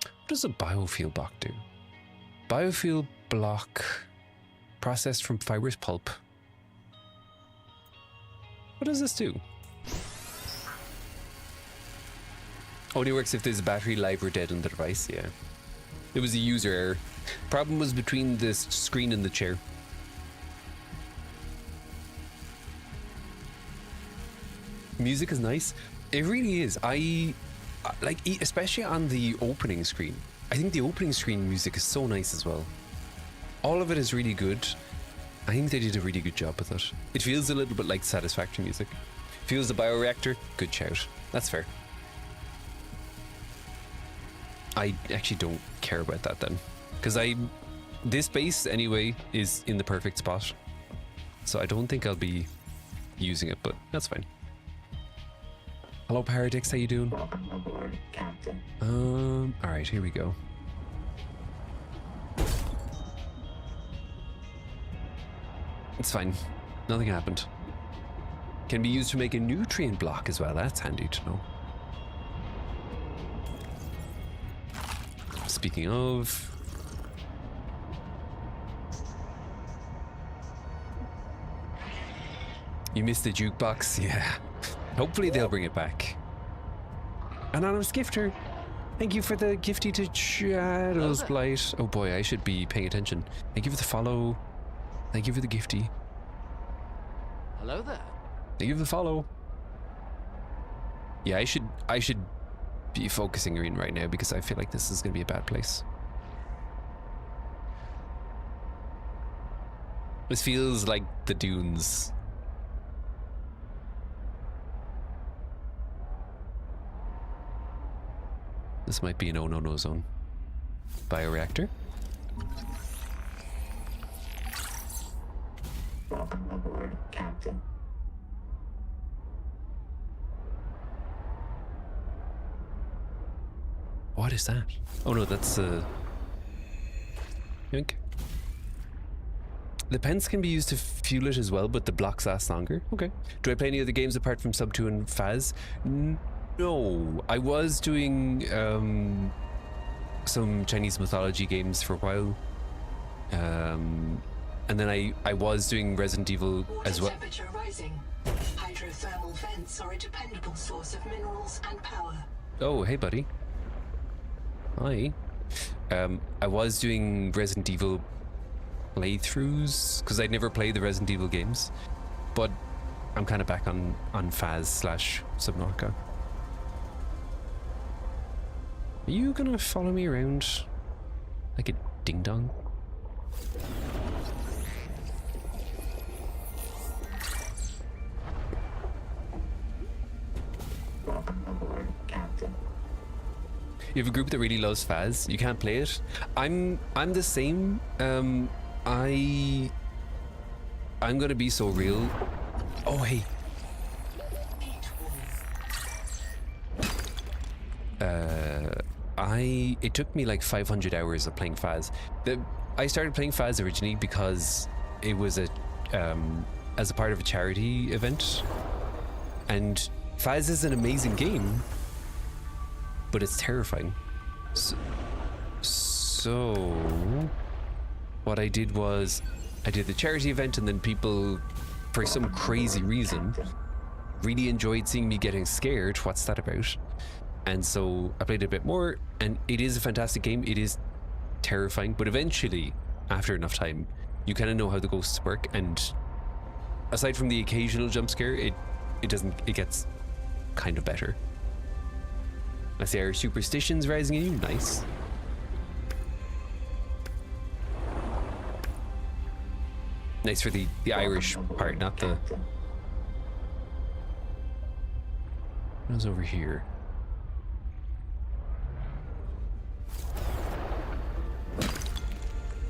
What does a biofuel block do? Biofuel block processed from fibrous pulp. What does this do? Only works if there's a battery live or dead on the device, yeah. It was a user error. Problem was between the screen and the chair. Music is nice. It really is. I like, especially on the opening screen. I think the opening screen music is so nice as well. All of it is really good. I think they did a really good job with it. It feels a little bit like Satisfaction music. Feels the bioreactor, good shout. That's fair. I actually don't care about that then, because this base anyway is in the perfect spot, so I don't think I'll be using it, but that's fine. Hello Paradix, how you doing? Welcome aboard, Captain. Alright, here we go. It's fine. Nothing happened. Can be used to make a nutrient block as well. That's handy to know. Speaking of... You missed the jukebox? Yeah. Hopefully they'll bring it back. Anonymous gifter. Thank you for the gifty to Shadow's Blight. Oh boy, I should be paying attention. Thank you for the follow. Thank you for the gifty. Hello there. Thank you for the follow. Yeah, I should be focusing in right now because I feel like this is going to be a bad place. This feels like the dunes. This might be an oh no no zone. Bioreactor. Welcome aboard, Captain. What is that? Oh no, that's yoink. The pens can be used to fuel it as well, but the blocks last longer. Okay. Do I play any other games apart from Sub 2 and Phaz? No. I was doing some Chinese mythology games for a while. And then I was doing Resident Evil as well. Temperature rising. Hydrothermal vents are a dependable source of minerals and power. Oh, hey buddy. Hi. I was doing Resident Evil playthroughs because I'd never played the Resident Evil games, but I'm kind of back on Phaz / Subnautica. Are you gonna follow me around like a ding dong? Welcome aboard, Captain. You have a group that really loves Phaz. You can't play it. I'm the same. I'm gonna be so real. Oh hey. It took me like 500 hours of playing Phaz. I started playing Phaz originally because it was as a part of a charity event, and Phaz is an amazing game, but it's terrifying. So what I did was I did the charity event, and then people, for some crazy reason, really enjoyed seeing me getting scared. What's that about? And so I played a bit more, and it is a fantastic game. It is terrifying, but eventually, after enough time, you kind of know how the ghosts work, and aside from the occasional jump scare, it gets kind of better. I see our superstitions rising in you. Nice. Nice for the Irish part, not the... What was over here?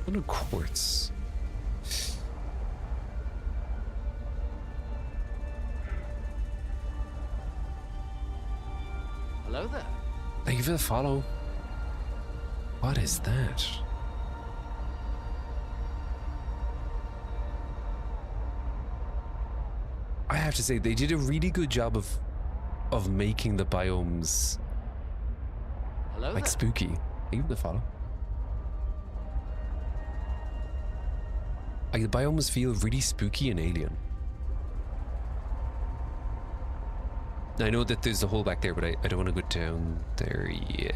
What a quartz. Hello there. Thank you for the follow. What is that? I have to say, they did a really good job of making the biomes Hello like there. spooky. Thank you for the follow. Like the biomes feel really spooky and alien. I know that there's a hole back there, but I don't want to go down there yet.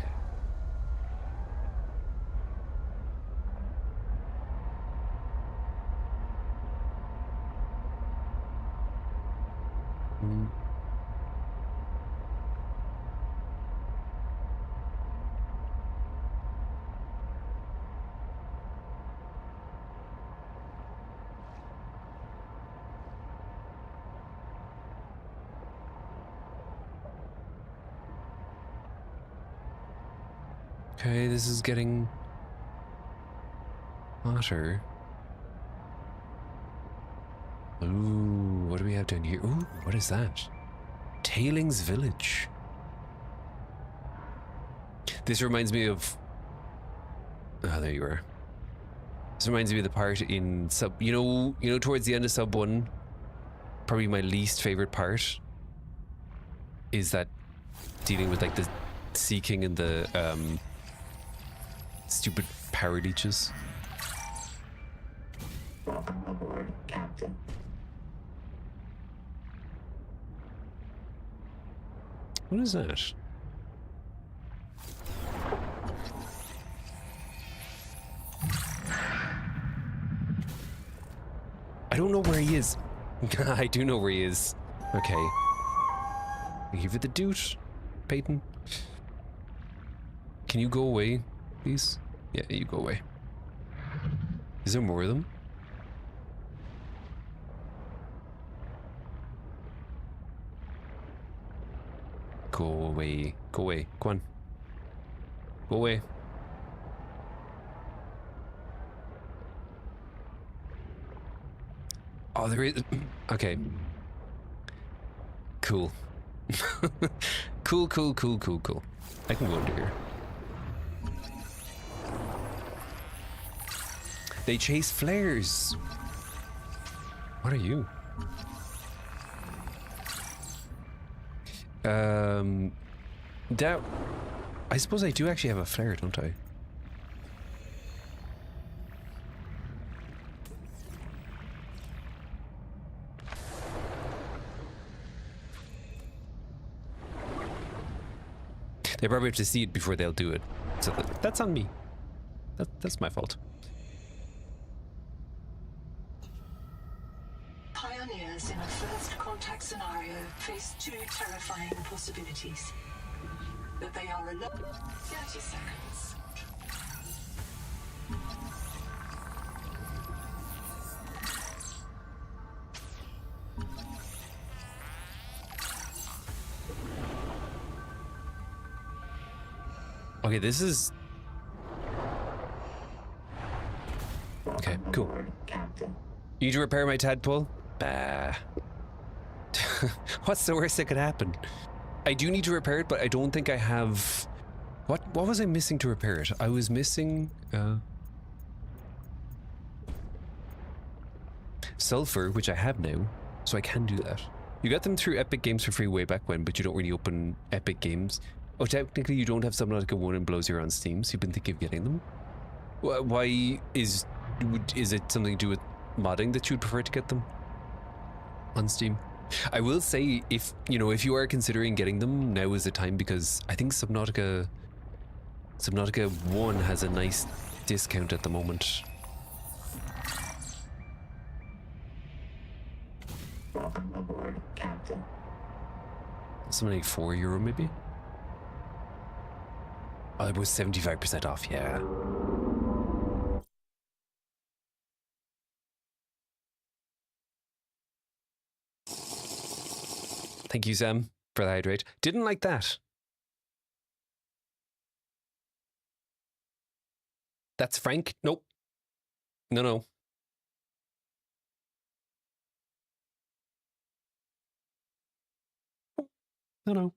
Okay, this is getting hotter. Ooh, what do we have down here? Ooh, what is that? Tailings Village. This reminds me of... Oh, there you are. This reminds me of the part in Sub. You know, towards the end of Sub 1, probably my least favorite part is that dealing with like the Sea King and the stupid power leeches. Welcome aboard, Captain. What is that? I don't know where he is. I do know where he is. Okay. Give it the dude, Peyton. Can you go away, please? Yeah, you go away. Is there more of them? Go away. Go away. Go on. Go away. Oh, there is... Okay. Cool. Cool. I can go under here. They chase flares. What are you? That... I suppose I do actually have a flare, don't I? They probably have to see it before they'll do it. So that's on me. That's my fault. Pioneers in a first contact scenario face two terrifying possibilities. That they are alone. 30 seconds. Okay, this is... Okay, cool. Aboard, Captain. You need to repair my tadpole? Bah. What's the worst that could happen? I do need to repair it, but I don't think I have... What was I missing to repair it? I was missing... sulfur, which I have now, so I can do that. You got them through Epic Games for free way back when, but you don't really open Epic Games. Oh, technically you don't have Subnautica 1 and Blows Zero on Steam, so you've been thinking of getting them? Why is it something to do with modding that you'd prefer to get them on Steam? I will say, if you are considering getting them, now is the time, because I think Subnautica 1 has a nice discount at the moment. Welcome aboard, Captain. Something like €4 maybe? Oh, it was 75% off, yeah. Thank you, Sam, for the hydrate. Didn't like that. That's Frank? Nope. No. No.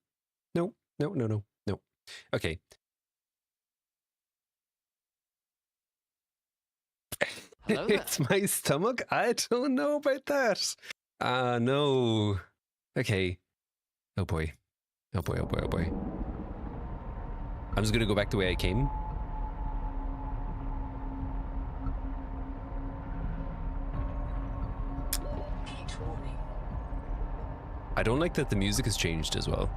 Okay. Hello there. It's my stomach? I don't know about that. No. Okay. Oh boy. I'm just gonna go back the way I came. Heat warning. I don't like that the music has changed as well.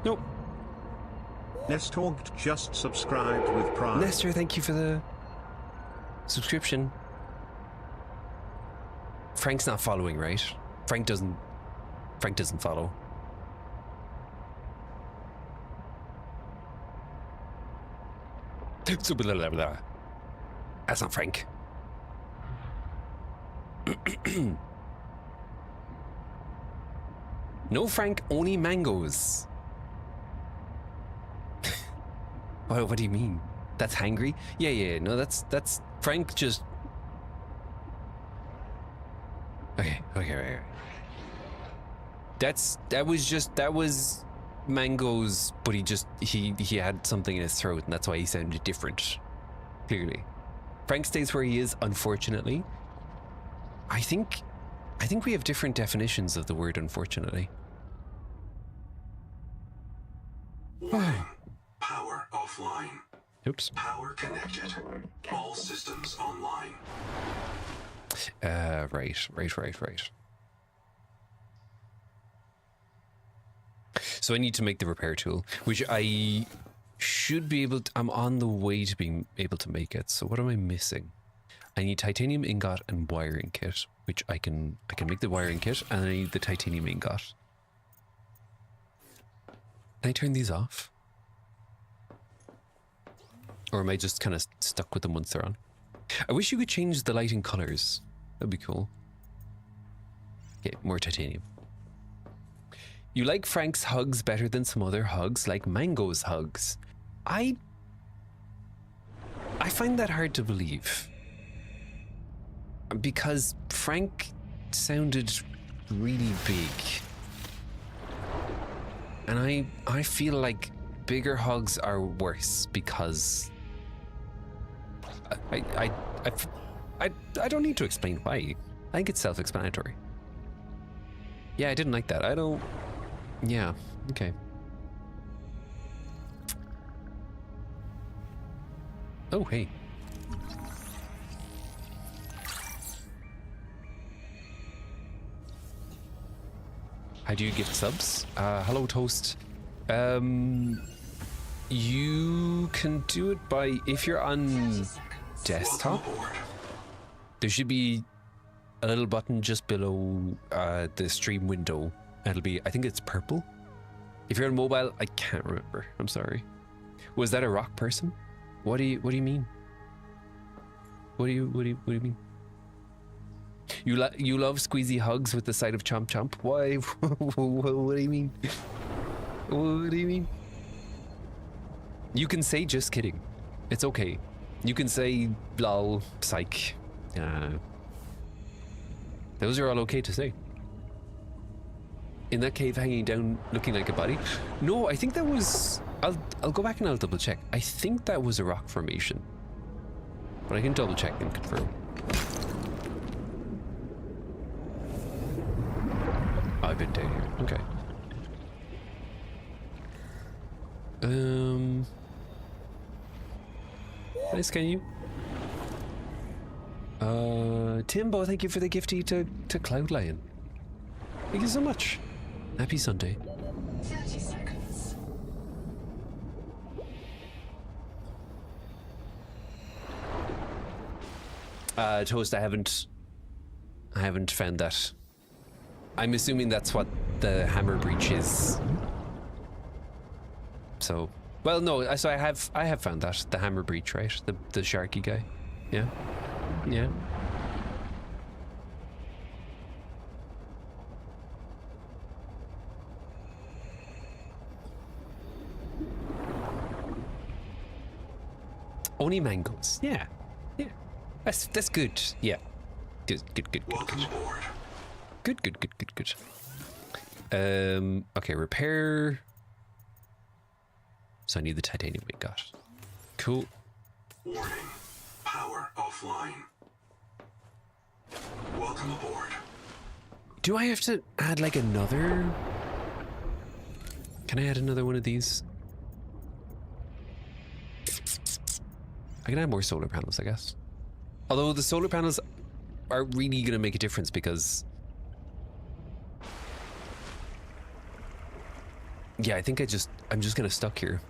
Nope. Nestorg just subscribed with Prime. Nestor, thank you for the subscription. Frank's not following, right? Frank doesn't follow. That's not Frank. No Frank, only mangoes. What do you mean? That's hangry? Yeah. No, that's Frank just... Okay. That was Mango's, but he had something in his throat, and that's why he sounded different. Clearly, Frank stays where he is. Unfortunately, I think we have different definitions of the word unfortunately. Warning. Power offline. Oops. Power connected. All systems online. Right. So I need to make the repair tool, which I should be able to, I'm on the way to being able to make it. So what am I missing? I need titanium ingot and wiring kit, which I can make the wiring kit, and I need the titanium ingot. Can I turn these off? Or am I just kind of stuck with them once they're on? I wish you could change the lighting colors. That'd be cool. Okay, more titanium. You like Frank's hugs better than some other hugs, like Mango's hugs. I find that hard to believe. Because Frank sounded really big. And I feel like bigger hugs are worse because I don't need to explain why. I think it's self-explanatory. Yeah, I didn't like that. Yeah, okay. Oh, hey. How do you gift subs? Hello, Toast. You can do it by, if you're on desktop, there should be a little button just below the stream window. It'll be, I think it's purple. If you're on mobile, I can't remember. I'm sorry. Was that a rock person? What do you mean? What do you mean? You love squeezy hugs with the side of chomp chomp. Why? What do you mean? What do you mean? You can say just kidding. It's okay. You can say lol, psych. Those are all okay to say. In that cave hanging down looking like a body? No, I think that was... I'll go back and I'll double check. I think that was a rock formation. But I can double check and confirm. I've been down here. Okay. Nice, can you? Timbo, thank you for the gifty to Cloud Lion. Thank you so much. Happy Sunday. 30 seconds. Toast, I haven't found that. I'm assuming that's what the hammer breach is. So, well, no. So I have found that, the hammer breach, right? The sharky guy. Yeah. Yeah. Only mangoes. Yeah. Yeah. That's good. Yeah. Good. Welcome aboard. Good. Okay, repair. So I need the titanium we got. Cool. Warning. Power offline. Welcome aboard. Do I have to add like another? Can I add another one of these? I can add more solar panels, I guess. Although the solar panels are really going to make a difference because... Yeah, I think I'm just going to stuck here.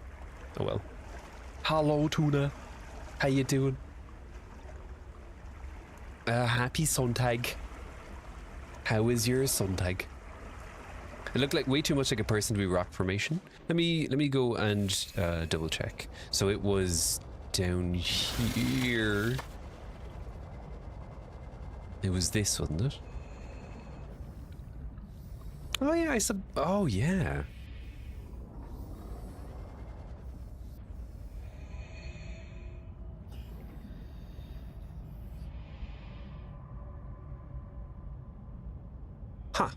Oh well. Hello, Tuna. How you doing? Happy Sontag. How is your Sontag? It looked like way too much like a person to be rock formation. Let me go and double check. So it was down here. It was this, wasn't it? Oh yeah, oh yeah. Huh.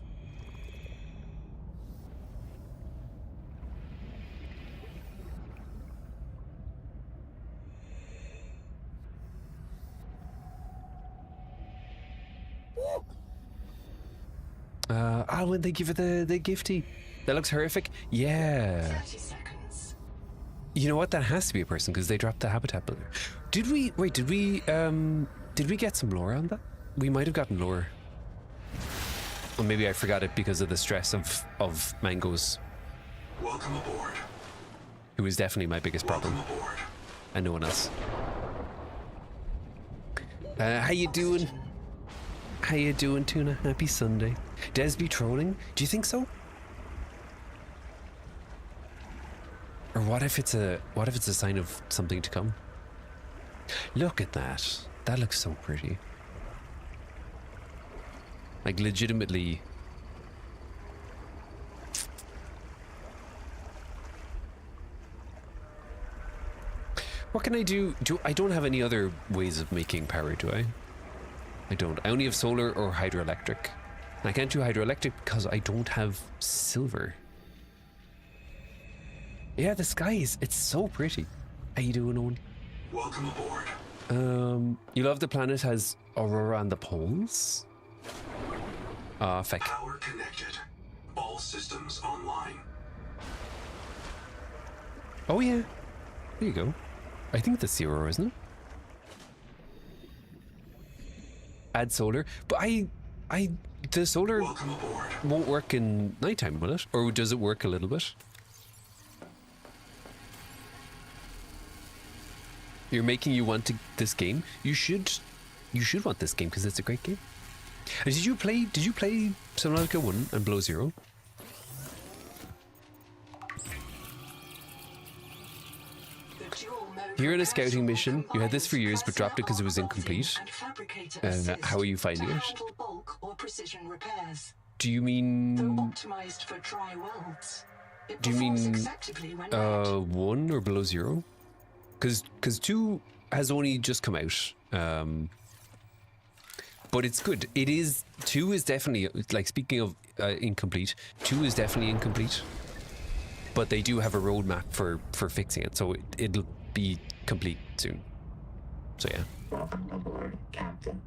Alwyn, thank you for the gifty. That looks horrific. Yeah. 30 seconds. You know what? That has to be a person because they dropped the habitat builder. Did we get some lore on that? We might have gotten lore. Or maybe I forgot it because of the stress of Mangoes, Welcome aboard. who is definitely my biggest problem, Welcome aboard. and no one else. How you doing? How you doing, Tuna? Happy Sunday. Des be trolling? Do you think so? Or what if it's a sign of something to come? Look at that. That looks so pretty. Like legitimately. What can I do? I don't have any other ways of making power, do I? I don't. I only have solar or hydroelectric. And I can't do hydroelectric because I don't have silver. Yeah, the skies. It's so pretty. How you doing, Owen? Welcome aboard. You love the planet has aurora on the poles? Feck. Power connected. All systems online. Oh yeah. There you go. I think that's the aurora, isn't it? Add solar. But the solar Welcome aboard. won't work in nighttime, will it? Or does it work a little bit? You're making you want this game. You should want this game because it's a great game. And did you play Subnautica 1 and Below Zero? The dual mode You're in a repair scouting tool mission. You had this for years but dropped it because it was combines incomplete. and fabricator assist How are you finding to it? handle bulk or precision repairs. Do you Though mean optimized for dry welds, it Do you performs mean, acceptably when red. 1 or Below Zero? Because 2 has only just come out. But it's good. 2 is definitely, like, speaking of incomplete, 2 is definitely incomplete. But they do have a roadmap for fixing it, so it'll be complete soon. So yeah. Welcome aboard, Captain.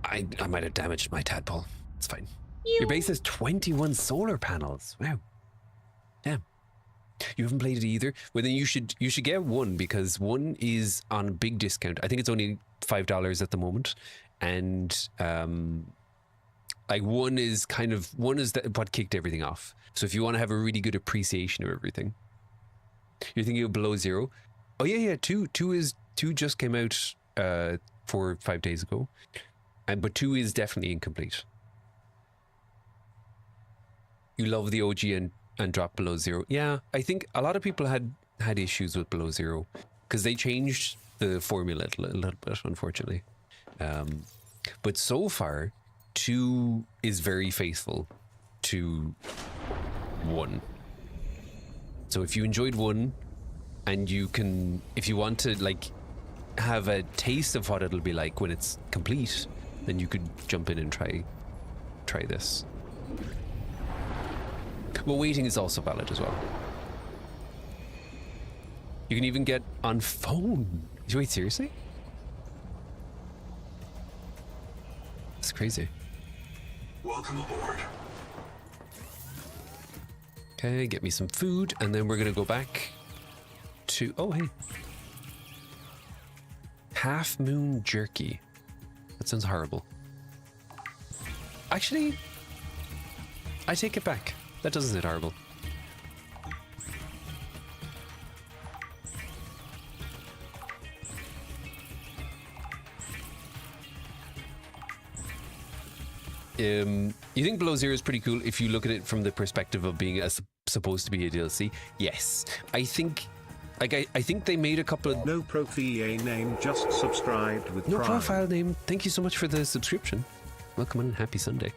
I might have damaged my tadpole. It's fine. Your base has 21 solar panels. Wow. Damn. You haven't played it either? Well, then you should get 1 because 1 is on big discount. I think it's only $5 at the moment, and like 1 is what kicked everything off. So if you want to have a really good appreciation of everything, you're thinking of Below Zero. Oh yeah. 2 just came out 4 or 5 days ago, but 2 is definitely incomplete. You love the OG and drop Below Zero. Yeah, I think a lot of people had issues with Below Zero because they changed the formula a little bit, unfortunately. But so far, 2 is very faithful to 1. So if you enjoyed 1 and if you want to like have a taste of what it'll be like when it's complete, then you could jump in and try this. Well, waiting is also valid as well. You can even get on phone. Wait, seriously? That's crazy. Welcome aboard. Okay, get me some food, and then we're gonna go back to... Oh, hey. Half Moon Jerky. That sounds horrible. Actually, I take it back. That doesn't sound horrible. You think Below Zero is pretty cool if you look at it from the perspective of being supposed to be a DLC? Yes. I think they made a couple of... No profile name, just subscribed with No Prime. profile name. Thank you so much for the subscription. Welcome and happy Sunday.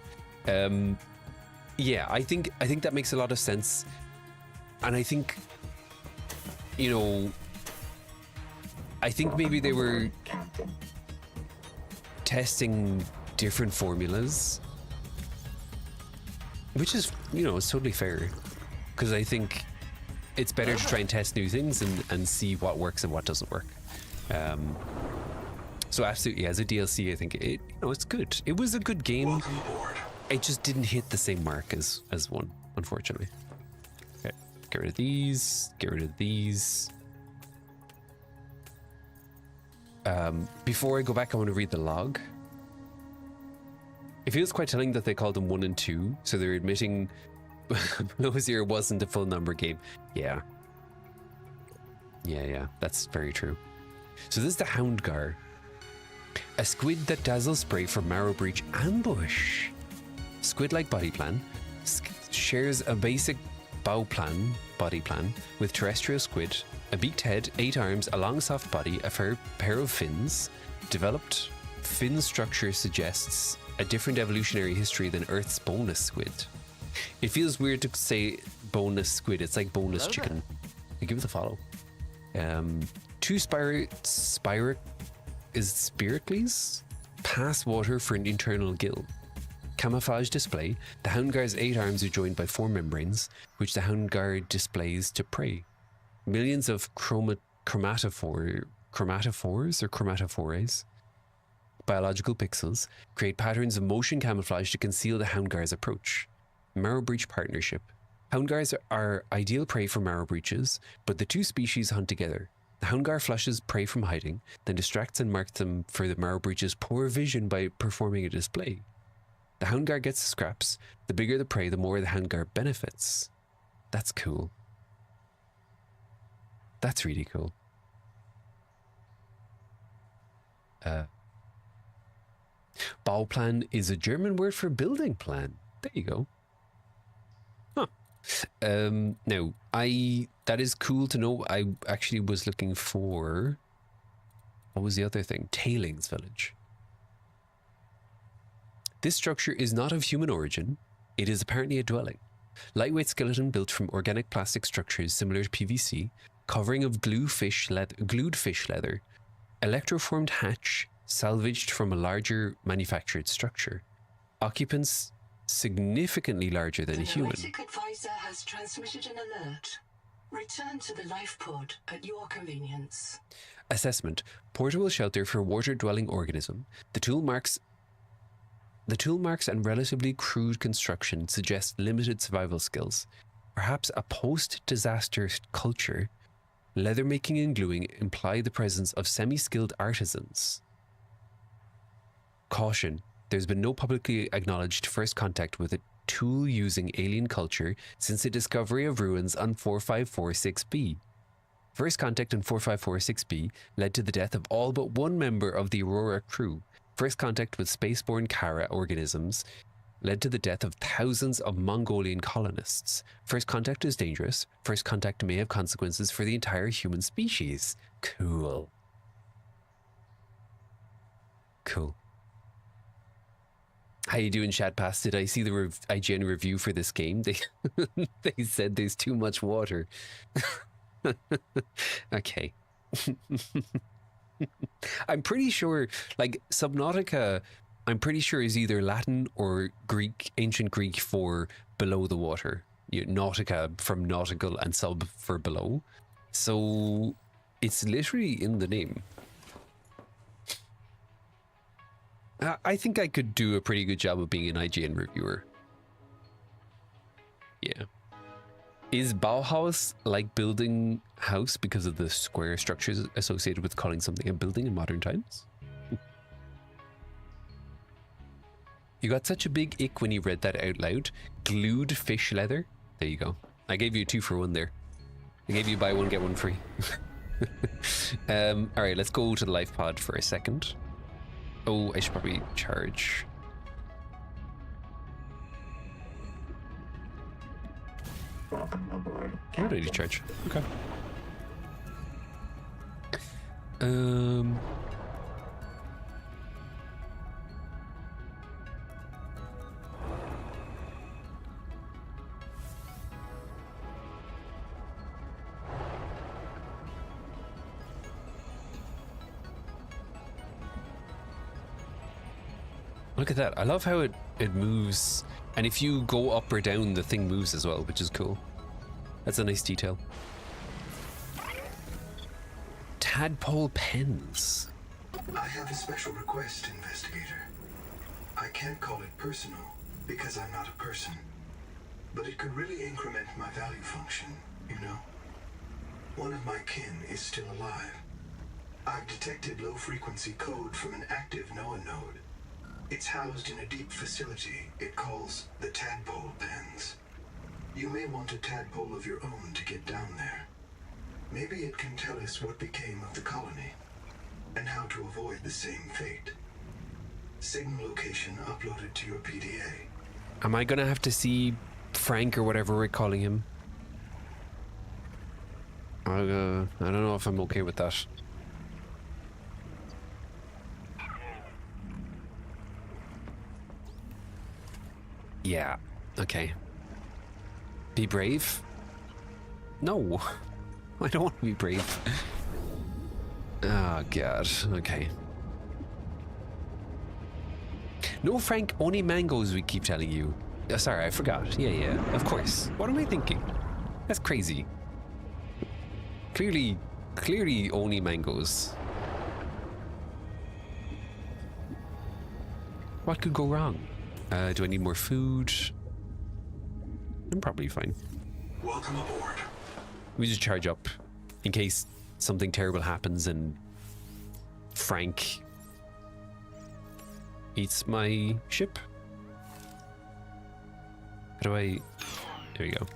Yeah, I think that makes a lot of sense. And I think, I think maybe they were testing different formulas, which is, it's totally fair. Because I think it's better to try and test new things and see what works and what doesn't work. So absolutely, as a DLC, I think it's good. It was a good game. Welcome aboard. It just didn't hit the same mark as one, unfortunately. Okay, get rid of these. Get rid of these. Before I go back, I want to read the log. It feels quite telling that they called them 1 and 2, so they're admitting Below Zero wasn't a full number game. Yeah, that's very true. So this is the Houndgar. A squid that dazzles prey for marrow breach ambush. Squid-like body plan. Shares a basic body plan with terrestrial squid. A beaked head, 8 arms, a long soft body, a pair of fins. Developed fin structure suggests a different evolutionary history than Earth's bonus squid. It feels weird to say bonus squid. It's like bonus chicken. I give it a follow. 2 spiracles pass water for an internal gill. Camouflage display. The Houndgar's 8 arms are joined by 4 membranes, which the Houndgar displays to prey. Millions of chromatophores, biological pixels, create patterns of motion camouflage to conceal the Houndgar's approach. Marrow breach partnership. Houndgars are ideal prey for marrow breaches, but the 2 species hunt together. The Houndgar flushes prey from hiding, then distracts and marks them for the marrow breach's poor vision by performing a display. The Houndgar gets the scraps. The bigger the prey, the more the Houndgar benefits. That's cool. That's really cool. Bauplan is a German word for building plan. There you go. Huh. Now, that is cool to know. I actually was looking for, what was the other thing? Tailings Village. This structure is not of human origin. It is apparently a dwelling. Lightweight skeleton built from organic plastic structures similar to PVC, covering of glued fish leather, electroformed hatch salvaged from a larger manufactured structure. Occupants significantly larger than a human. The Noetic advisor has transmitted an alert. Return to the life pod at your convenience. Assessment. Portable shelter for water-dwelling organism. The tool marks and relatively crude construction suggest limited survival skills. Perhaps a post-disaster culture. Leather making and gluing imply the presence of semi-skilled artisans. Caution. There's been no publicly acknowledged first contact with a tool-using alien culture since the discovery of ruins on 4546b. First contact on 4546b led to the death of all but one member of the Aurora crew. First contact with spaceborne Kara organisms led to the death of thousands of Mongolian colonists. First contact is dangerous. First contact may have consequences for the entire human species. Cool. Cool. How you doing, Shadpass? Did I see the IGN review for this game? They said there's too much water. Okay. I'm pretty sure, like, Subnautica, I'm pretty sure is either Latin or Greek, ancient Greek for below the water. Nautica from nautical and sub for below. So it's literally in the name. I think I could do a pretty good job of being an IGN reviewer. Yeah. Is Bauhaus like building house because of the square structures associated with calling something a building in modern times? You got such a big ick when you read that out loud. Glued fish leather. There you go. I gave you a 2 for 1 there. I gave you buy one, get one free. All right, let's go to the life pod for a second. Oh, I should probably charge. Welcome aboard, Where did Captain. you charge? Okay. Look at that. I love how it moves. And if you go up or down, the thing moves as well, which is cool. That's a nice detail. Tadpole pens. I have a special request, investigator. I can't call it personal, because I'm not a person. But it could really increment my value function, you know? One of my kin is still alive. I've detected low-frequency code from an active NOAA node. It's housed in a deep facility it calls the Tadpole Pens. You may want a tadpole of your own to get down there. Maybe it can tell us what became of the colony, and how to avoid the same fate. Signal location uploaded to your PDA. Am I gonna have to see Frank or whatever we're calling him? I don't know if I'm okay with that. Yeah, okay. Be brave? No, I don't want to be brave. Oh god, okay. No, Frank, only mangoes, we keep telling you. Sorry, I forgot. Yeah, of course. What am I thinking? That's crazy. Clearly only mangoes. What could go wrong? Do I need more food? I'm probably fine. Welcome aboard. We just charge up in case something terrible happens and Frank eats my ship. How do I... There we go.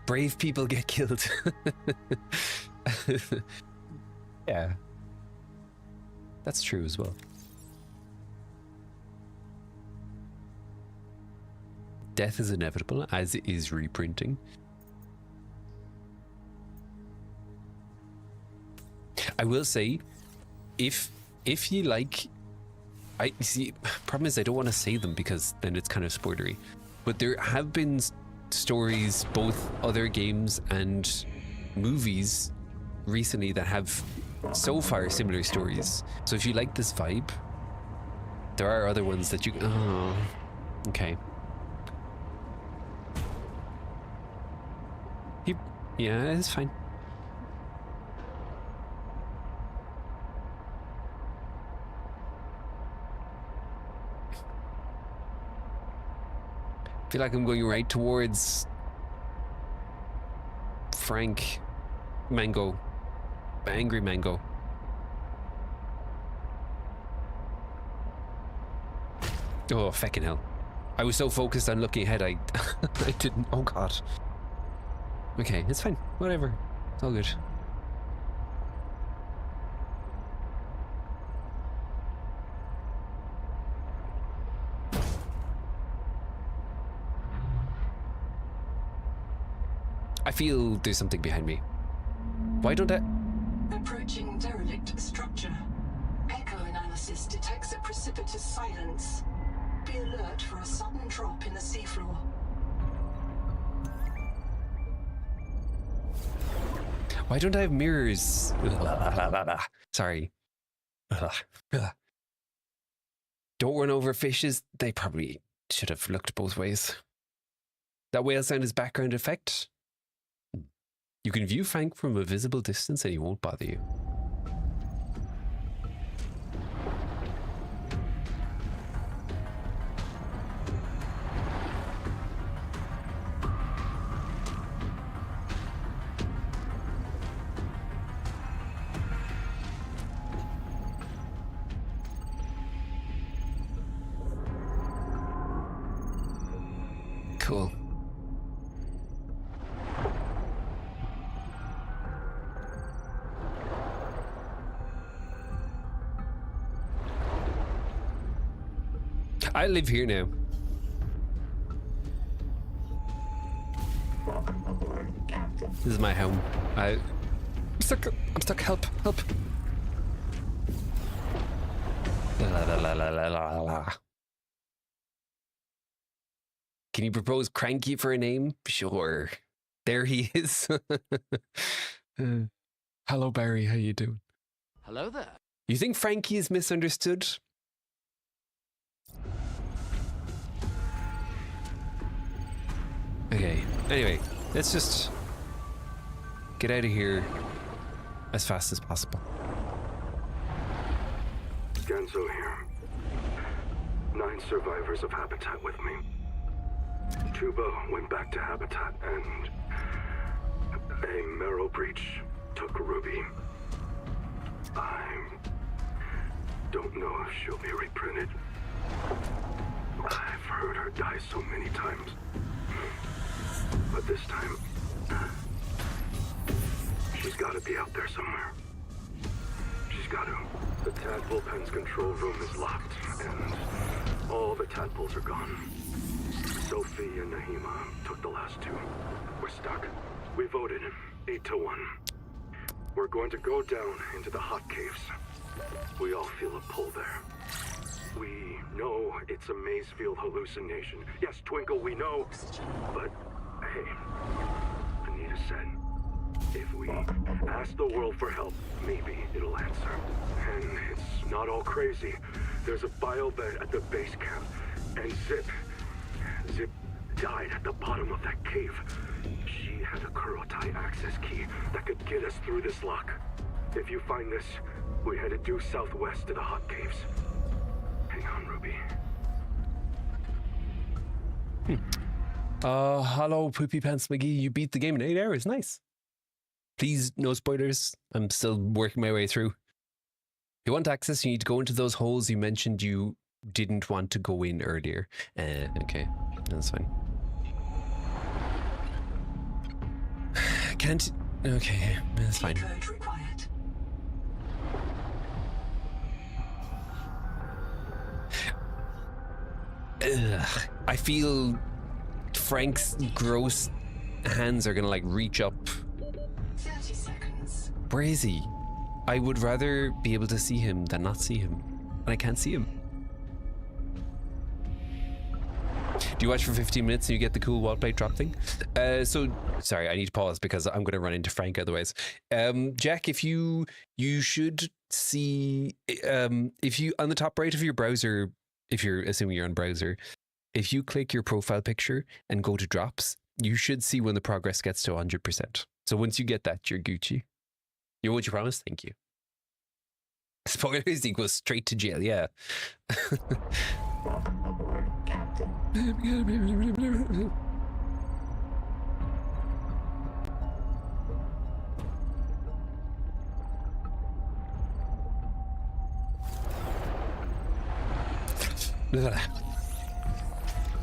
Brave people get killed. Yeah. That's true as well. Death is inevitable, as is reprinting. I will say, if you like, I see. Problem is, I don't want to say them because then it's kind of spoilery. But there have been stories, both other games and movies, recently that have so far similar stories. So if you like this vibe, there are other ones that you. Oh, okay. Yeah, it's fine. I feel like I'm going right towards Frank Mango, Angry Mango. Oh, feckin' hell. I was so focused on looking ahead, I didn't. Oh god. Okay, it's fine. Whatever. It's all good. I feel there's something behind me. Why don't I... Approaching derelict structure. Echo analysis detects a precipitous silence. Be alert for a sudden drop in the seafloor. Why don't I have mirrors? Sorry. Don't run over fishes. They probably should have looked both ways. That whale sound is background effect. You can view Frank from a visible distance and he won't bother you. Cool. I live here now. Welcome aboard, Captain. This is my home. I'm stuck. Help! La. Can you propose Cranky for a name? Sure. There he is. Hello, Barry. How you doing? Hello there. You think Frankie is misunderstood? Okay. Anyway, let's just get out of here. as fast as possible. Ganzo here. 9 survivors of Habitat with me. Tuba went back to Habitat and a marrow breach took Ruby. I don't know if she'll be reprinted. I've heard her die so many times. But this time, she's gotta be out there somewhere. She's gotta. The tadpole pen's control room is locked, and all the tadpoles are gone. Sophie and Nahima took the last 2. We're stuck. We voted 8-1. We're going to go down into the hot caves. We all feel a pull there. We know it's a Mazefield hallucination. Yes, Twinkle, we know. But, hey, Anita said, if we ask the world for help, maybe it'll answer. And it's not all crazy. There's a biobed at the base camp. And Zip died at the bottom of that cave. She had a Kurotai access key that could get us through this lock. If you find this, we headed due southwest to the hot caves. Hang on, Ruby. Hello, Poopy Pants McGee. You beat the game in 8 hours. Nice. Please, no spoilers. I'm still working my way through. If you want access, you need to go into those holes you mentioned you didn't want to go in earlier. Okay, that's fine. Can't... Okay, that's fine. Code required. Ugh, I feel Frank's gross hands are gonna like reach up. 30 seconds. Where is he? I would rather be able to see him than not see him. And I can't see him. Do you watch for 15 minutes and you get the cool wall plate drop thing? So, sorry, I need to pause because I'm going to run into Frank otherwise. Jack, if you should see, if you, on the top right of your browser, if you're assuming you're on browser, if you click your profile picture and go to drops, you should see when the progress gets to 100%. So once you get that, you're Gucci. You're what you promised? Thank you. Spoilers equals straight to jail, yeah.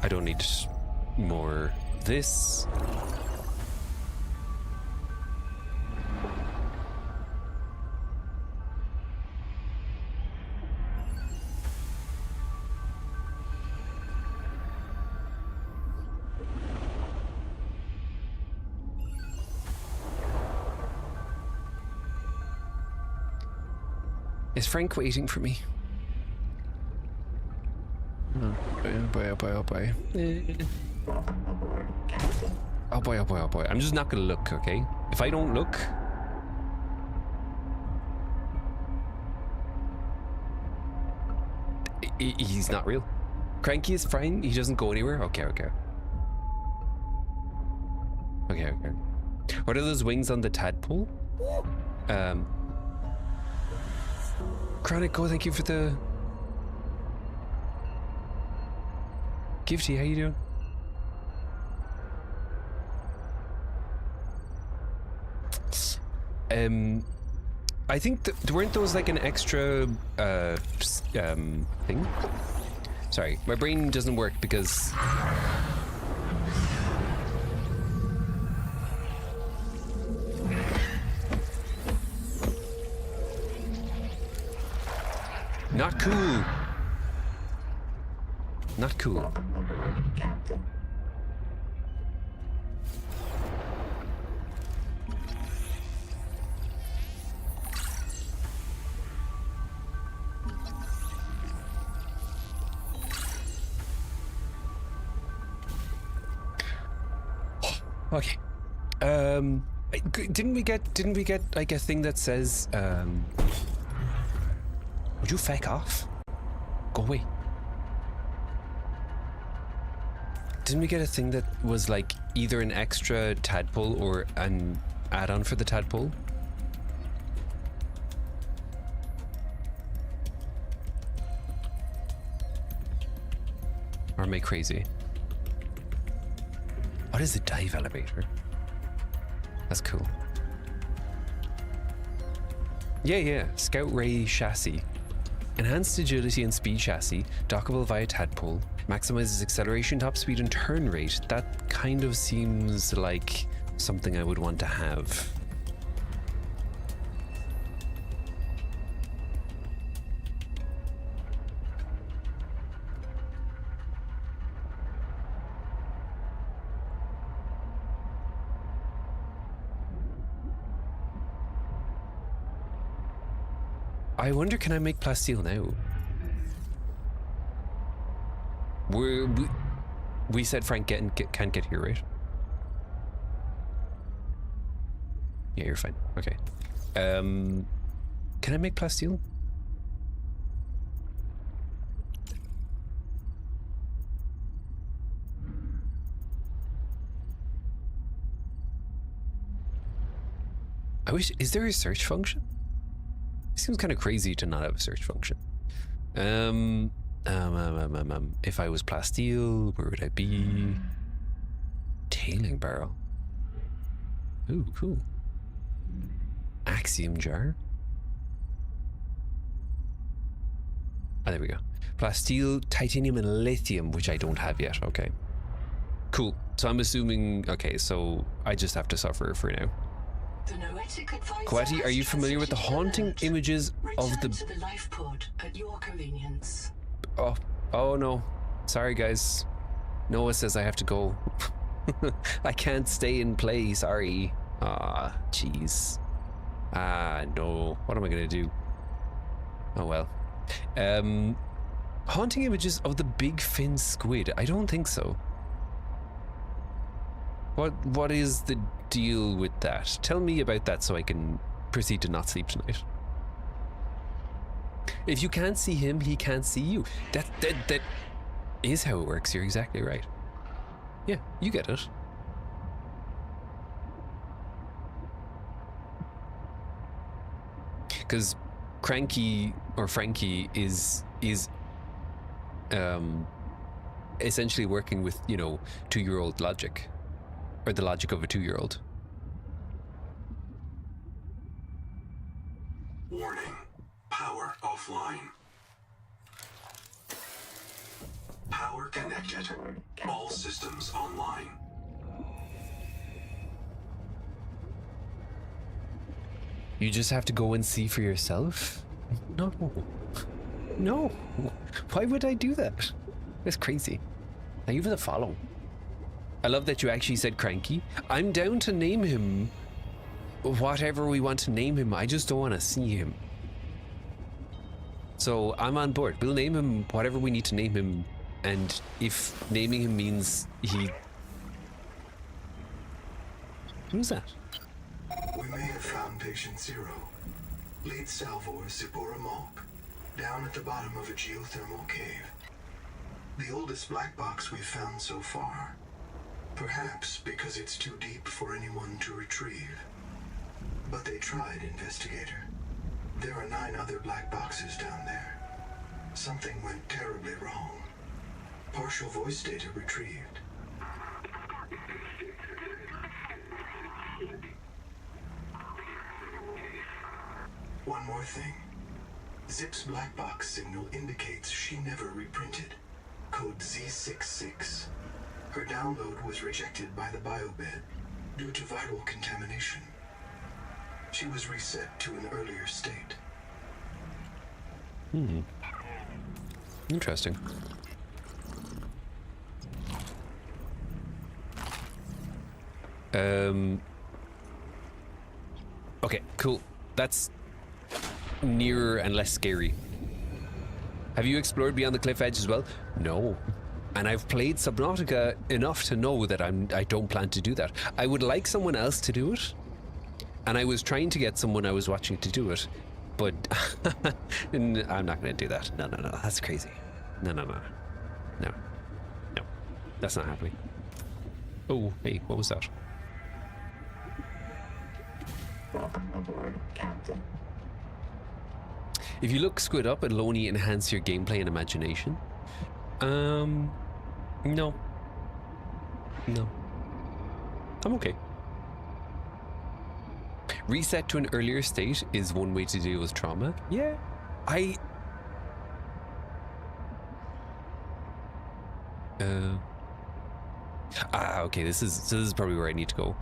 I don't need more this. Is Frank waiting for me? Oh boy, oh boy, oh boy. Oh boy, oh boy, oh boy. I'm just not gonna look, okay? If I don't look... He's not real. Cranky is fine, he doesn't go anywhere? Okay, okay. Okay, okay. What are those wings on the tadpole? Chronic, go, thank you for the... Gifty, how you doing? I think weren't those like an extra thing? Sorry, my brain doesn't work because not cool. Not cool. Okay. Didn't we get like a thing that says would you feck off? Go away. Didn't we get a thing that was like either an extra tadpole or an add-on for the tadpole? Or am I crazy? What is a dive elevator? That's cool. Yeah. Scout Ray chassis. Enhanced agility and speed chassis, dockable via tadpole, maximizes acceleration, top speed, and turn rate. That kind of seems like something I would want to have. I wonder, can I make plasteel now? We said Frank can't get here, right? Yeah, you're fine. Okay. Can I make plasteel? I wish. Is there a search function? It seems kind of crazy to not have a search function. If I was plasteel, where would I be? Tailing barrel. Ooh, cool. Axiom jar. Oh, there we go. Plasteel, titanium, and lithium, which I don't have yet. Okay. Cool. So I'm assuming. Okay, so I just have to suffer for now. Kwati, are you familiar with the haunting images of the... to the life pod at your convenience. Oh no. Sorry, guys. Noah says I have to go. I can't stay and play, sorry. Ah, jeez. No. What am I gonna do? Oh well. Haunting images of the big fin squid. I don't think so. What is the deal with that? Tell me about that so I can proceed to not sleep tonight. If you can't see him, he can't see you. That is how it works. You're exactly right. Yeah, you get it. Because Cranky or Frankie is essentially working with, 2-year-old logic. Or the logic of a 2-year-old. Warning. Power offline. Power connected. All systems online. You just have to go and see for yourself? No. No. Why would I do that? That's crazy. Thank you for the follow. I love that you actually said Cranky. I'm down to name him whatever we want to name him. I just don't want to see him. So I'm on board. We'll name him whatever we need to name him. And if naming him means he... Who's that? We may have found patient 0. Lead Salvor Zipporah Malk, down at the bottom of a geothermal cave. The oldest black box we've found so far. Perhaps because it's too deep for anyone to retrieve. But they tried, investigator. There are 9 other black boxes down there. Something went terribly wrong. Partial voice data retrieved. One more thing. Zip's black box signal indicates she never reprinted. Code Z66. Her download was rejected by the biobed due to viral contamination. She was reset to an earlier state. Interesting. Okay, cool. That's nearer and less scary. Have you explored beyond the cliff edge as well? No. And I've played Subnautica enough to know that I don't plan to do that. I would like someone else to do it. And I was trying to get someone I was watching to do it. But I'm not going to do that. No. That's crazy. No. That's not happening. Oh, hey, what was that? Welcome aboard, Captain. If you look Squid Up, it'll only enhance your gameplay and imagination. No. No. I'm okay. Reset to an earlier state is one way to deal with trauma. Yeah. Okay, this is probably where I need to go.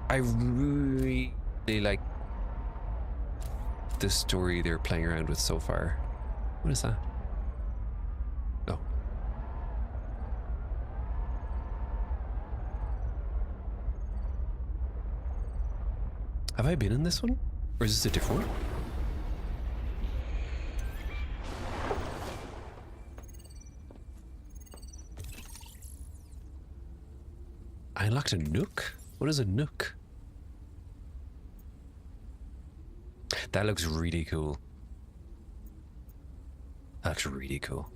I really like the story they're playing around with so far. What is that? Oh. Have I been in this one? Or is this a different one? I unlocked a nook? What is a nook? That looks really cool. That's really cool.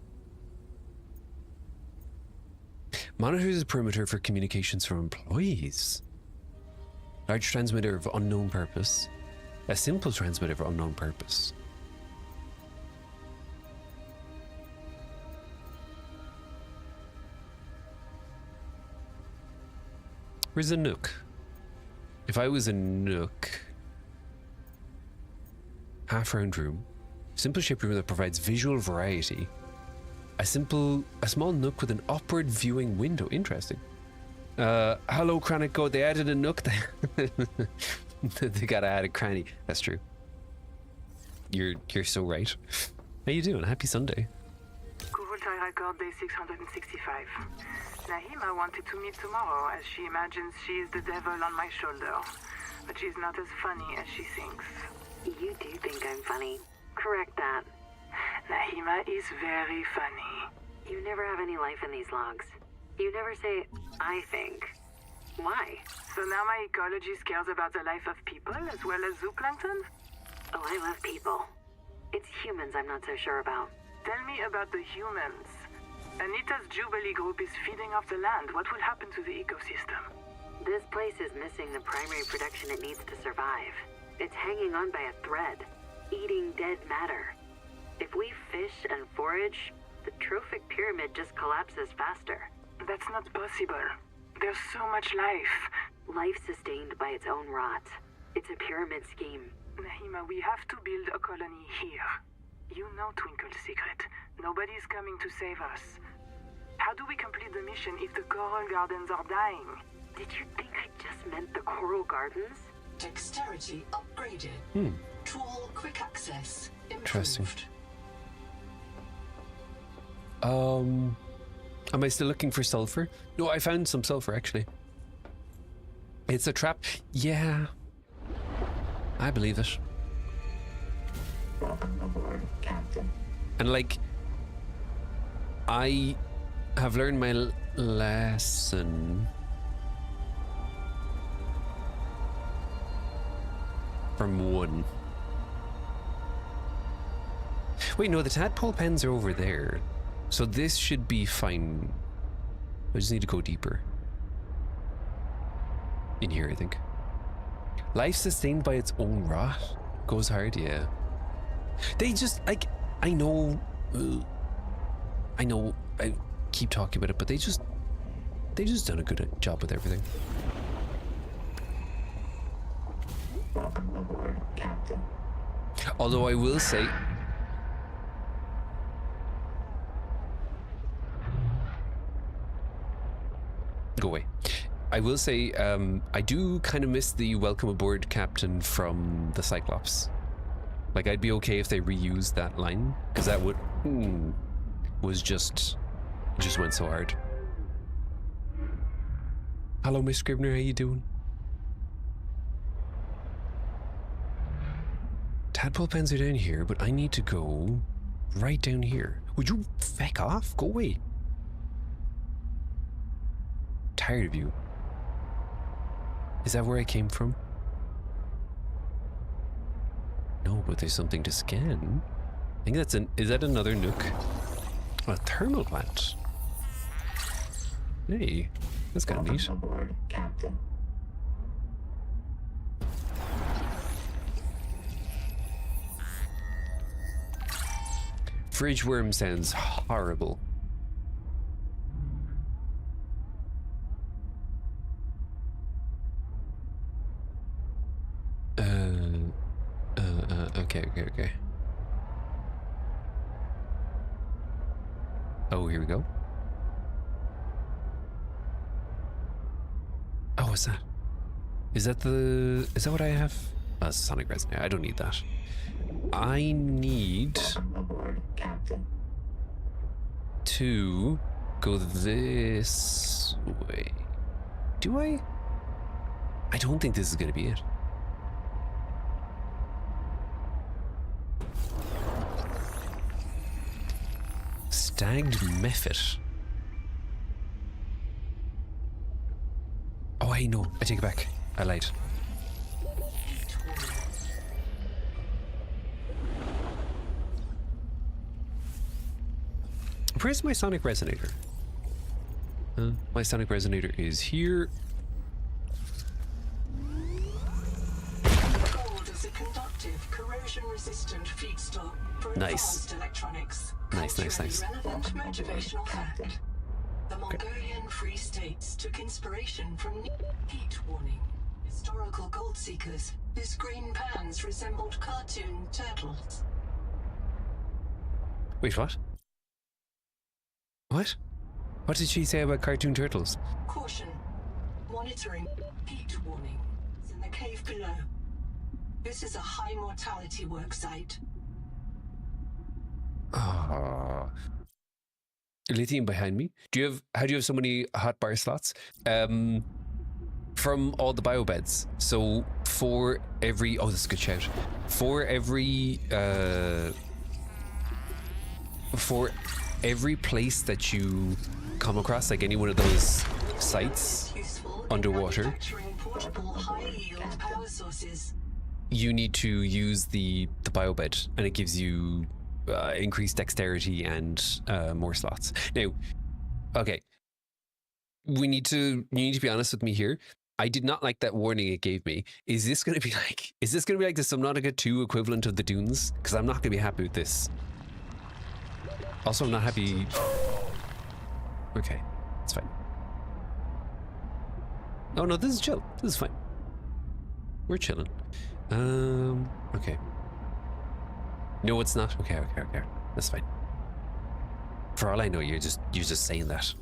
Monitors the perimeter for communications from employees. Large transmitter of unknown purpose. A simple transmitter of unknown purpose. Where's a nook? If I was a nook, half-round room, simple shaped room that provides visual variety. A small nook with an upward viewing window. Interesting. Hello, Chronic Code. They added a nook. They gotta add a cranny. That's true. You're so right. How you doing? Happy Sunday. Kurultai record day 665. Nahima wanted to meet tomorrow as she imagines she is the devil on my shoulder. But she's not as funny as she thinks. You do think I'm funny. Correct that. Nahima is very funny. You never have any life in these logs. You never say, I think. Why? So now my ecology cares about the life of people as well as zooplankton? Oh, I love people. It's humans I'm not so sure about. Tell me about the humans. Anita's Jubilee group is feeding off the land. What will happen to the ecosystem? This place is missing the primary production it needs to survive. It's hanging on by a thread, eating dead matter. If we fish and forage, the trophic pyramid just collapses faster. That's not possible. There's so much life. Life sustained by its own rot. It's a pyramid scheme. Nahima, we have to build a colony here. You know Twinkle's secret. Nobody's coming to save us. How do we complete the mission if the coral gardens are dying? Did you think I just meant the coral gardens? Dexterity upgraded. Tool quick access improved. Interesting. Am I still looking for sulfur? No, I found some sulfur actually. It's a trap. Yeah. I believe it. Welcome aboard, Captain. And like, I have learned my lesson from one. Wait, no, the tadpole pens are over there. So this should be fine. I just need to go deeper. In here, I think. Life sustained by its own rot. Goes hard, yeah. They just, like, I know, I keep talking about it, but they just done a good job with everything. Welcome aboard, Captain. Although I will say, go away. I will say, I do kind of miss the welcome aboard captain from the Cyclops. Like, I'd be okay if they reused that line, because that would, was just went so hard. Hello, Miss Scribner, how you doing? Tadpole pens are down here, but I need to go right down here. Would you feck off? Go away. Tired of you. Is that where I came from? No, but there's something to scan. I think that's is that another nook? A thermal plant. Hey, that's kind of neat. Welcome aboard, Captain. Fridge worm sounds horrible. Okay. Oh, here we go. Oh, what's that? Is that what I have? Sonic resonator. I don't need that. I need to go this way. Do I? I don't think this is going to be it. Stagged Mephit. Oh, I know. I take it back. I lied. Where's my sonic resonator? My sonic resonator is here. Gold is a conductive, corrosion-resistant feedstock for Nice. advanced electronics. Nice. Culturally relevant motivational fact. The Mongolian Free States took inspiration from heat warning. Historical gold seekers whose green pans resembled cartoon turtles. Wait, what? What? What did she say about cartoon turtles? Caution. Monitoring heat warning in the cave below. This is a high mortality work site. Oh. Lithium behind me. How do you have so many hot bar slots? From all the biobeds. So for every this is a good shout. For every place that you come across, like any one of those sites underwater, Portable high-yield power sources. you need to use the biobed, and it gives you increased dexterity and more slots. Now, okay, you need to be honest with me here. I did not like that warning it gave me. Is this going to be like the Subnautica 2 equivalent of the Dunes? Because I'm not going to be happy with this. Also, I'm not happy. Okay, it's fine. Oh no, this is chill. This is fine. We're chilling. Okay. No, it's not. Okay. That's fine. For all I know, you're just saying that.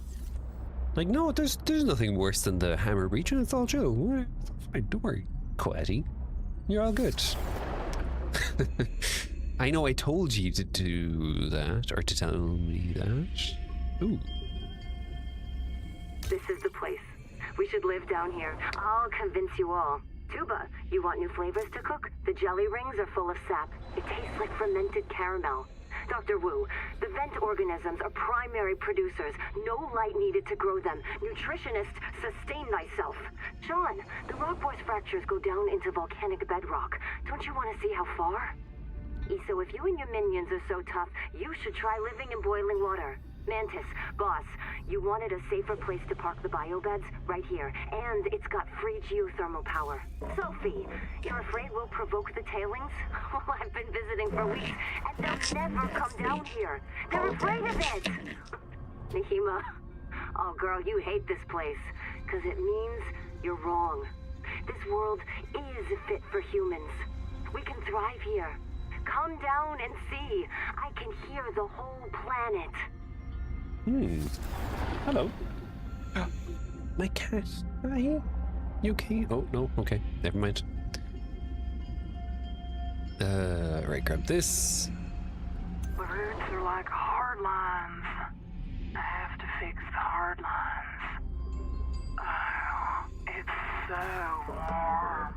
Like, no, there's nothing worse than the hammer breach, and it's all chill. It's all fine. Don't worry, Quaddy. You're all good. I know I told you to do that, or to tell me that. Ooh. This is the place. We should live down here. I'll convince you all. Tuba, you want new flavors to cook? The jelly rings are full of sap. It tastes like fermented caramel. Dr. Wu, the vent organisms are primary producers. No light needed to grow them. Nutritionist, sustain thyself. Sean, the rock voice fractures go down into volcanic bedrock. Don't you want to see how far? Eso, if you and your minions are so tough, you should try living in boiling water. Mantis, boss, you wanted a safer place to park the biobeds? Right here. And it's got free geothermal power. Sophie, you're afraid we'll provoke the tailings? Well, I've been visiting for weeks, and they'll never come down here. They're afraid of it. Nahima, oh girl, you hate this place, because it means you're wrong. This world is fit for humans. We can thrive here. Come down and see. I can hear the whole planet. Hello. My cat. Hi. You okay? Oh, no. Okay. Never mind. Right, grab this. Roots are like hard lines. I have to fix the hard lines. Oh, it's so warm.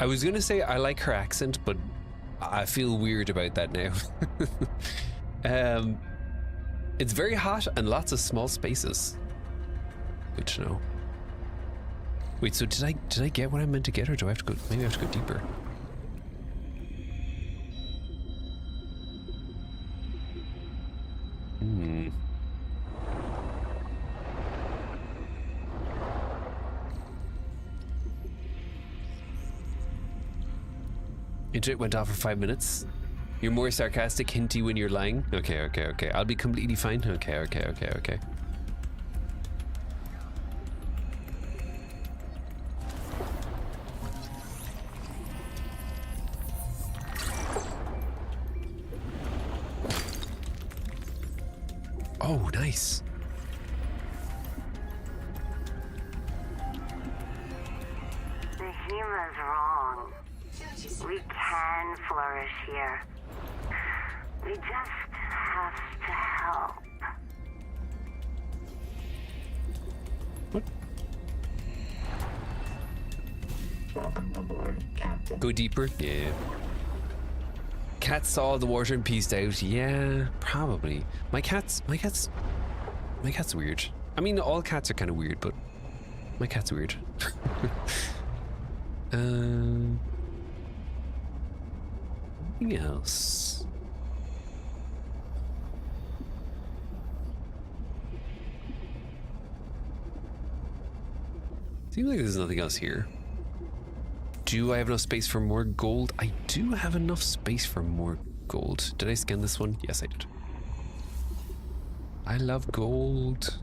I was gonna say I like her accent, but I feel weird about that now. It's very hot and lots of small spaces. Good to know. Wait, so did I get what I meant to get, or do I have to go? Maybe I have to go deeper. Internet went off for 5 minutes. You're more sarcastic, hinty when you're lying. Okay. I'll be completely fine. Okay. Oh, nice. Nahima's wrong. 30 We seconds. can flourish here. We just have to help. Welcome aboard, Captain. Go deeper? Yeah. Cat saw the water and pieced out. Yeah, probably. My cat's weird. I mean, all cats are kind of weird, but my cat's weird. Anything else? Seems like there's nothing else here. Do I have enough space for more gold? I do have enough space for more gold. Did I scan this one? Yes, I did. I love gold.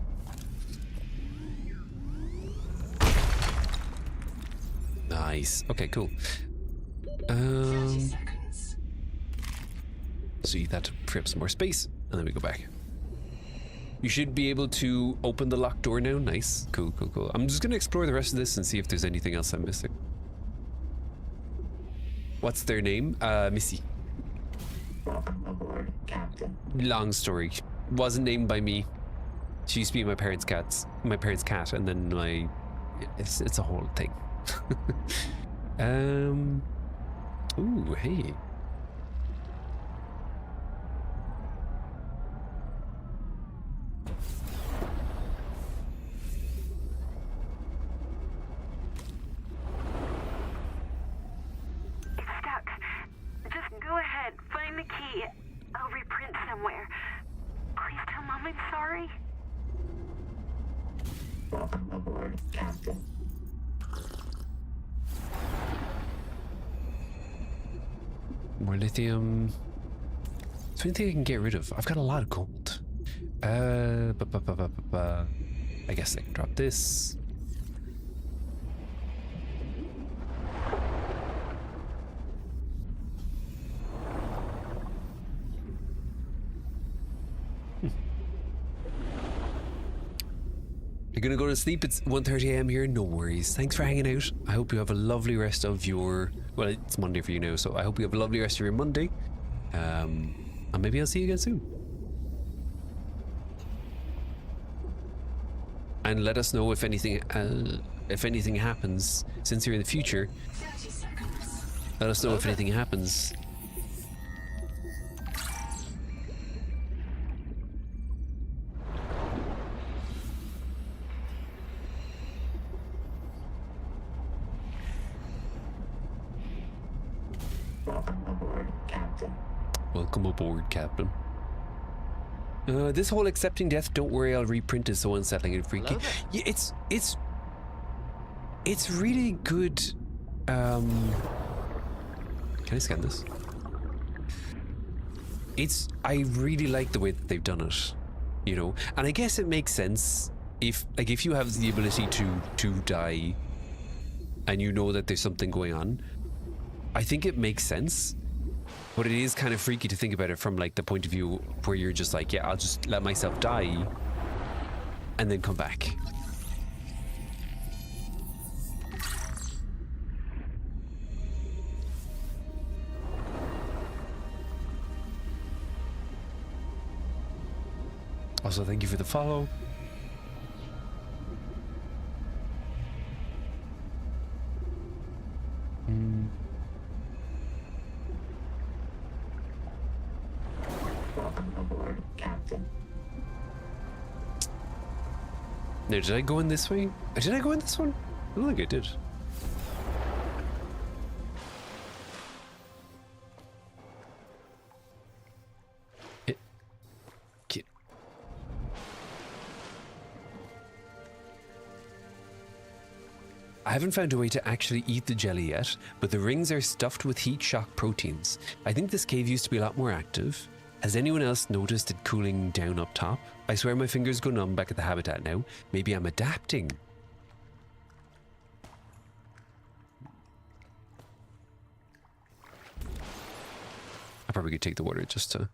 Nice. Okay, cool. 30 seconds. So you that to free up some more space, and then we go back. You should be able to open the locked door now. Nice. Cool, cool, cool. I'm just gonna explore the rest of this and see if there's anything else I'm missing. What's their name? Missy. Welcome aboard, Captain. Long story. Wasn't named by me. She used to be my parents' cat, and then it's a whole thing. Ooh, hey. It's stuck. Just go ahead. Find the key. I'll reprint somewhere. Please tell Mom I'm sorry. Welcome aboard, Captain. More lithium. Is there anything I can get rid of? I've got a lot of gold. I guess I can drop this. You're gonna go to sleep. It's 1:30 a.m. here. No worries. Thanks for hanging out. I hope you have a lovely rest of your... Well, it's Monday for you now, so I hope you have a lovely rest of your Monday. And maybe I'll see you again soon. And let us know if anything happens. Since you're in the future, 30 seconds. let us know if anything happens. Welcome aboard, Captain. Welcome aboard, Captain. This whole accepting death, don't worry, I'll reprint is so unsettling and freaky. Hello there. Yeah, it's really good. Can I scan this? I really like the way that they've done it, you know, and I guess it makes sense if you have the ability to die and you know that there's something going on. I think it makes sense. But it is kind of freaky to think about it from like the point of view where you're just like, yeah, I'll just let myself die and then come back. Also, thank you for the follow. Welcome aboard, Captain. Now, did I go in this way? Did I go in this one? I don't think I did. I haven't found a way to actually eat the jelly yet, but the rings are stuffed with heat shock proteins. I think this cave used to be a lot more active. Has anyone else noticed it cooling down up top? I swear my fingers go numb back at the habitat now. Maybe I'm adapting. I probably could take the water just to...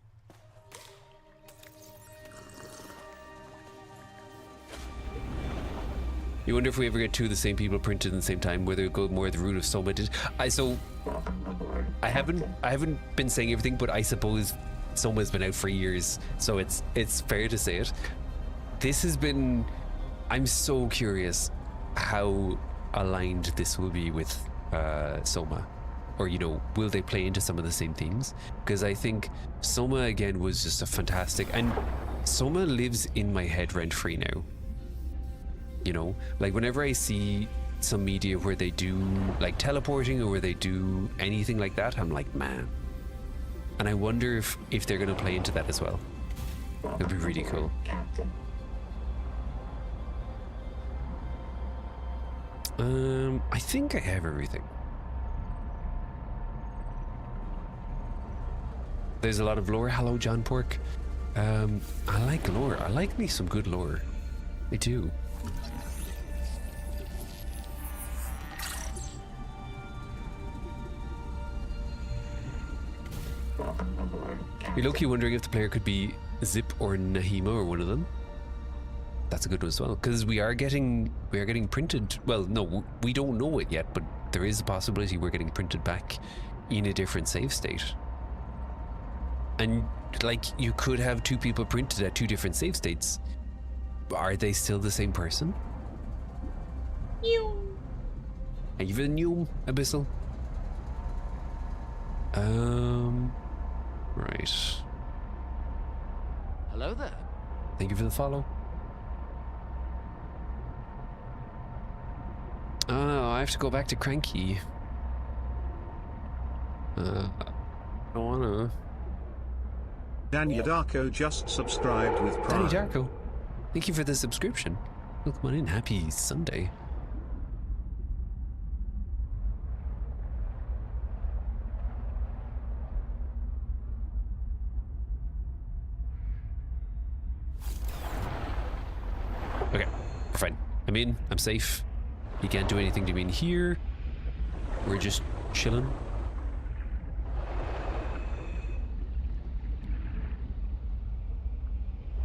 You wonder if we ever get two of the same people printed at the same time, whether it goes more the route of Soma did. I haven't been saying everything, but I suppose Soma's been out for years, so it's fair to say it. This has been. I'm so curious how aligned this will be with Soma, or will they play into some of the same themes? Because I think Soma again was just a fantastic, and Soma lives in my head rent free now. Like whenever I see some media where they do like teleporting or where they do anything like that, I'm like, man. And I wonder if they're going to play into that as well. It'd be really cool. I think I have everything. There's a lot of lore. Hello, John Pork. I like lore. I like me some good lore. I do. You're low-key wondering if the player could be Zip or Nahima or one of them. That's a good one as well, because we are getting printed. Well, no, we don't know it yet, but there is a possibility we're getting printed back in a different save state. And like, you could have two people printed at two different save states. Are they still the same person? Even new Abyssal. Right. Hello there. Thank you for the follow. Oh, I have to go back to Cranky. I don't wanna. Danny Darko just subscribed with Prime. Danny Darko, thank you for the subscription. Welcome on in. Happy Sunday. Okay, we're fine. I'm in. I'm safe. He can't do anything to me in here. We're just chilling.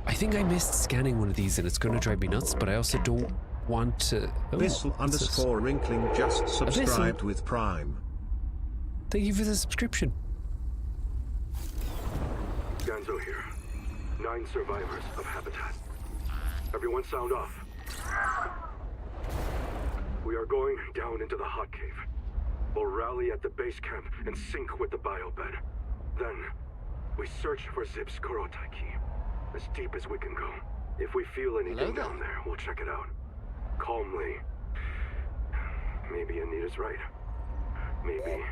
I think I missed scanning one of these and it's going to drive me nuts, but I also don't want to... Oh, Abyssal_Rinkling just subscribed with Prime. Thank you for the subscription. Ganzo here. 9 survivors of Habitat. Everyone sound off. We are going down into the hot cave. We'll rally at the base camp and sync with the biobed. Then, we search for Zip's Kurotai key. As deep as we can go. If we feel anything down there, we'll check it out. Calmly. Maybe Anita's right. Maybe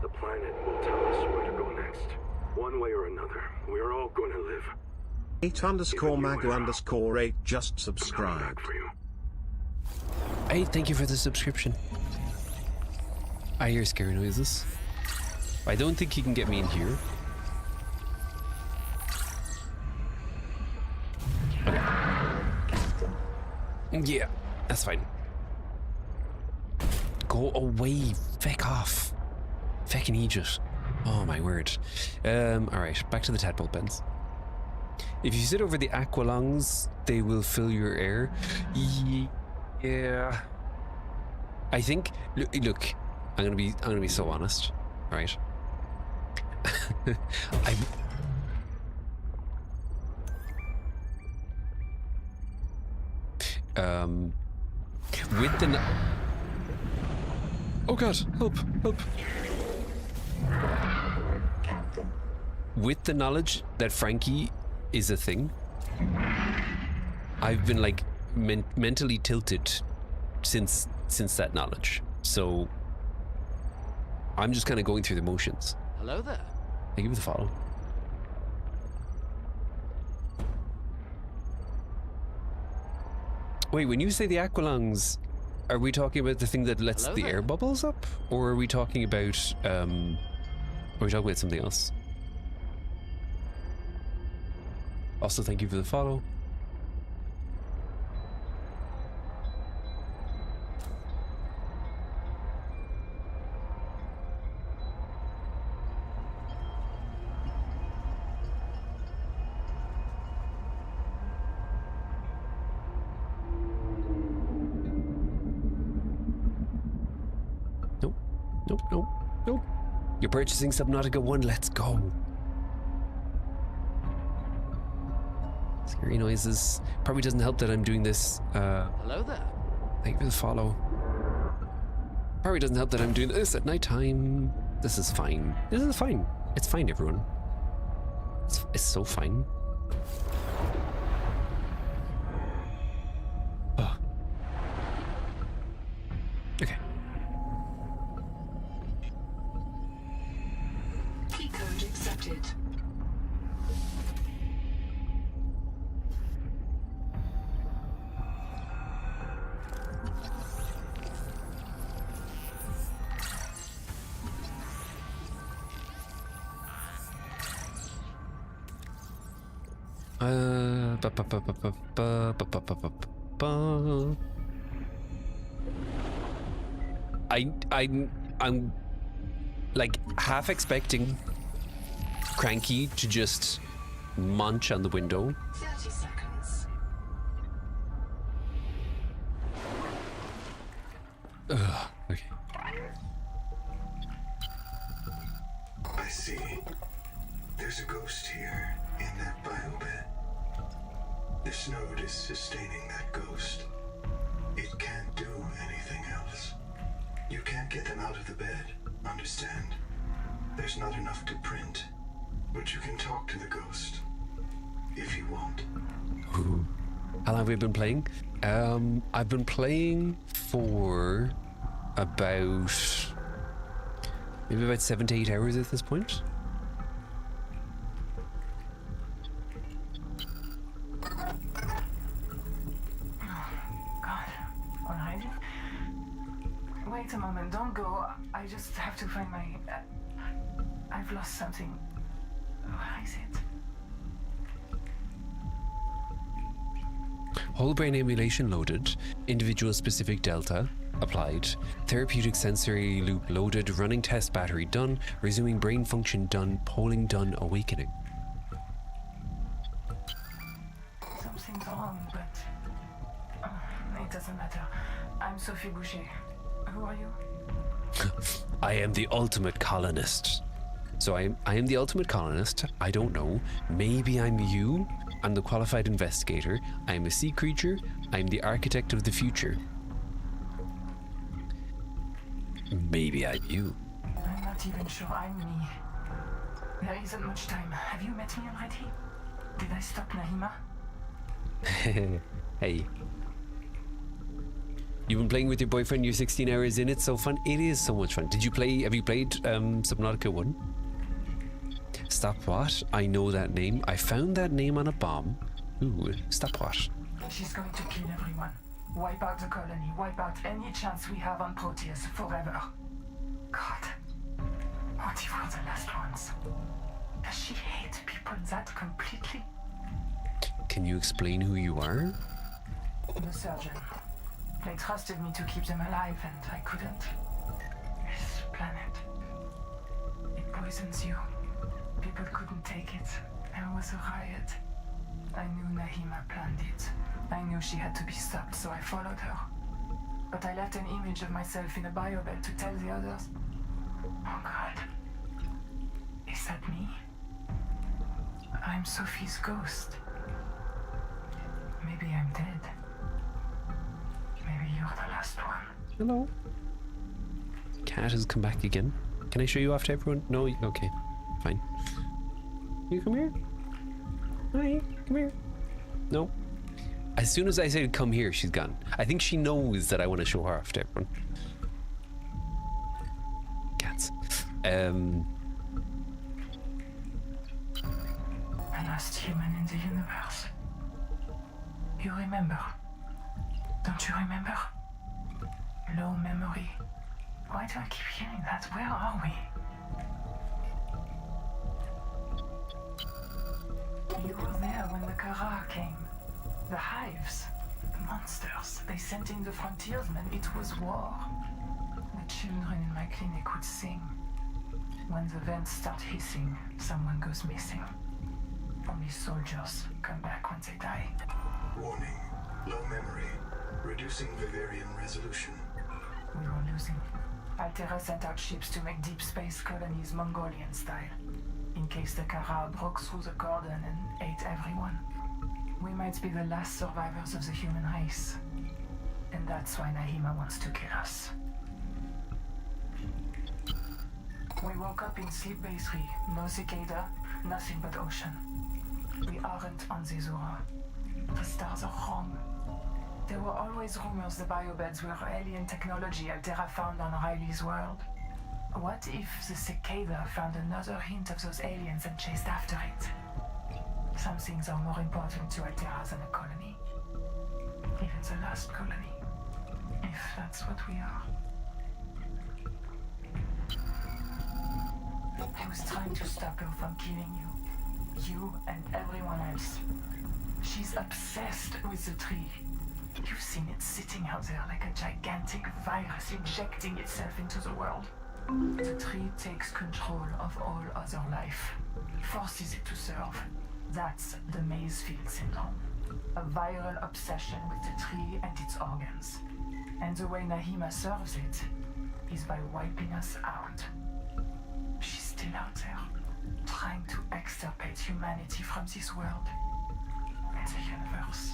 the planet will tell us where to go next. One way or another, we are all going to live. 8_Magu_8 just subscribed. Hey, thank you for the subscription. I hear scary noises. I don't think he can get me in here. Okay. Yeah, that's fine. Go away. Feck off. Feckin' Egypt. Oh my word. Alright, back to the tadpole pens. If you sit over the aqualungs, they will fill your air. Yeah. I think look, I'm gonna be so honest, right? With the oh god, help. With the knowledge that Frankie is a thing, I've been like mentally tilted since that knowledge. So I'm just kind of going through the motions. Hello there. Thank you for the follow. Wait, when you say the aqualungs, are we talking about the thing that lets the air bubbles up, or are we talking about something else? Also, thank you for the follow. Nope, nope, nope. You're purchasing Subnautica 1, let's go. Scary noises. Probably doesn't help that I'm doing this. Hello there. Thank you for the follow. Probably doesn't help that I'm doing this at nighttime. This is fine. This is fine. It's fine, everyone. It's so fine. Oh. Okay. Key code accepted. I'm like half expecting Cranky to just munch on the window. 30 seconds. Ugh, okay. I see. There's a ghost here in that biobed. This node is sustaining that ghost. It can't do anything else. You can't get them out of the bed, understand? There's not enough to print. But you can talk to the ghost. If you want. Ooh. How long have we been playing? I've been playing for about maybe about 7 to 8 hours at this point. God, alright. Wait a moment, don't go. I just have to find my... I've lost something. Where is it? Whole brain emulation loaded. Individual specific delta applied. Therapeutic sensory loop loaded. Running test battery done. Resuming brain function done. Polling done. Awakening. Something's wrong, but... it doesn't matter. I'm Sophie Boucher. Who are you? I am the ultimate colonist. So I am the ultimate colonist. I don't know. Maybe I'm you. I'm the qualified investigator. I'm a sea creature. I'm the architect of the future. Maybe I'm you. I'm not even sure I'm me. There isn't much time. Have you met me already? Did I stop Nahima? Hey. You've been playing with your boyfriend, you're 16 hours in, it's so fun. It is so much fun. Have you played Subnautica 1? Stop what? I know that name. I found that name on a bomb. Ooh, stop what? She's going to kill everyone. Wipe out the colony. Wipe out any chance we have on Proteus forever. God. What if we're the last ones? Does she hate people that completely? Can you explain who you are? The surgeon. They trusted me to keep them alive and I couldn't. This planet. It poisons you. People couldn't take it. There was a riot. I knew Nahima planned it. I knew she had to be stopped, so I followed her. But I left an image of myself in a biobed to tell the others. Oh God. Is that me? I'm Sophie's ghost. Maybe I'm dead. Maybe you're the last one. Hello. Cat has come back again. Can I show you off to everyone? No? Okay. Fine. You come here? Hi, come here. No. As soon as I said come here, she's gone. I think she knows that I want to show her off to everyone. Cats. The last human in the universe. You remember? Don't you remember? Low memory. Why do I keep hearing that? Where are we? You were there when the Kara came. The hives. The monsters. They sent in the frontiersmen. It was war. The children in my clinic would sing. When the vents start hissing, someone goes missing. Only soldiers come back once they die. Warning. Low memory. Reducing Vivarium resolution. We were losing. Altera sent out ships to make deep space colonies Mongolian style, in case the Kara broke through the cordon and ate everyone. We might be the last survivors of the human race. And that's why Nahima wants to kill us. We woke up in Sleep Bay 3. No cicada, nothing but ocean. We aren't on Zezura. The stars are wrong. There were always rumors the biobeds were alien technology Altera found on Riley's world. What if the cicada found another hint of those aliens and chased after it? Some things are more important to Altera than a colony. Even the last colony. If that's what we are. I was trying to stop her from killing you. You and everyone else. She's obsessed with the tree. You've seen it sitting out there like a gigantic virus injecting itself into the world. The tree takes control of all other life, forces it to serve. That's the Mazefield syndrome. A viral obsession with the tree and its organs. And the way Nahima serves it is by wiping us out. She's still out there, trying to extirpate humanity from this world and the universe.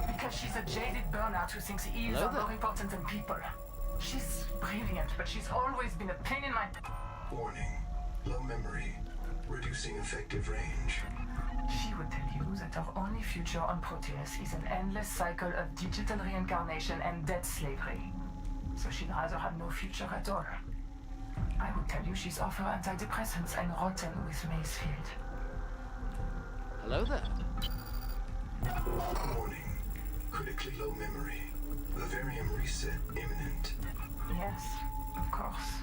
Because she's a jaded burnout who thinks eels Hello are there. more important than people. She's brilliant, but she's always been a pain in my... Warning. Low memory. Reducing effective range. She would tell you that our only future on Proteus is an endless cycle of digital reincarnation and debt slavery. So she'd rather have no future at all. I would tell you she's off her antidepressants and rotten with Mazefield. Hello there. Warning. Critically low memory. Vivarium reset imminent. Yes, of course.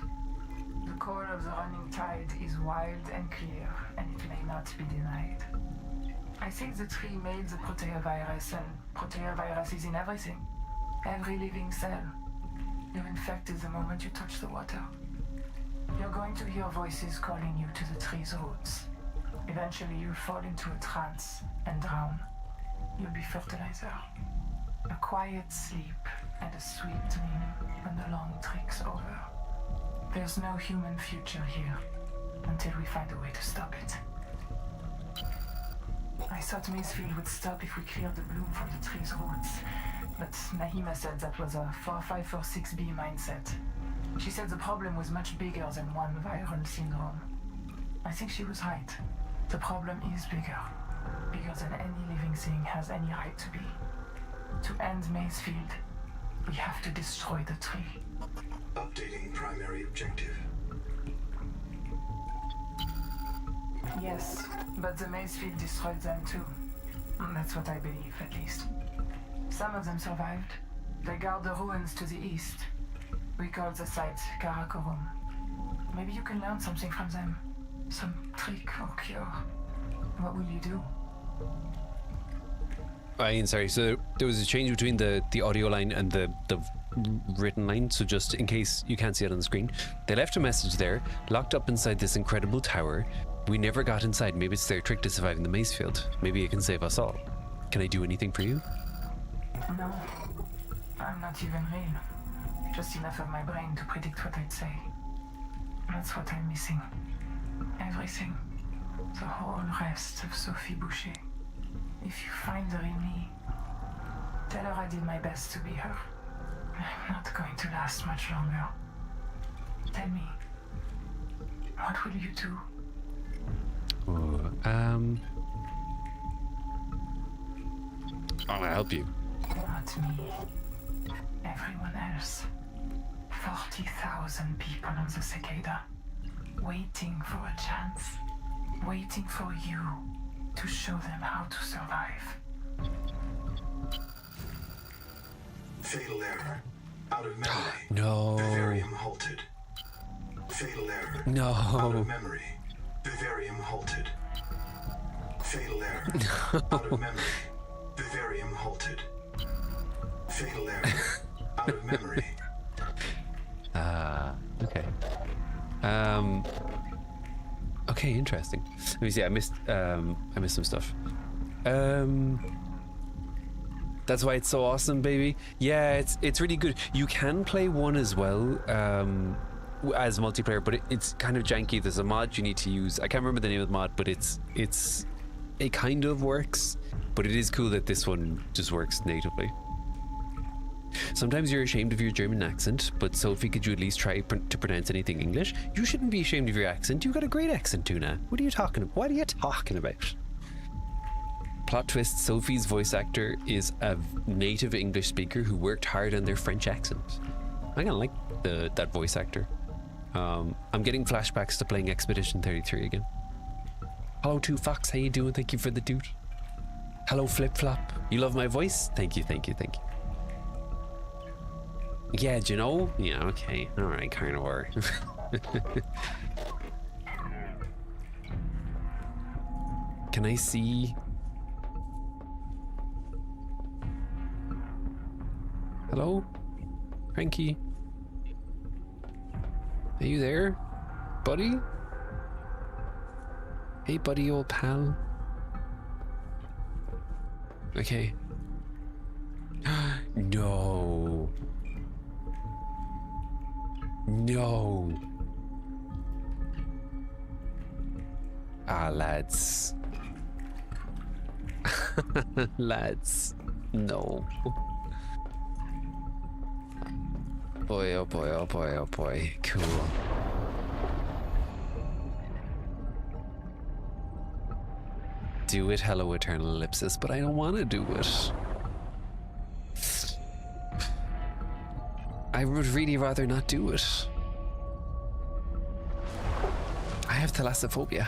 The core of the running tide is wild and clear, and it may not be denied. I think the tree made the proteovirus, and proteovirus is in everything. Every living cell. You're infected the moment you touch the water. You're going to hear voices calling you to the tree's roots. Eventually you'll fall into a trance and drown. You'll be fertilizer. A quiet sleep and a sweet dream when the long trik's over. There's no human future here until we find a way to stop it. I thought Mazefield would stop if we cleared the bloom from the tree's roots, but Nahima said that was a 4546B mindset. She said the problem was much bigger than one viral syndrome. I think she was right. The problem is bigger than any living thing has any right to be. To end Mazefield, we have to destroy the tree. Updating primary objective. Yes, but the Mazefield destroyed them too. That's what I believe, at least. Some of them survived. They guard the ruins to the east. We call the site Karakorum. Maybe you can learn something from them. Some trick or cure. What will you do? Ian, sorry, so there was a change between the audio line and the written line, so just in case you can't see it on the screen, they left a message there, locked up inside this incredible tower. We never got inside. Maybe it's their trick to survive in the Mazefield. Maybe it can save us all. Can I do anything for you? No, I'm not even real. Just enough of my brain to predict what I'd say. That's what I'm missing. Everything. The whole rest of Sophie Boucher. If you find her in me, tell her I did my best to be her. I'm not going to last much longer. Tell me, what will you do? I'll help you. Not me. Everyone else. 40,000 people on the cicada. Waiting for a chance. Waiting for you to show them how to survive. Fatal error. Out of memory. No. Vivarium halted. Fatal error. No. Out of memory. Vivarium halted. Fatal error. Out of memory. Vivarium halted. Fatal error. Out of memory. Okay. Okay, interesting. Let me see. I missed some stuff. That's why it's so awesome, baby. Yeah, it's really good. You can play one as well as multiplayer, but it's kind of janky. There's a mod you need to use. I can't remember the name of the mod, but it kind of works. But it is cool that this one just works natively. Sometimes you're ashamed of your German accent, but Sophie, could you at least try to pronounce anything English? You shouldn't be ashamed of your accent. You've got a great accent, Tuna. What are you talking about? What are you talking about? Plot twist, Sophie's voice actor is a native English speaker who worked hard on their French accent. I kind of like that voice actor. I'm getting flashbacks to playing Expedition 33 again. Hello, 2Fox. How you doing? Thank you for the dude. Hello, Flip Flop. You love my voice? Thank you, thank you, thank you. Yeah, do you know? Yeah, okay. Alright, carnivore. Can I see? Hello? Cranky? Are you there? Buddy? Hey, buddy, old pal. Okay. No. No. Ah, lads. Lads. No. Boy, oh boy, oh boy, oh boy. Cool. Do it, hello, eternal ellipsis, but I don't want to do it. I would really rather not do it. I have thalassophobia.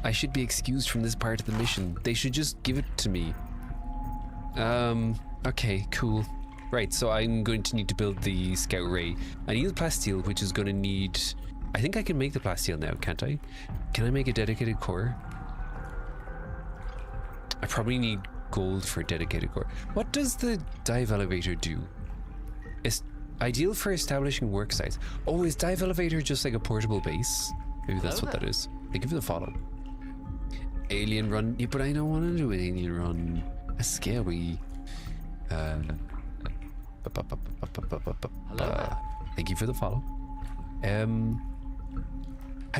I should be excused from this part of the mission. They should just give it to me. Okay, cool. Right, so I'm going to need to build the scout ray. I need the plasteel, which is going to need... I think I can make the plasteel now, can't I? Can I make a dedicated core? I probably need gold for a dedicated core. What does the dive elevator do? It's ideal for establishing work sites. Oh, is dive elevator just like a portable base? Maybe that's what that is. Thank you for the follow. Alien run. Yeah, but I don't want to do an alien run. That's scary. Thank you for the follow. How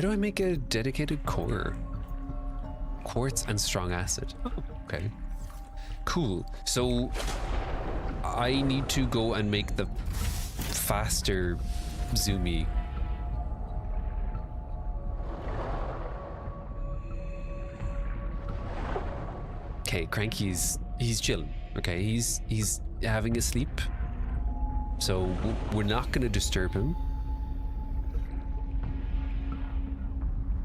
do I make a dedicated core? Quartz and strong acid. Oh, okay. Cool. So I need to go and make the faster zoomy. Okay, Cranky's he's chilling. Okay, he's having a sleep. So we're not going to disturb him.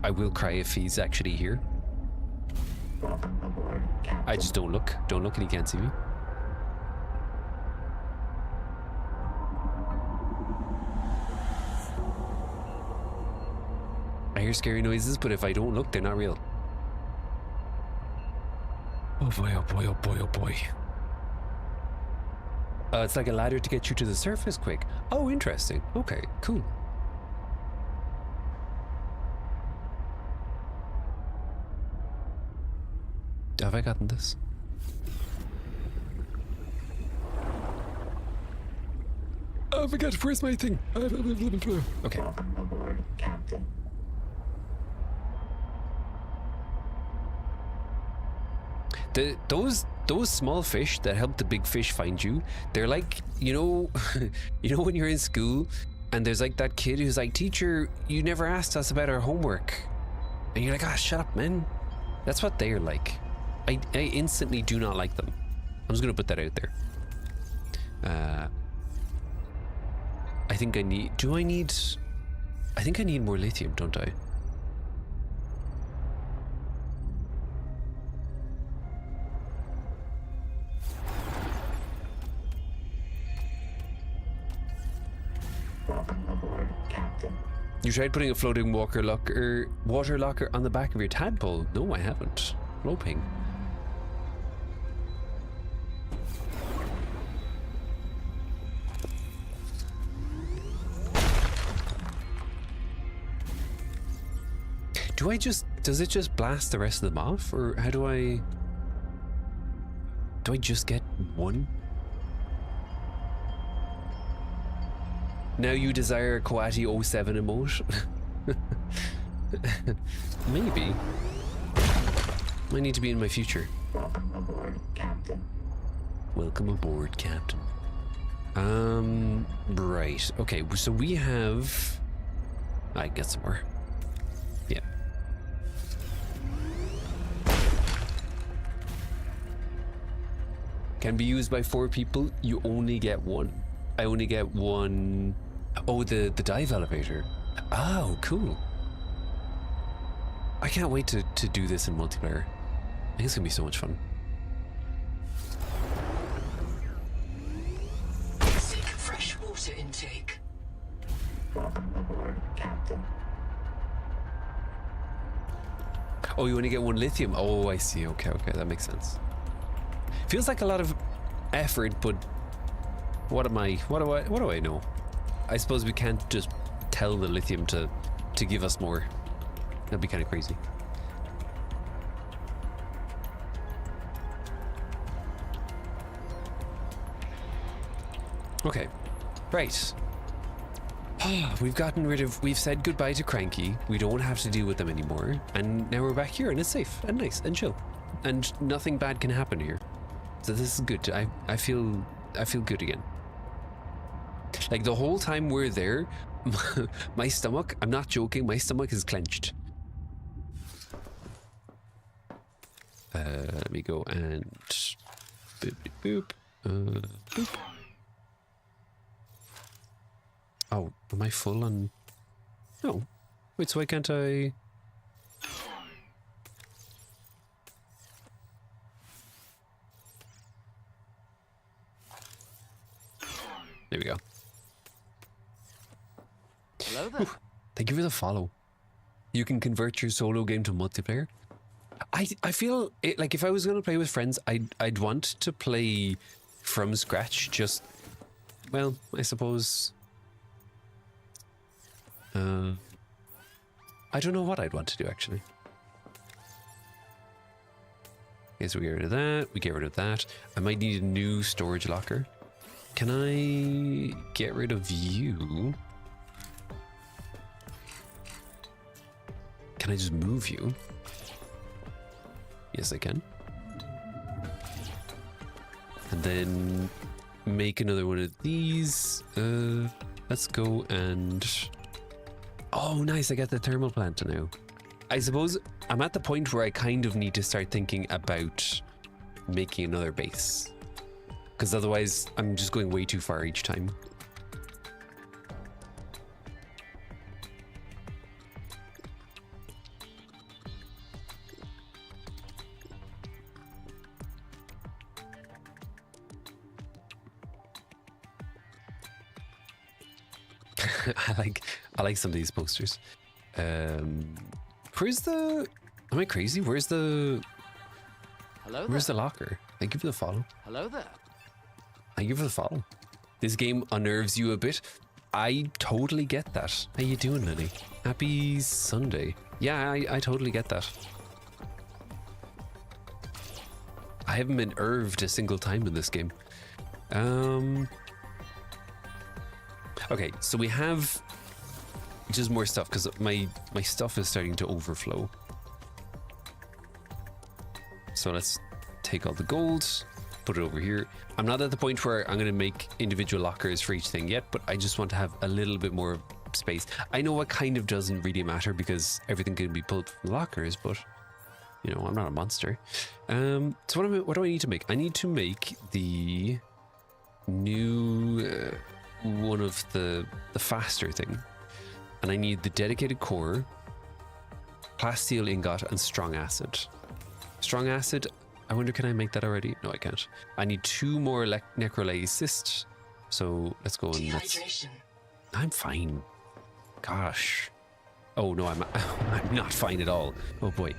I will cry if he's actually here. I just don't look and he can't see me. I hear scary noises, but if I don't look, they're not real. Oh boy, oh boy, oh boy, oh boy. It's like a ladder to get you to the surface quick. Oh, interesting. Okay, cool. Have I gotten this? Oh my god, where's my thing? Okay. Those small fish that help the big fish find you, they're like, you know when you're in school and there's like that kid who's like, teacher, you never asked us about our homework. And you're like, ah, shut up, man. That's what they're like. I instantly do not like them. I'm just gonna put that out there. I think I need... I think I need more lithium, don't I? You tried putting a floating water locker on the back of your tadpole? No, I haven't. Roping. does it just blast the rest of them off, or how do I just get one? Now you desire a Coati 07 emote? Maybe. Might need to be in my future. Welcome aboard, Captain. Welcome aboard, Captain. Right. Okay, so we have... I can get some more. Yeah. Can be used by 4 people. You only get one. I only get one. Oh, the dive elevator. Oh, cool. I can't wait to do this in multiplayer. I think it's gonna be so much fun. Basic fresh water intake. Welcome aboard, Captain. Oh, you only get 1 lithium. Oh, I see. Okay, that makes sense. Feels like a lot of effort, but what do I know? I suppose we can't just tell the lithium to give us more. That'd be kind of crazy. Okay, right. We've said goodbye to Cranky. We don't have to deal with them anymore. And now we're back here and it's safe and nice and chill. And nothing bad can happen here. So this is good. I feel good again. Like the whole time we're there, my stomach, I'm not joking, my stomach is clenched. Let me go and boop boop boop. Oh, am I full on? No. Wait, so why can't I? There we go. Hello there. Thank you for the follow. You can convert your solo game to multiplayer. I feel it, like if I was going to play with friends, I'd want to play from scratch. Just, well, I suppose. I don't know what I'd want to do actually. Okay, so we get rid of that. We get rid of that. I might need a new storage locker. Can I get rid of you? Can I just move you? Yes, I can. And then make another one of these. Let's go and... Oh, nice. I got the thermal plant now. I suppose I'm at the point where I kind of need to start thinking about making another base. Because otherwise I'm just going way too far each time. I like some of these posters. Where's the... Am I crazy? Where's the... Hello there. Where's the locker? Thank you for the follow. Hello there. Thank you for the follow. This game unnerves you a bit. I totally get that. How you doing, Lily? Happy Sunday. Yeah, I totally get that. I haven't been nerved a single time in this game. Okay, so we have just more stuff because my stuff is starting to overflow. So let's take all the gold, put it over here. I'm not at the point where I'm going to make individual lockers for each thing yet, but I just want to have a little bit more space. I know it kind of doesn't really matter because everything can be pulled from the lockers, but you know, I'm not a monster. So what do I need to make? I need to make the new one of the faster thing, and I need the dedicated core, plasteel ingot, and strong acid. Strong acid, I wonder, can I make that already? No, I can't. I need 2 more necrolysis. So let's go and let's... I'm fine. Gosh. Oh no, I'm not fine at all. Oh boy.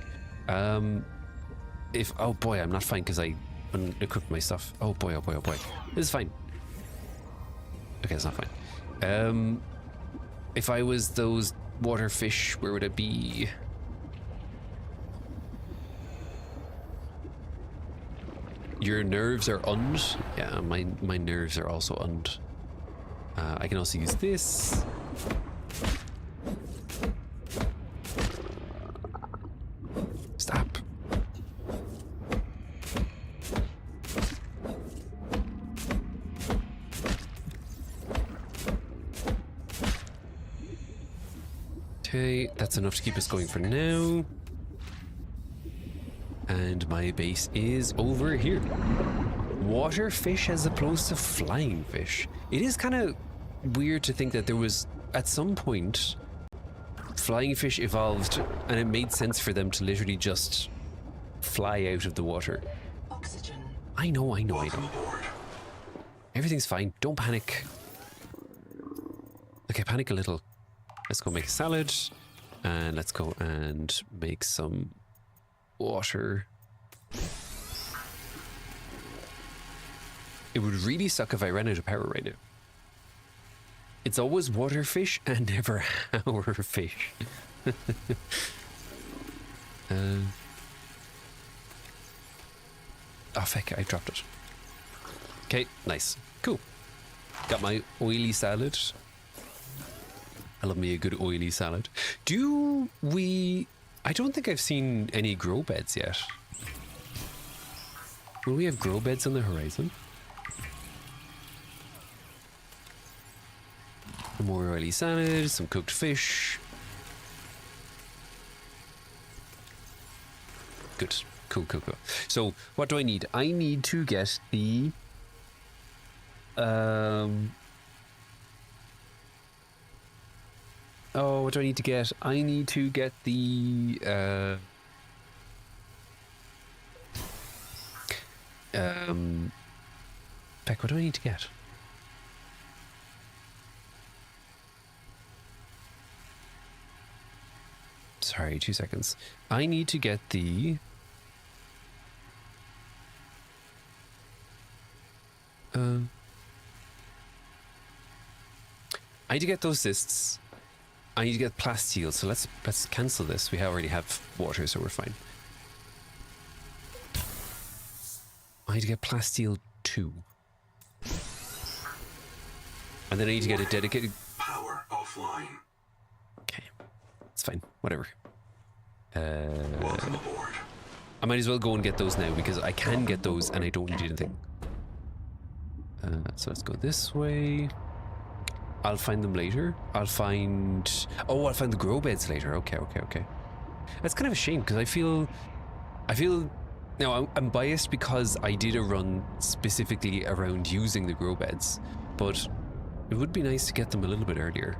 Oh boy, I'm not fine because I unequipped my stuff. Oh boy, oh boy, oh boy. This is fine. Okay, it's not fine. If I was those water fish, where would it be? Your nerves are und. Yeah, my nerves are also und. I can also use this. Stop. Okay, that's enough to keep us going for now. And my base is over here. Water fish as opposed to flying fish. It is kind of weird to think that there was, at some point, flying fish evolved and it made sense for them to literally just fly out of the water. Oxygen. I know. Welcome aboard. Everything's fine. Don't panic. Okay, panic a little. Let's go make a salad. And let's go and make some water. It would really suck if I ran out of power right now. It's always water fish and never our fish. Oh, feck, I dropped it. Okay, nice. Cool. Got my oily salad. I love me a good oily salad. I don't think I've seen any grow beds yet. Will we have grow beds on the horizon? More oily salad, some cooked fish. Good. Cool. So, what do I need? I need to get the... Oh, what do I need to get? I need to get the... Beck, what do I need to get? Sorry, 2 seconds. I need to get the... I need to get those cysts. I need to get plasteel, so let's cancel this. We already have water, so we're fine. I need to get plasteel 2. And then I need to get a dedicated... Power offline. Okay. It's fine. Whatever. Welcome aboard. I might as well go and get those now, because I can get those and I don't need anything. So let's go this way. I'll find them later. I'll find the grow beds later. Okay. That's kind of a shame because I feel now I'm biased because I did a run specifically around using the grow beds, but it would be nice to get them a little bit earlier.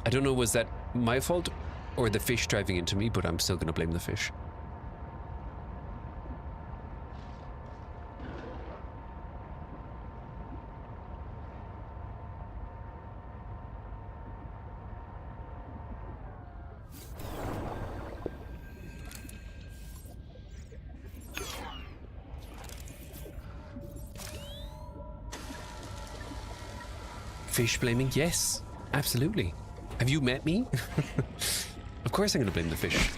I don't know, was that my fault or the fish driving into me, but I'm still going to blame the fish. Fish blaming? Yes, absolutely. Have you met me? Of course I'm going to blame the fish.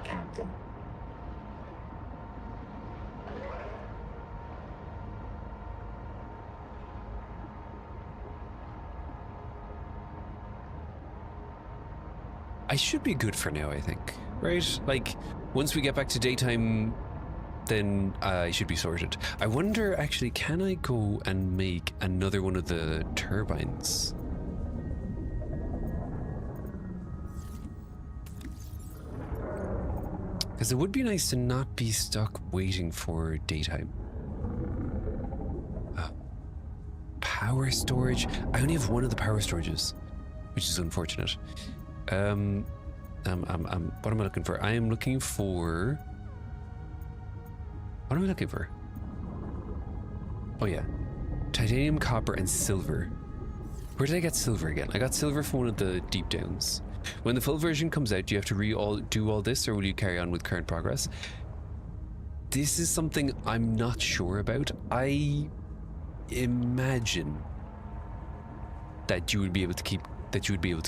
Captain. I should be good for now, I think. Right? Like, once we get back to daytime, then I should be sorted. I wonder, actually, can I go and make another one of the turbines? Because it would be nice to not be stuck waiting for daytime. Power storage. I only have one of the power storages, which is unfortunate. What am I looking for? I am looking for... What am I looking for? Oh yeah. Titanium, copper, and silver. Where did I get silver again? I got silver from one of the deep downs. When the full version comes out, do you have to do all this, or will you carry on with current progress? This is something I'm not sure about. I imagine that you would be able to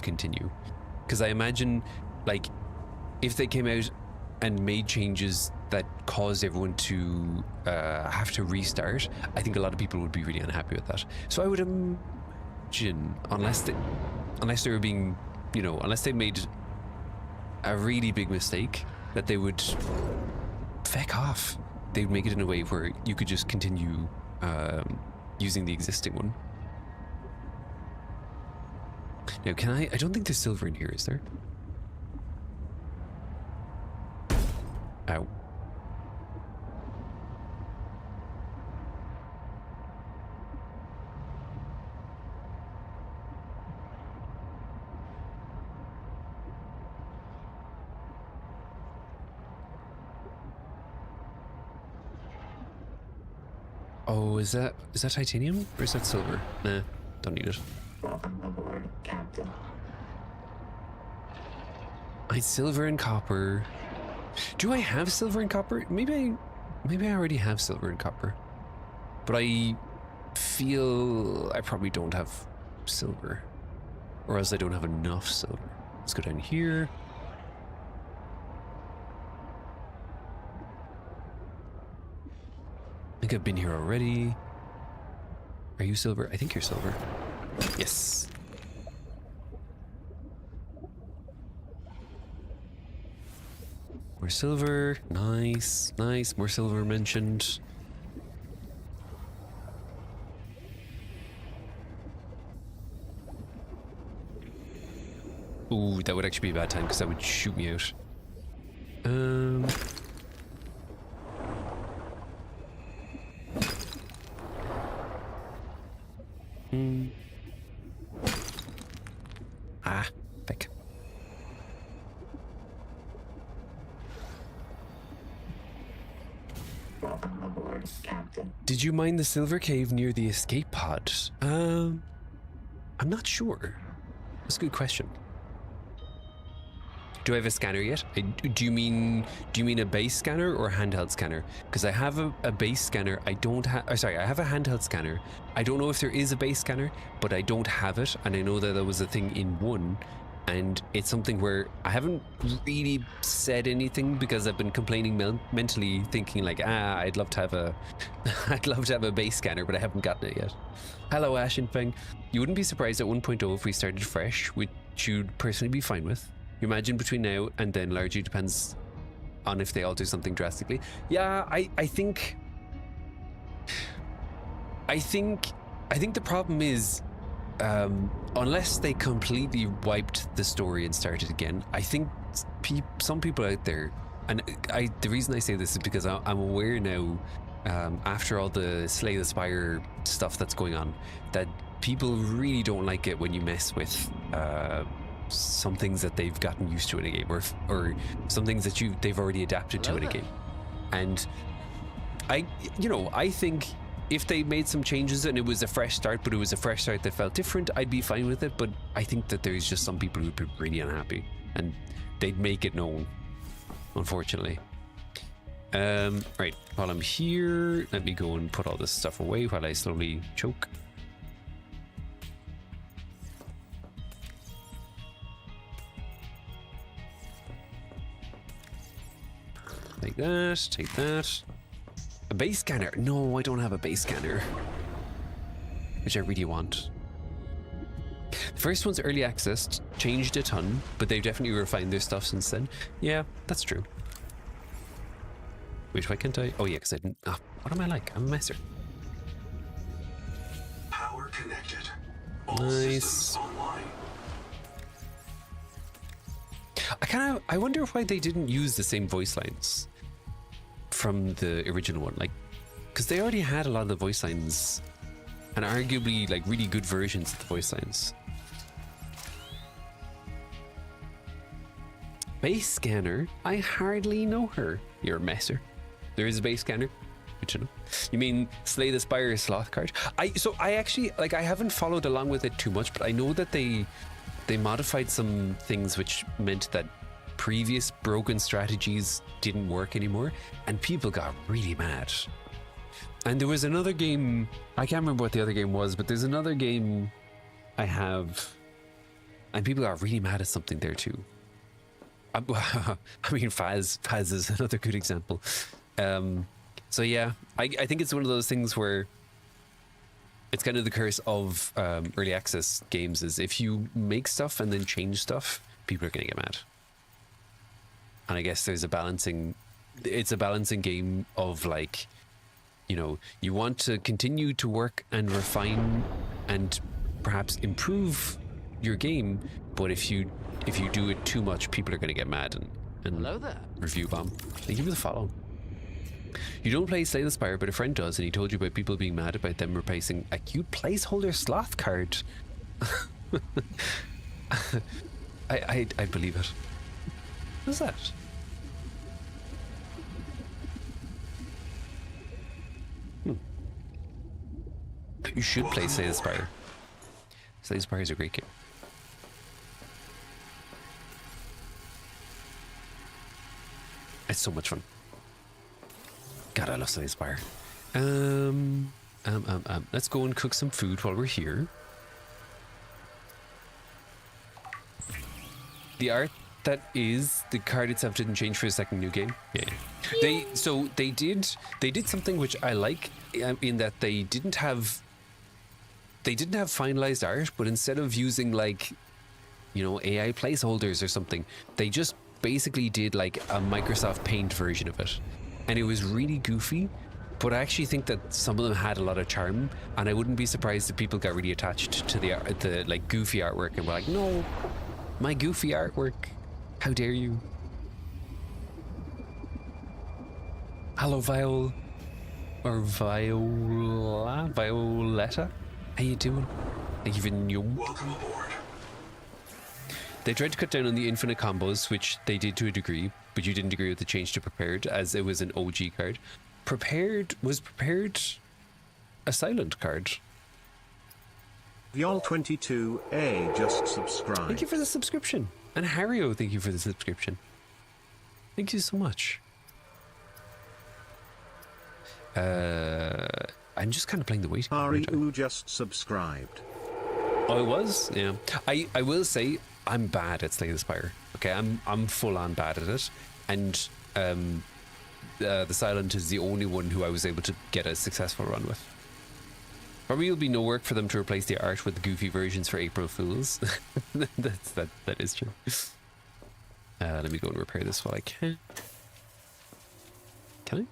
continue. Because I imagine, like, if they came out and made changes that caused everyone to have to restart, I think a lot of people would be really unhappy with that. So I would imagine, unless they were being, you know, unless they made a really big mistake, that they would feck off. They would make it in a way where you could just continue using the existing one. Now, can I don't think there's silver in here, is there? Ow. Oh, is that titanium or is that silver? Nah, don't need it. Welcome aboard, Captain. I had silver and copper. Do I have silver and copper? Maybe I already have silver and copper. But I feel I probably don't have silver. Or else I don't have enough silver. Let's go down here. I think I've been here already. Are you silver? I think you're silver. Yes. More silver. Nice, nice. More silver mentioned. Ooh, that would actually be a bad time because that would shoot me out. Ah, pick. Welcome aboard, Captain. Did you mine the silver cave near the escape pod? I'm not sure. That's a good question. Do I have a scanner yet? Do you mean a base scanner or a handheld scanner? Because I have a base scanner. I don't have. Oh, sorry, I have a handheld scanner. I don't know if there is a base scanner, but I don't have it, and I know that there was a thing in one, and it's something where I haven't really said anything because I've been complaining mentally, thinking like, I'd love to have a base scanner, but I haven't gotten it yet. Hello, Ash and Feng. You wouldn't be surprised at 1.0 if we started fresh, which you'd personally be fine with. You imagine between now and then largely depends on if they all do something drastically. Yeah, I think the problem is unless they completely wiped the story and started again, I think some people out there, and the reason I say this is because I'm aware now, after all the Slay the Spire stuff that's going on, that people really don't like it when you mess with some things that they've gotten used to in a game, or some things that they've already adapted to in a game. And I think if they made some changes and it was a fresh start, but it was a fresh start that felt different, I'd be fine with it. But I think that there's just some people who'd be really unhappy, and they'd make it known, unfortunately. Right, while I'm here, let me go and put all this stuff away while I slowly choke. Take that, take that. A base scanner? No, I don't have a base scanner, which I really want. The first one's early access, changed a ton, but they've definitely refined their stuff since then. Yeah, that's true. Wait, why can't I? Oh yeah, because I didn't. Oh, what am I like? I'm a messer. Power connected. All Nice. systems online. I wonder why they didn't use the same voice lines from the original one, like, because they already had a lot of the voice lines, and arguably like really good versions of the voice lines. Base scanner? I hardly know her. You're a messer. There is a base scanner. Good to know. You mean Slay the Spire sloth card? I actually like I haven't followed along with it too much, but I know that they modified some things which meant that previous broken strategies didn't work anymore, and people got really mad. And there was another game, I can't remember what the other game was, but there's another game I have, and people got really mad at something there too. I mean, Faz is another good example. So yeah, I think it's one of those things where it's kind of the curse of early access games is if you make stuff and then change stuff, people are going to get mad. And I guess it's a balancing game of like, you know, you want to continue to work and refine and perhaps improve your game, but if you do it too much, people are going to get mad and Hello there. review bomb. Thank you for the follow. You don't play Slay the Spire, but a friend does, and he told you about people being mad about them replacing a cute placeholder sloth card. I believe it. What's that? You should play Slay the Spire. Slay the Spire is a great game. It's so much fun. God, I love Slay the Spire. Let's go and cook some food while we're here. The art that is the card itself didn't change for a second new game. Yeah. They did something which I like in that they didn't have finalized art, but instead of using like, you know, AI placeholders or something, they just basically did like a Microsoft Paint version of it. And it was really goofy, but I actually think that some of them had a lot of charm, and I wouldn't be surprised if people got really attached to the like goofy artwork and were like, no, my goofy artwork, how dare you. Hello, Violetta, how you doing? Thank you for new. Welcome aboard. They tried to cut down on the infinite combos, which they did to a degree, but you didn't agree with the change to Prepared, as it was an OG card. Prepared a silent card. Viol22A just subscribed. Thank you for the subscription. And Hario, thank you for the subscription. Thank you so much. I'm just kind of playing the waiting. Ariu just subscribed. Oh, it was? Yeah. I will say I'm bad at Slay the Spire. Okay, I'm full on bad at it. And the Silent is the only one who I was able to get a successful run with. Probably will be no work for them to replace the art with the goofy versions for April Fools. That is true. Let me go and repair this while I can. Can I?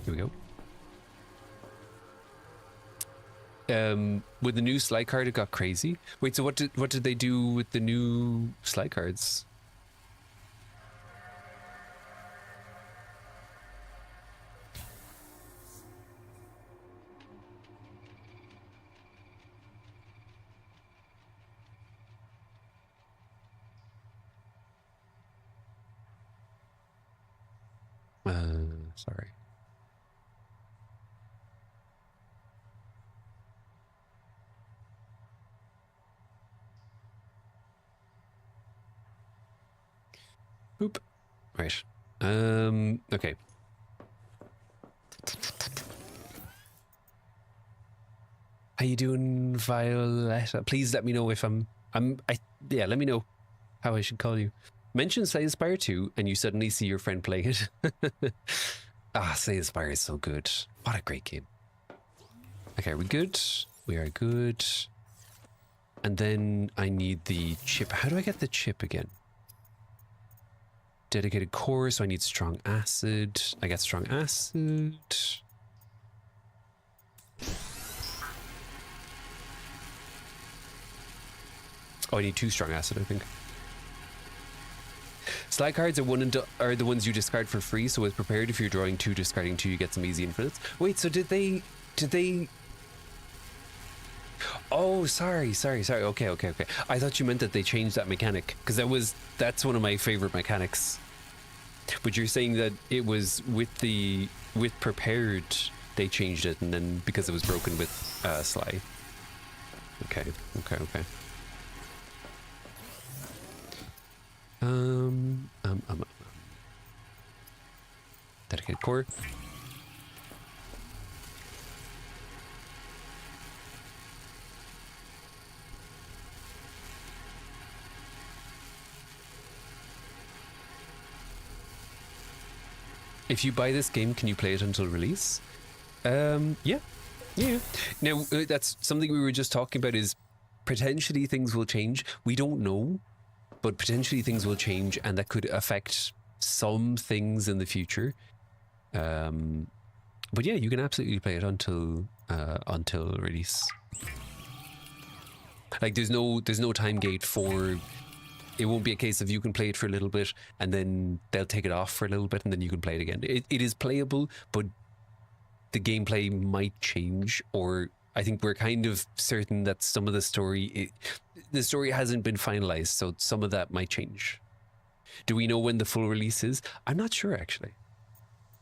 Here we go. With the new slide card, it got crazy. Wait, so what did they do with the new slide cards? Sorry. Boop. Right. Okay. How you doing, Violetta? Please let me know if yeah, let me know how I should call you. Mention Slay the Spire 2 and you suddenly see your friend playing it. Slay the Spire is so good. What a great game. Okay, are we good? We are good. And then I need the chip. How do I get the chip again? Dedicated core, so I need strong acid. I got strong acid. Oh, I need 2 strong acid, I think. Slide cards are the ones you discard for free, so as prepared, if you're drawing 2, discarding 2, you get some easy infinites. Wait, so did they... Oh, sorry. Okay. I thought you meant that they changed that mechanic, because that's one of my favorite mechanics. But you're saying that it was with the with prepared, they changed it, and then because it was broken with Sly. Okay. Dedicated core. If you buy this game, can you play it until release? Yeah. Now, that's something we were just talking about, is potentially things will change. We don't know, but potentially things will change, and that could affect some things in the future. But yeah, you can absolutely play it until release. Like, there's no time gate for. It won't be a case of you can play it for a little bit and then they'll take it off for a little bit and then you can play it again. It is playable, but the gameplay might change, or I think we're kind of certain that some of the story hasn't been finalized, so some of that might change. Do we know when the full release is? I'm not sure, actually.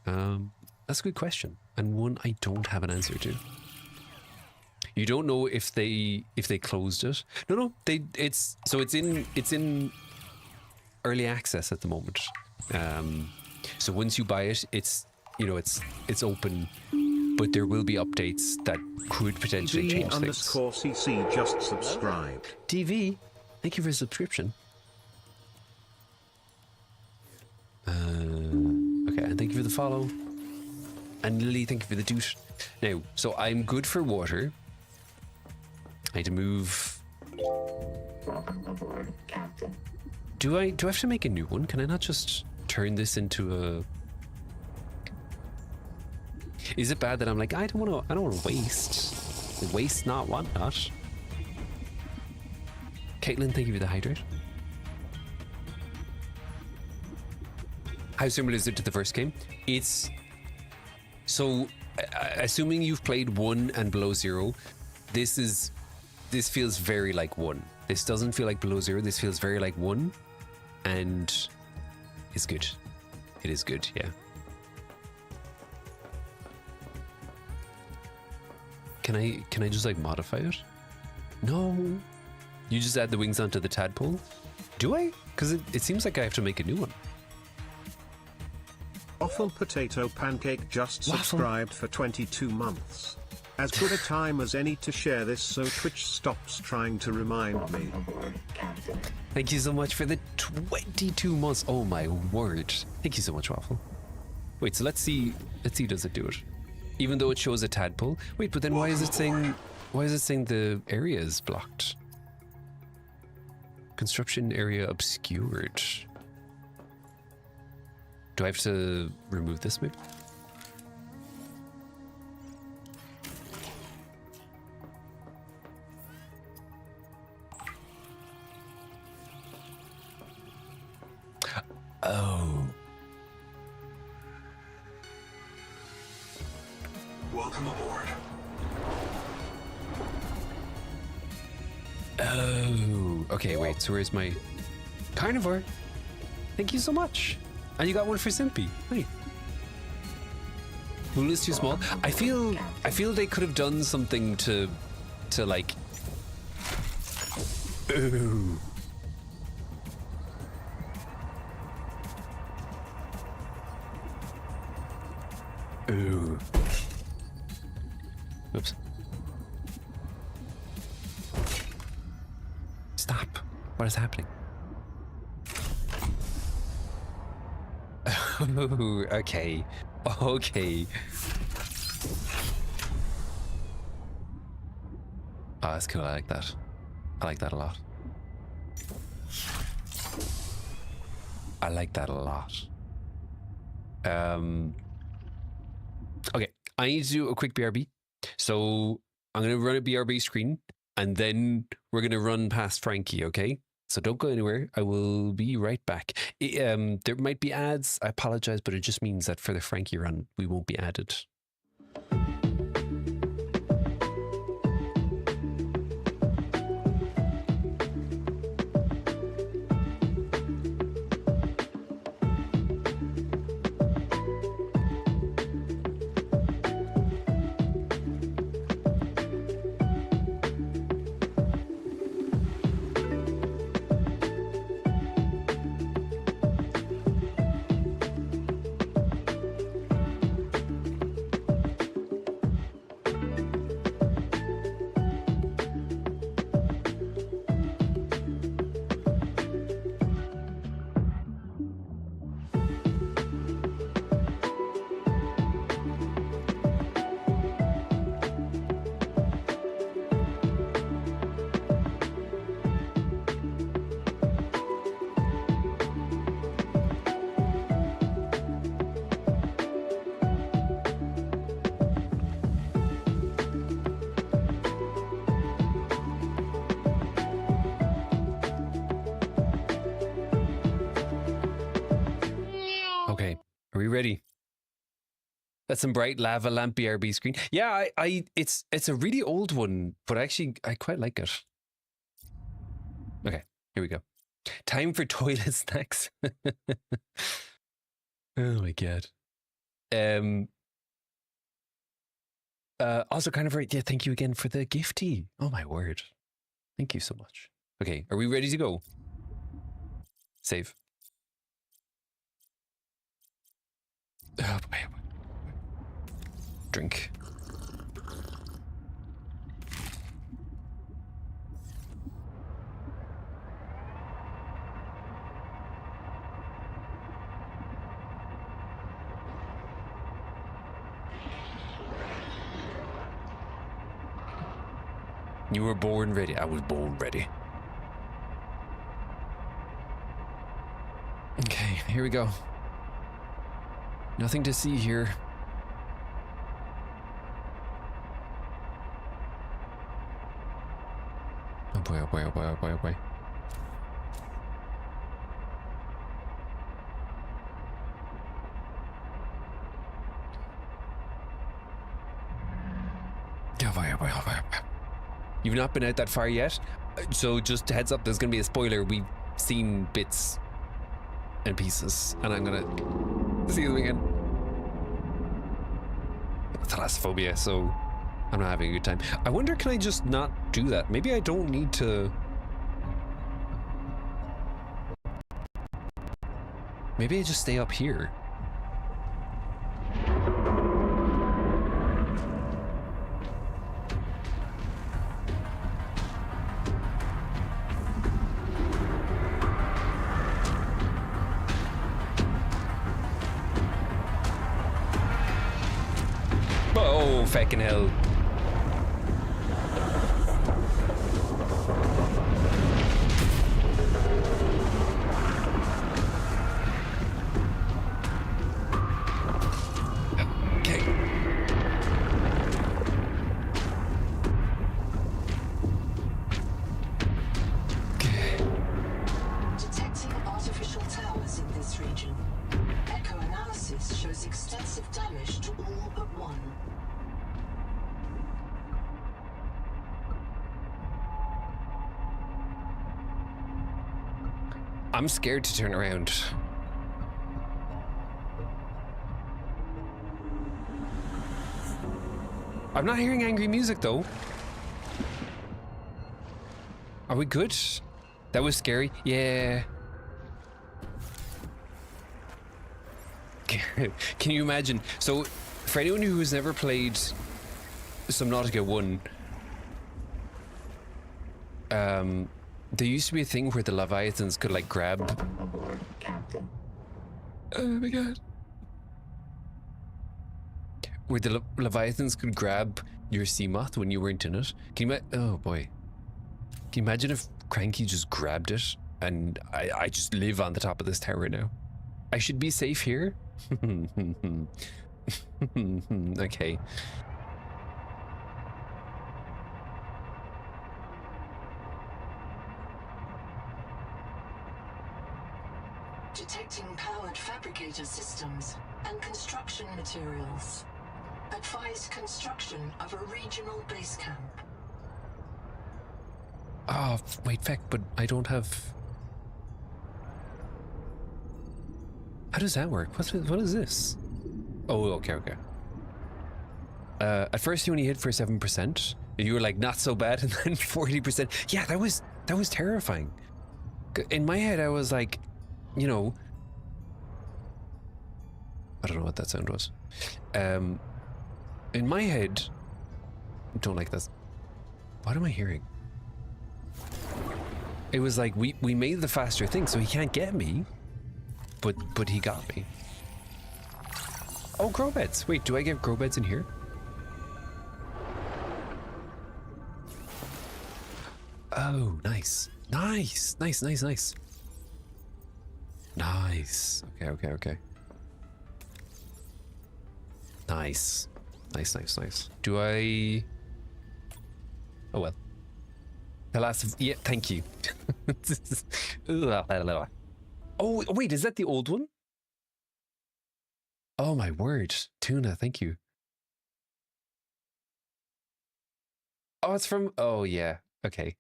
That's a good question, and one I don't have an answer to. You don't know if they closed it. No, it's in early access at the moment. So once you buy it, it's open, but there will be updates that could potentially change things. _CC just subscribed. TV, thank you for the subscription. Okay, and thank you for the follow. And Lily, thank you for the doot. Now, so I'm good for water. I need to move. Welcome aboard, Captain. Do I have to make a new one? Can I not just turn this into a? Is it bad that I'm like, I don't want to waste. Waste not, want not. Caitlin, thank you for the hydrate. How similar is it to the first game? It's so assuming you've played 1 and Below Zero, this feels very like 1. This doesn't feel like Below Zero. This feels very like 1, and it's good. It is good, yeah. Can I just like modify it? No. You just add the wings onto the tadpole? Do I? Because it seems like I have to make a new one. Waffle Potato Pancake just Waffle. subscribed for 22 months. As good a time as any to share this so Twitch stops trying to remind me. Welcome aboard, Captain. Thank you so much for the 22 months. Oh my word. Thank you so much, Waffle. Wait, so let's see does it do it? Even though it shows a tadpole. Wait, but then why is it saying the area is blocked? Construction area obscured. Do I have to remove this maybe? Oh. Welcome aboard. Oh. Okay, wait, so where's my carnivore? Thank you so much. And you got one for Simpy. Hey. Pool is too small. I feel they could have done something to like. Ooh. Ooh. Oops. Stop. What is happening? Oh, okay. Okay. Oh, that's cool. I like that. I like that a lot. I like that a lot. Okay, I need to do a quick BRB. So I'm going to run a BRB screen and then we're going to run past Frankie, okay? So don't go anywhere. I will be right back. There might be ads. I apologize, but it just means that for the Frankie run, we won't be added. ready? That's some bright lava lamp BRB screen. Yeah, it's a really old one, but actually I quite like it. Okay, here we go. Time for toilet snacks. Oh my god. Also kind of right. Yeah, thank you again for the gifty. Oh my word. Thank you so much. Okay, are we ready to go? Save. Oh boy. Drink. You were born ready. I was born ready. Okay, here we go. Nothing to see here. Oh boy, oh boy, oh boy, oh boy, oh boy. Oh boy, oh boy, oh boy, oh boy. You've not been out that far yet? So just heads up, there's gonna be a spoiler. We've seen bits and pieces, and I'm gonna see them again. Thalassophobia, so I'm not having a good time. I wonder, can I just not do that? Maybe I don't need to... Maybe I just stay up here. Oh, fucking hell. Okay. Detecting artificial towers in this region. Echo analysis shows extensive damage to all but one. I'm scared to turn around. I'm not hearing angry music though. Are we good? That was scary. Yeah. Can you imagine? So, for anyone who has never played Subnautica 1, there used to be a thing where the Leviathans could like grab... Welcome aboard, Captain. Oh my god. Where the Leviathans could grab your sea moth when you weren't in it. Can you oh boy. Can you imagine if Cranky just grabbed it and I just live on the top of this tower now? I should be safe here? Okay. Detecting powered fabricator systems and construction materials. Advised construction of a regional base camp. Oh, wait, feck, but I don't have... How does that work? What is this? Oh, okay. At first you only hit for 7%, and you were like, not so bad, and then 40%. Yeah, that was terrifying. In my head, I was like, you know... I don't know what that sound was. In my head... I don't like this. What am I hearing? It was like, we made the faster thing, so he can't get me. But he got me. Oh, grow beds. Wait, do I get grow beds in here? Oh, nice. Nice. Nice. Okay. Nice. Do I... Oh, well. The last of... Yeah, thank you. Oh, wait, is that the old one? Oh my word. Tuna, thank you. Oh, it's from... Oh, yeah. Okay.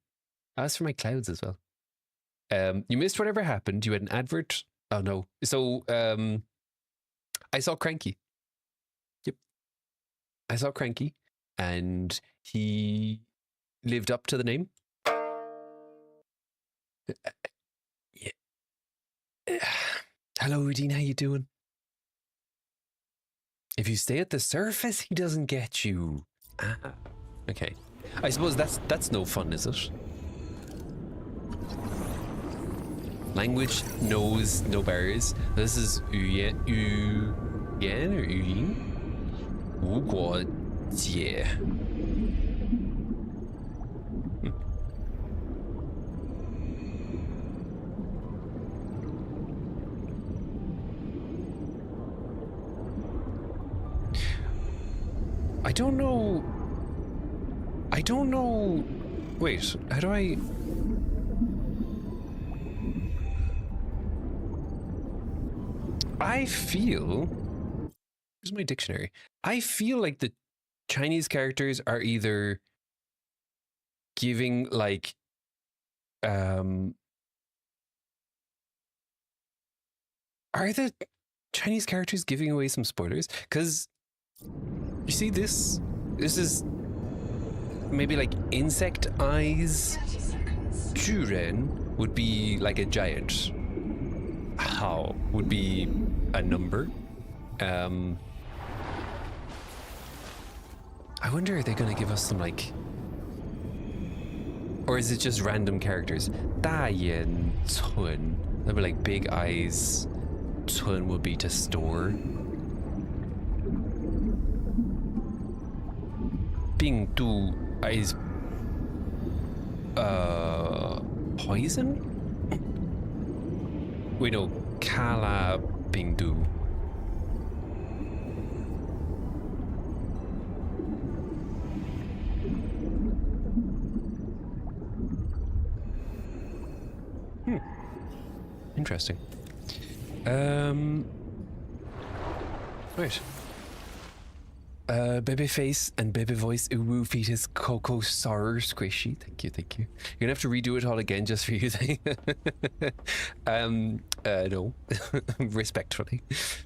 Oh, it's from my clouds as well. You missed whatever happened. You had an advert. Oh, no. So, I saw Cranky. Yep. I saw Cranky. And he lived up to the name. Yeah. Hello, Udine. How you doing? If you stay at the surface, he doesn't get you. Ah, okay. I suppose that's no fun, is it? Language knows no barriers. This is Yuan or Yuyin? 无国界. I don't know. Wait, how do I... I feel... Where's my dictionary? I feel like the Chinese characters are either giving like... Are the Chinese characters giving away some spoilers? Because you see this is maybe like insect eyes. 巨人 would be like a giant. How would be a number. I wonder, are they going to give us some like, or is it just random characters? 大眼村, that'd be like big eyes. 村 would be to store. 病毒 is poison? Wait, no, 卡拉病毒. Interesting. Right. Baby face and baby voice, uwu fetus, coco sour squishy. Thank you. You're gonna have to redo it all again just for you. No. Respectfully.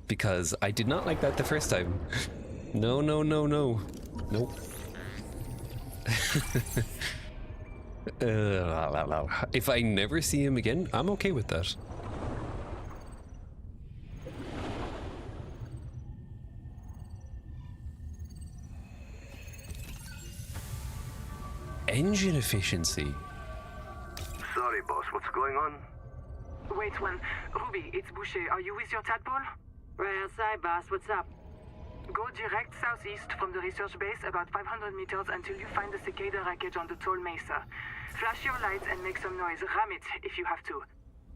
Because I did not like that the first time. No. Nope. If I never see him again, I'm okay with that. Engine efficiency. Sorry, boss. What's going on? Wait one. Ruby, it's Boucher. Are you with your tadpole? Right outside, boss. What's up? Go direct southeast from the research base about 500 meters until you find the cicada wreckage on the tall mesa. Flash your lights and make some noise. Ram it if you have to.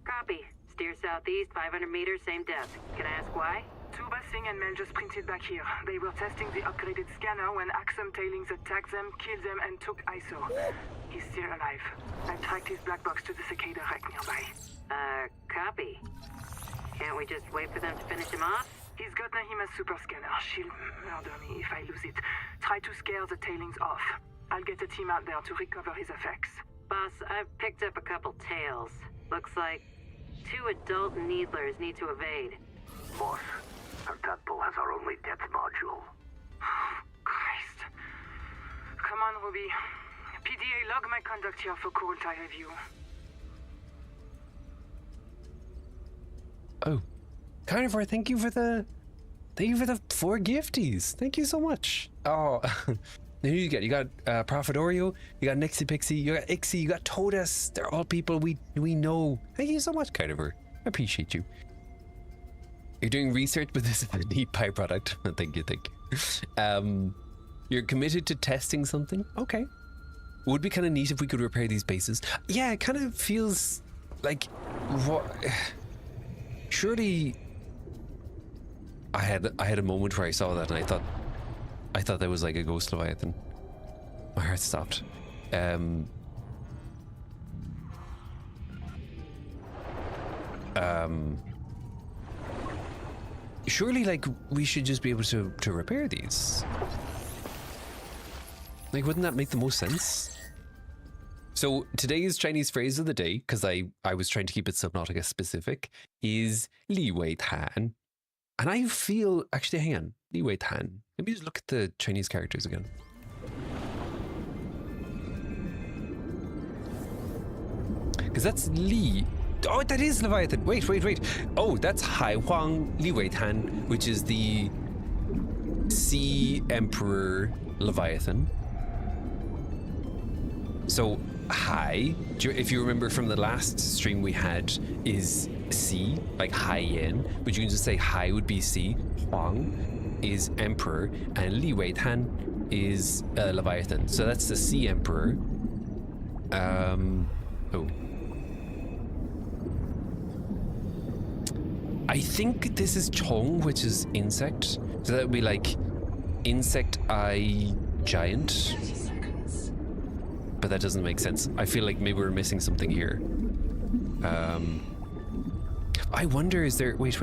Copy. Steer southeast, 500 meters, same depth. Can I ask why? Tuba, Singh, and Mel just printed back here. They were testing the upgraded scanner when Axum tailings attacked them, killed them, and took ISO. He's still alive. I tracked his black box to the cicada wreck nearby. Copy. Can't we just wait for them to finish him off? He's got Nahima's super scanner. She'll murder me if I lose it. Try to scare the tailings off. I'll get a team out there to recover his effects. Boss, I've picked up a couple tails. Looks like 2 adult needlers need to evade. Boss, our tadpole has our only death module. Christ. Come on, Ruby. PDA, log my conduct here for cold eye review. Oh. Carnivore, thank you for the 4 gifties. Thank you so much. Oh, who you got? You got Prophet Oreo, you got Nixie Pixie, you got Ixie, you got Totus. They're all people we know. Thank you so much, Carnivore. I appreciate you. You're doing research, but this is a neat byproduct. Thank you. You're committed to testing something? Okay. Would be kind of neat if we could repair these bases. Yeah, it kind of feels like what. Surely, I had a moment where I saw that and I thought that was like a ghost Leviathan. My heart stopped. surely, like, we should just be able to repair these. Like, wouldn't that make the most sense? So today's Chinese phrase of the day, because I was trying to keep it Subnautica specific, is Li Wei Tan. And I feel, actually, hang on, Li Wei Tan. Let me just look at the Chinese characters again. Because that's Li. Oh, that is Leviathan. Wait. Oh, that's Hai Huang Li Wei Tan, which is the Sea Emperor Leviathan. So Hai, if you remember from the last stream we had, is Sea, like Hai Yin, but you can just say Hai would be Sea, Huang is Emperor, and Li Wei Tan is Leviathan. So that's the Sea Emperor. I think this is Chong, which is insect. So that would be like insect eye giant. 30 seconds. But that doesn't make sense. I feel like maybe we're missing something here. I wonder, is there... Wait.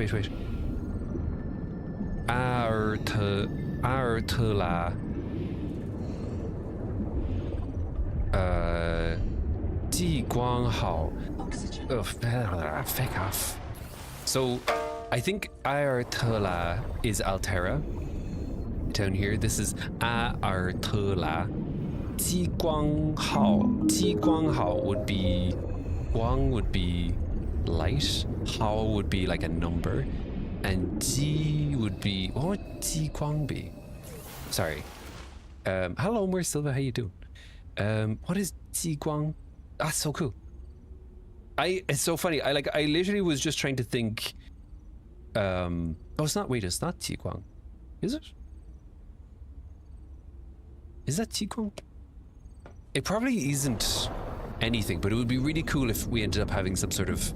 Artula. Ji Guang Hao. Oxygen. Oh, feck off. So, I think Artula is Altera. Down here, this is Artula. Ji Guang Hao would be... Guang would be light. Hao would be like a number. And Ji would be... What would Ji Guang be? Sorry. Hello, More Silva, how you doing? What is Ji Guang? That's so cool. It's so funny. I literally was just trying to think. Oh, it's not. Wait, it's not Ji Guang, is it? Is that Ji Guang? It probably isn't anything, but it would be really cool if we ended up having some sort of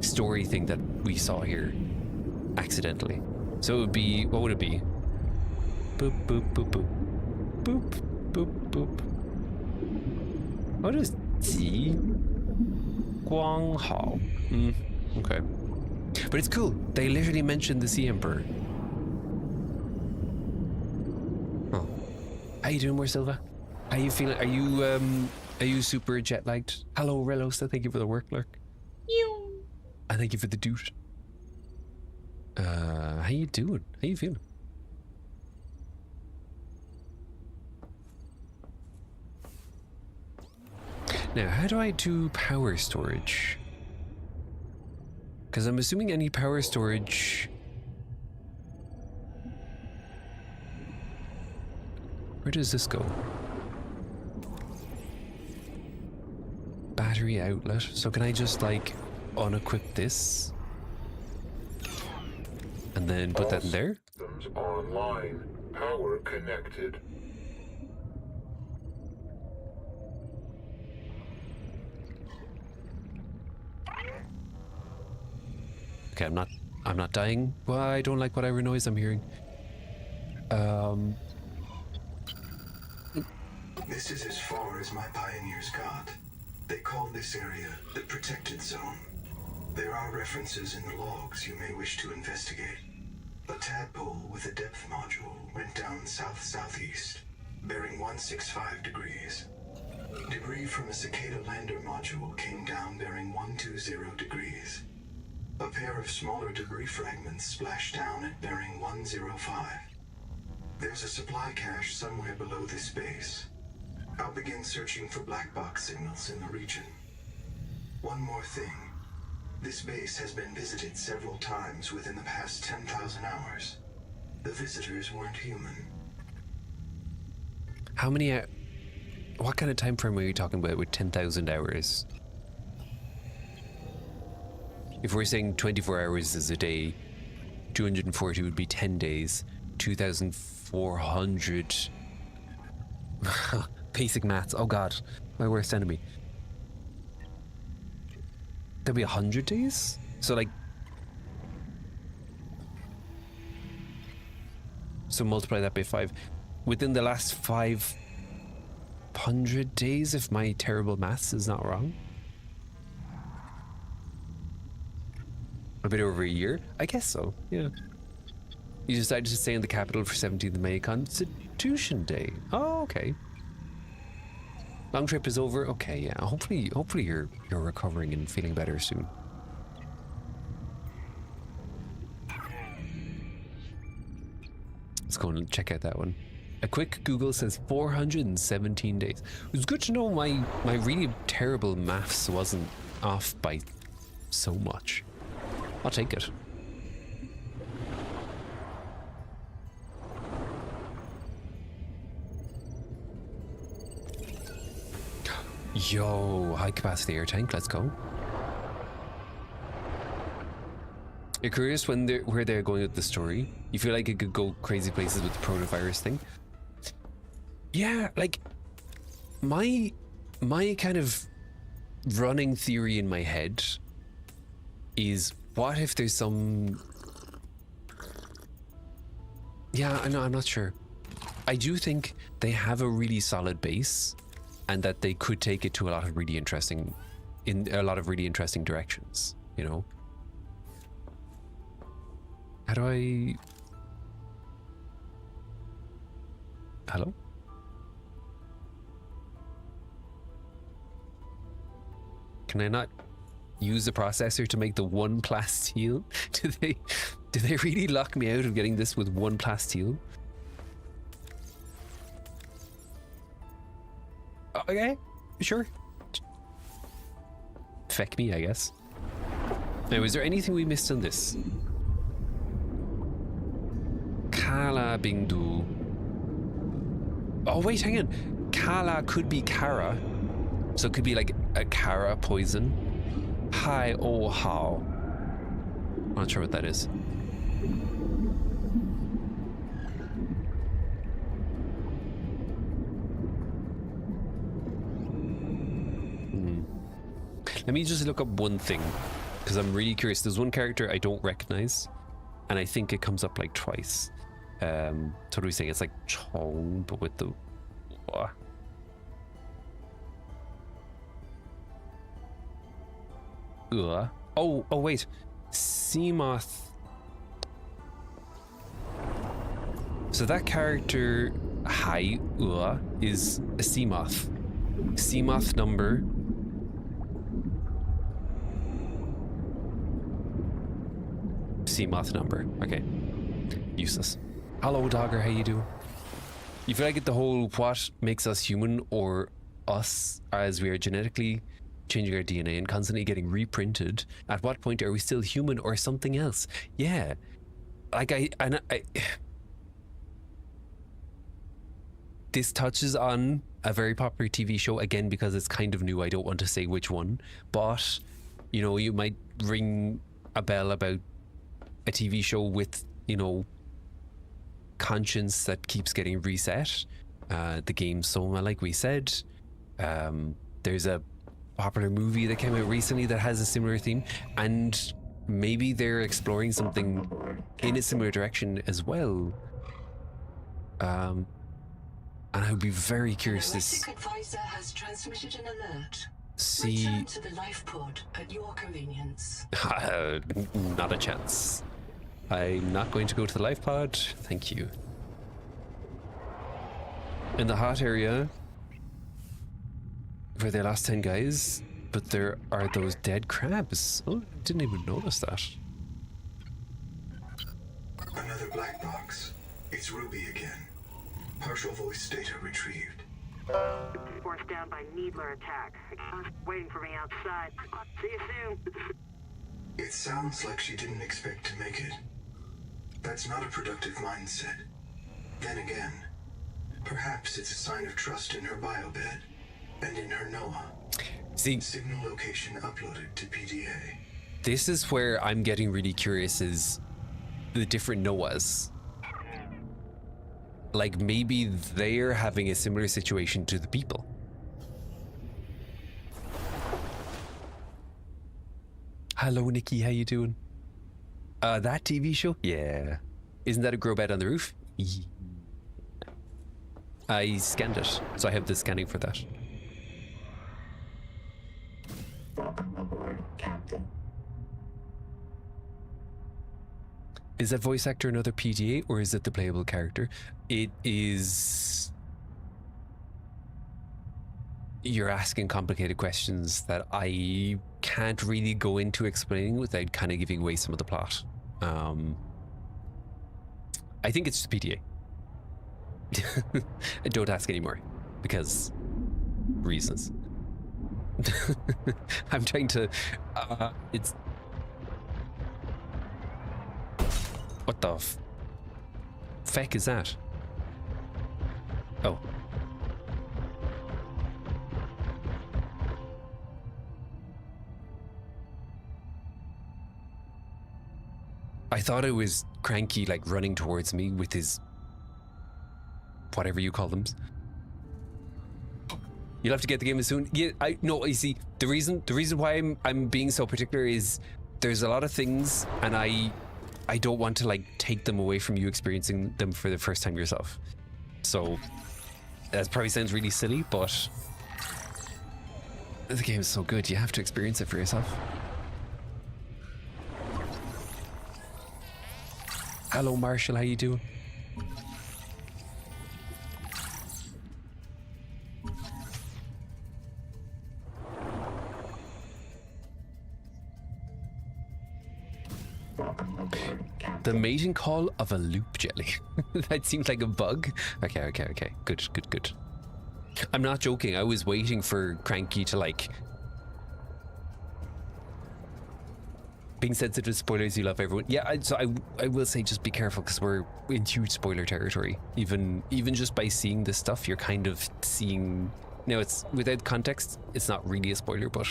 story thing that we saw here accidentally. So it would be, what would it be? Boop boop boop boop boop boop boop. What is Ji Guang Hao? Okay. But it's cool. They literally mentioned the Sea Emperor. Oh. How you doing, More Silva? How you feeling? Are you super jet lagged? Hello, Relosa. Thank you for the work, lurk. And thank you for the dude. How you doing? How you feeling? Now, how do I do power storage? Because I'm assuming any power storage... Where does this go? Battery outlet. So can I just like unequip this? And then put that in there? Systems online. Power connected. Okay, I'm not dying. Well, I don't like whatever noise I'm hearing. This is as far as my pioneers got. They called this area the Protected Zone. There are references in the logs you may wish to investigate. A tadpole with a depth module went down south-southeast, bearing 165 degrees. Debris from a Cicada lander module came down bearing 120 degrees. A pair of smaller debris fragments splashed down at bearing 105. There's a supply cache somewhere below this base. I'll begin searching for black box signals in the region. One more thing. This base has been visited several times within the past 10,000 hours. The visitors weren't human. How many... what kind of time frame are you talking about with 10,000 hours? If we're saying 24 hours is a day, 240 would be 10 days, 2,400... Basic maths, oh god, my worst enemy. That'd be 100 days? So like... So multiply that by 5. Within the last 500 days, if my terrible maths is not wrong. A bit over a year? I guess so, yeah. You decided to stay in the capital for 17th of May Constitution Day. Oh, okay. Long trip is over. Okay, yeah. Hopefully you're recovering and feeling better soon. Let's go and check out that one. A quick Google says 417 days. It was good to know my really terrible maths wasn't off by so much. I'll take it. Yo, high capacity air tank, let's go. You're curious where they're going with the story? You feel like it could go crazy places with the coronavirus thing? Yeah, like my kind of running theory in my head is, what if there's some... Yeah, I know, I'm not sure. I do think they have a really solid base, and that they could take it to a lot of really interesting directions, you know? How do I... Hello? Can I not use the processor to make the one plasteel? Do they really lock me out of getting this with one plasteel? Okay, sure. Feck me, I guess. Now, is there anything we missed on this? Kala Bingdu. Oh, wait, hang on. Kala could be Kara. So it could be like a Kara poison. Hai O Hao. I'm not sure what that is. Let me just look up one thing, because I'm really curious. There's one character I don't recognize, and I think it comes up like twice. So what are we saying? It's like Chong, but with the... Oh, wait. Seamoth. So that character, Hai is a Seamoth. Seamoth number... Seamoth number. Okay. Useless. Hello, Dogger. How you do? You feel like the whole what makes us human, or us as we are genetically changing our DNA and constantly getting reprinted. At what point are we still human or something else? Yeah. Like I this touches on a very popular TV show, again, because it's kind of new. I don't want to say which one, but you know, you might ring a bell about a TV show with, you know, conscience that keeps getting reset. The game Soma, like we said. There's a popular movie that came out recently that has a similar theme, and maybe they're exploring something in a similar direction as well. And I would be very curious to advisor has transmitted an alert. See. Return to the life pod at your convenience. Not a chance. I'm not going to go to the life pod. Thank you. In the hot area, where they lost 10 guys, but there are those dead crabs. Oh, I didn't even notice that. Another black box. It's Ruby again. Partial voice data retrieved. Forced down by Needler attack. Waiting for me outside. See you soon. It sounds like she didn't expect to make it. That's not a productive mindset. Then again, perhaps it's a sign of trust in her biobed and in her Noah. See, signal location uploaded to PDA. This is where I'm getting really curious, is the different Noahs. Like, maybe they're having a similar situation to the people. Hello, Nikki, how you doing? That TV show? Yeah. Isn't that a grow bed on the roof? Yeah. I scanned it, so I have the scanning for that. Welcome aboard, Captain. Is that voice actor another PDA or is it the playable character? It is. You're asking complicated questions that I can't really go into explaining without kind of giving away some of the plot. I think it's just PDA. Don't ask anymore because reasons. I'm trying to. It's. What the feck is that? Oh. I thought it was Cranky, like, running towards me with his... whatever you call them. You'll have to get the game as soon... Yeah, you see, the reason why I'm being so particular is there's a lot of things, and I don't want to, like, take them away from you experiencing them for the first time yourself. So, that probably sounds really silly, but... the game is so good, you have to experience it for yourself. Hello, Marshall. How you doing? The mating call of a loop jelly. That seems like a bug. Okay. Good. I'm not joking. I was waiting for Cranky to, like... Being sensitive to spoilers, you love everyone. Yeah, I will say just be careful because we're in huge spoiler territory. Even just by seeing this stuff, you're kind of seeing... Now, it's without context, it's not really a spoiler, but...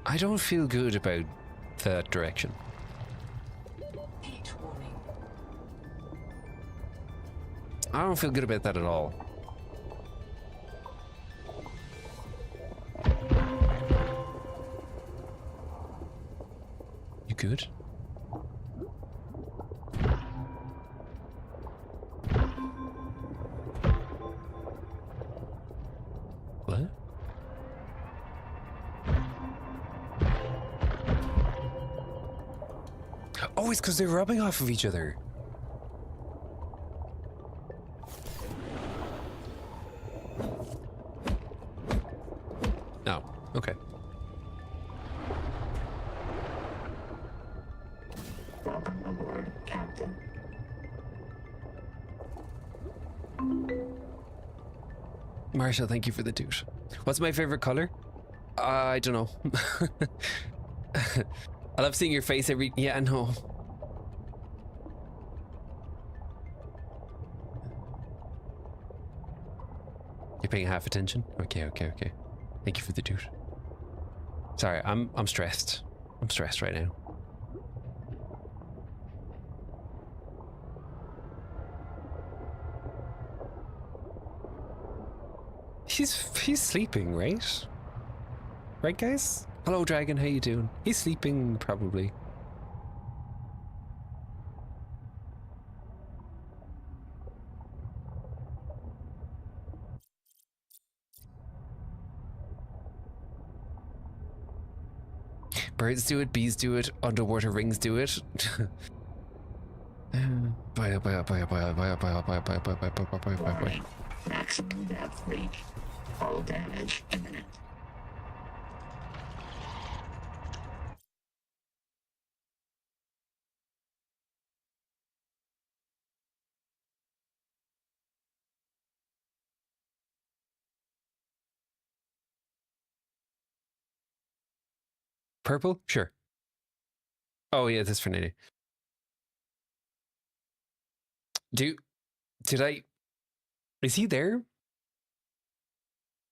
I don't feel good about that direction. Heat warning. I don't feel good about that at all. You good? What? Oh, it's because they're rubbing off of each other. Oh, okay. Welcome aboard, Captain. Marshall, thank you for the douche. What's my favorite color? I don't know. I love seeing your face every... Yeah, I know. You're paying half attention? Okay. Thank you for the douche. Sorry, I'm stressed. I'm stressed right now. He's sleeping, right? Right, guys? Hello, Dragon. How you doing? He's sleeping, probably. Birds do it, bees do it, underwater rings do it. Bye. Warning. Maximum depth reach. Hull damage imminent. Purple? Sure. Oh yeah, that's for Nene. Did I... Is he there?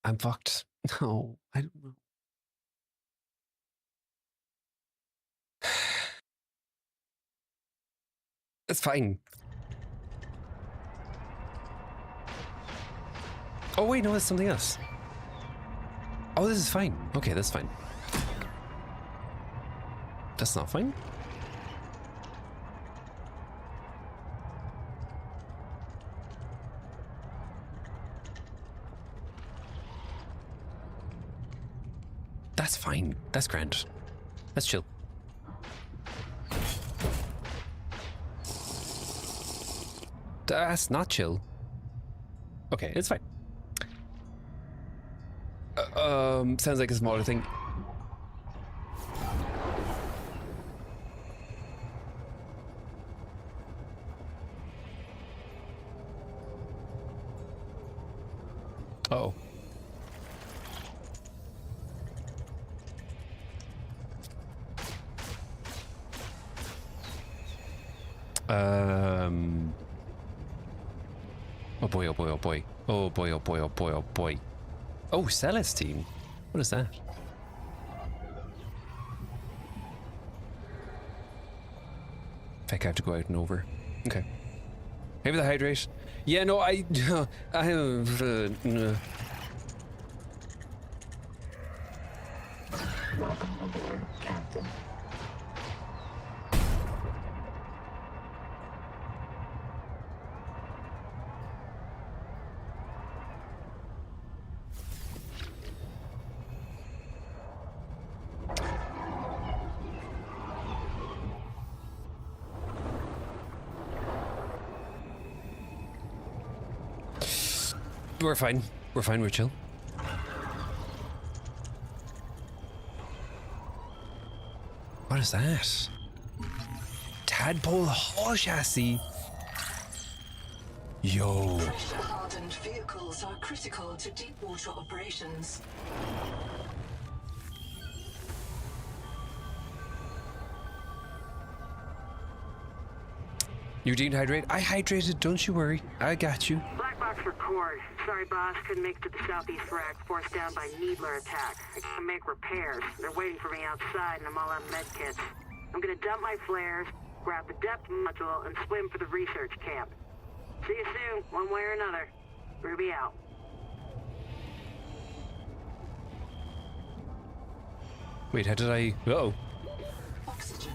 I'm fucked. No, I don't know. It's fine. Oh wait, no, it's something else. Oh, this is fine. Okay, that's fine. That's not fine. That's fine. That's grand. That's chill. That's not chill. Okay, it's fine. Sounds like a smaller thing. Uh-oh. Oh boy, oh boy, oh boy. Oh boy, oh boy, oh boy, oh boy. Oh, Celestine. What is that? I think I have to go out and over. Okay. Maybe the hydrate. Yeah, no, I have. Welcome aboard, Captain. We're fine. We're fine. We're chill. What is that? Tadpole hull chassis. Yo. Pressure-hardened vehicles are critical to deep water operations. You didn't hydrate? I hydrated, don't you worry. I got you. Black box record. Sorry, boss. Couldn't make it to the southeast rack. Forced down by Needler attack. I gotta make repairs. They're waiting for me outside, and I'm all out of med kits. I'm gonna dump my flares, grab the depth module, and swim for the research camp. See you soon, one way or another. Ruby out. Wait, how did I... Uh-oh. Oxygen.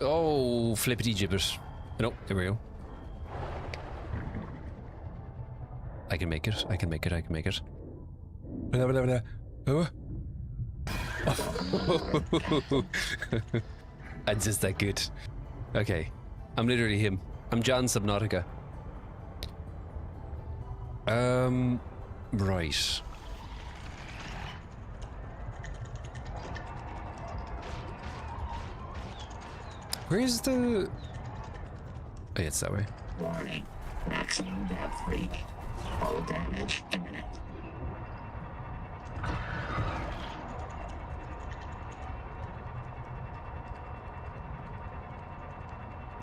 Oh, flippity gibbet. No, there we go. I can make it. I can make it. I can make it. Blah, blah, blah. Oh. I'm just that good. Okay. I'm literally him. I'm John Subnautica. Right. Where's the... Oh, yeah, it's that way. Warning. Maximum depth reach. Hull damage imminent.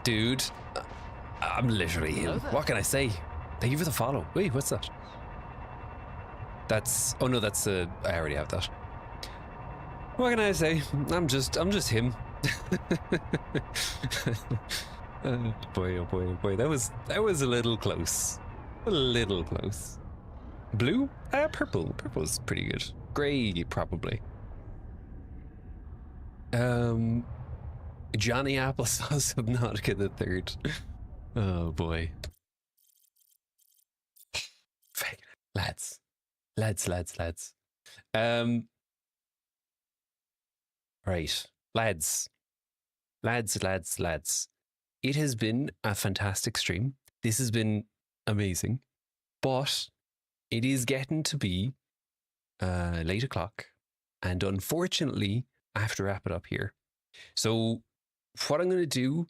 Dude, I'm literally him. What can I say? Thank you for the follow. Wait, what's that? That's... Oh no, that's I already have that. What can I say? I'm just him. Boy, oh boy, oh boy. That was a little close. A little close. Blue? Purple. Purple's pretty good. Grey, probably. Johnny Applesauce Subnautica the Third. Oh boy. Lads. Right. Lads. It has been a fantastic stream. This has been amazing. But it is getting to be late o'clock. And unfortunately, I have to wrap it up here. So what I'm going to do,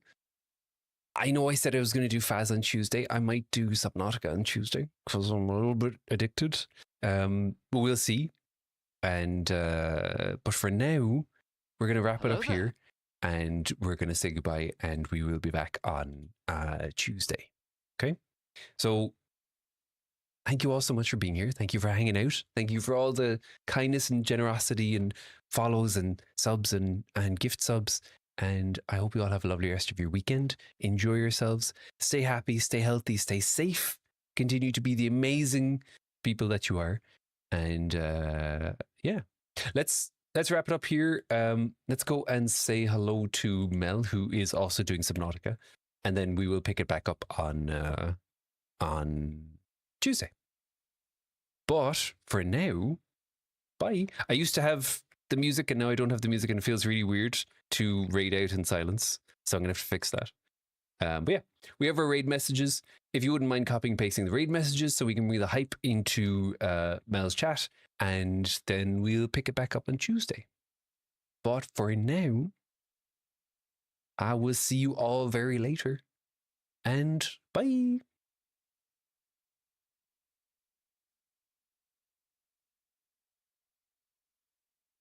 I know I said I was going to do Faz on Tuesday. I might do Subnautica on Tuesday because I'm a little bit addicted. But we'll see. And but for now, we're going to wrap it up here. And we're going to say goodbye, and we will be back on Tuesday. Okay? So thank you all so much for being here. Thank you for hanging out. Thank you for all the kindness and generosity and follows and subs and gift subs. And I hope you all have a lovely rest of your weekend. Enjoy yourselves. Stay happy, stay healthy, stay safe. continue to be the amazing people that you are. And yeah, let's wrap it up here. Let's go and say hello to Mel, who is also doing Subnautica, and then we will pick it back up on Tuesday. But for now, bye. I used to have the music, and now I don't have the music, and it feels really weird to raid out in silence. So I'm gonna have to fix that. But yeah, we have our raid messages. If you wouldn't mind copying and pasting the raid messages so we can really hype into Mel's chat, and then we'll pick it back up on Tuesday. But for now, I will see you all very later, and bye.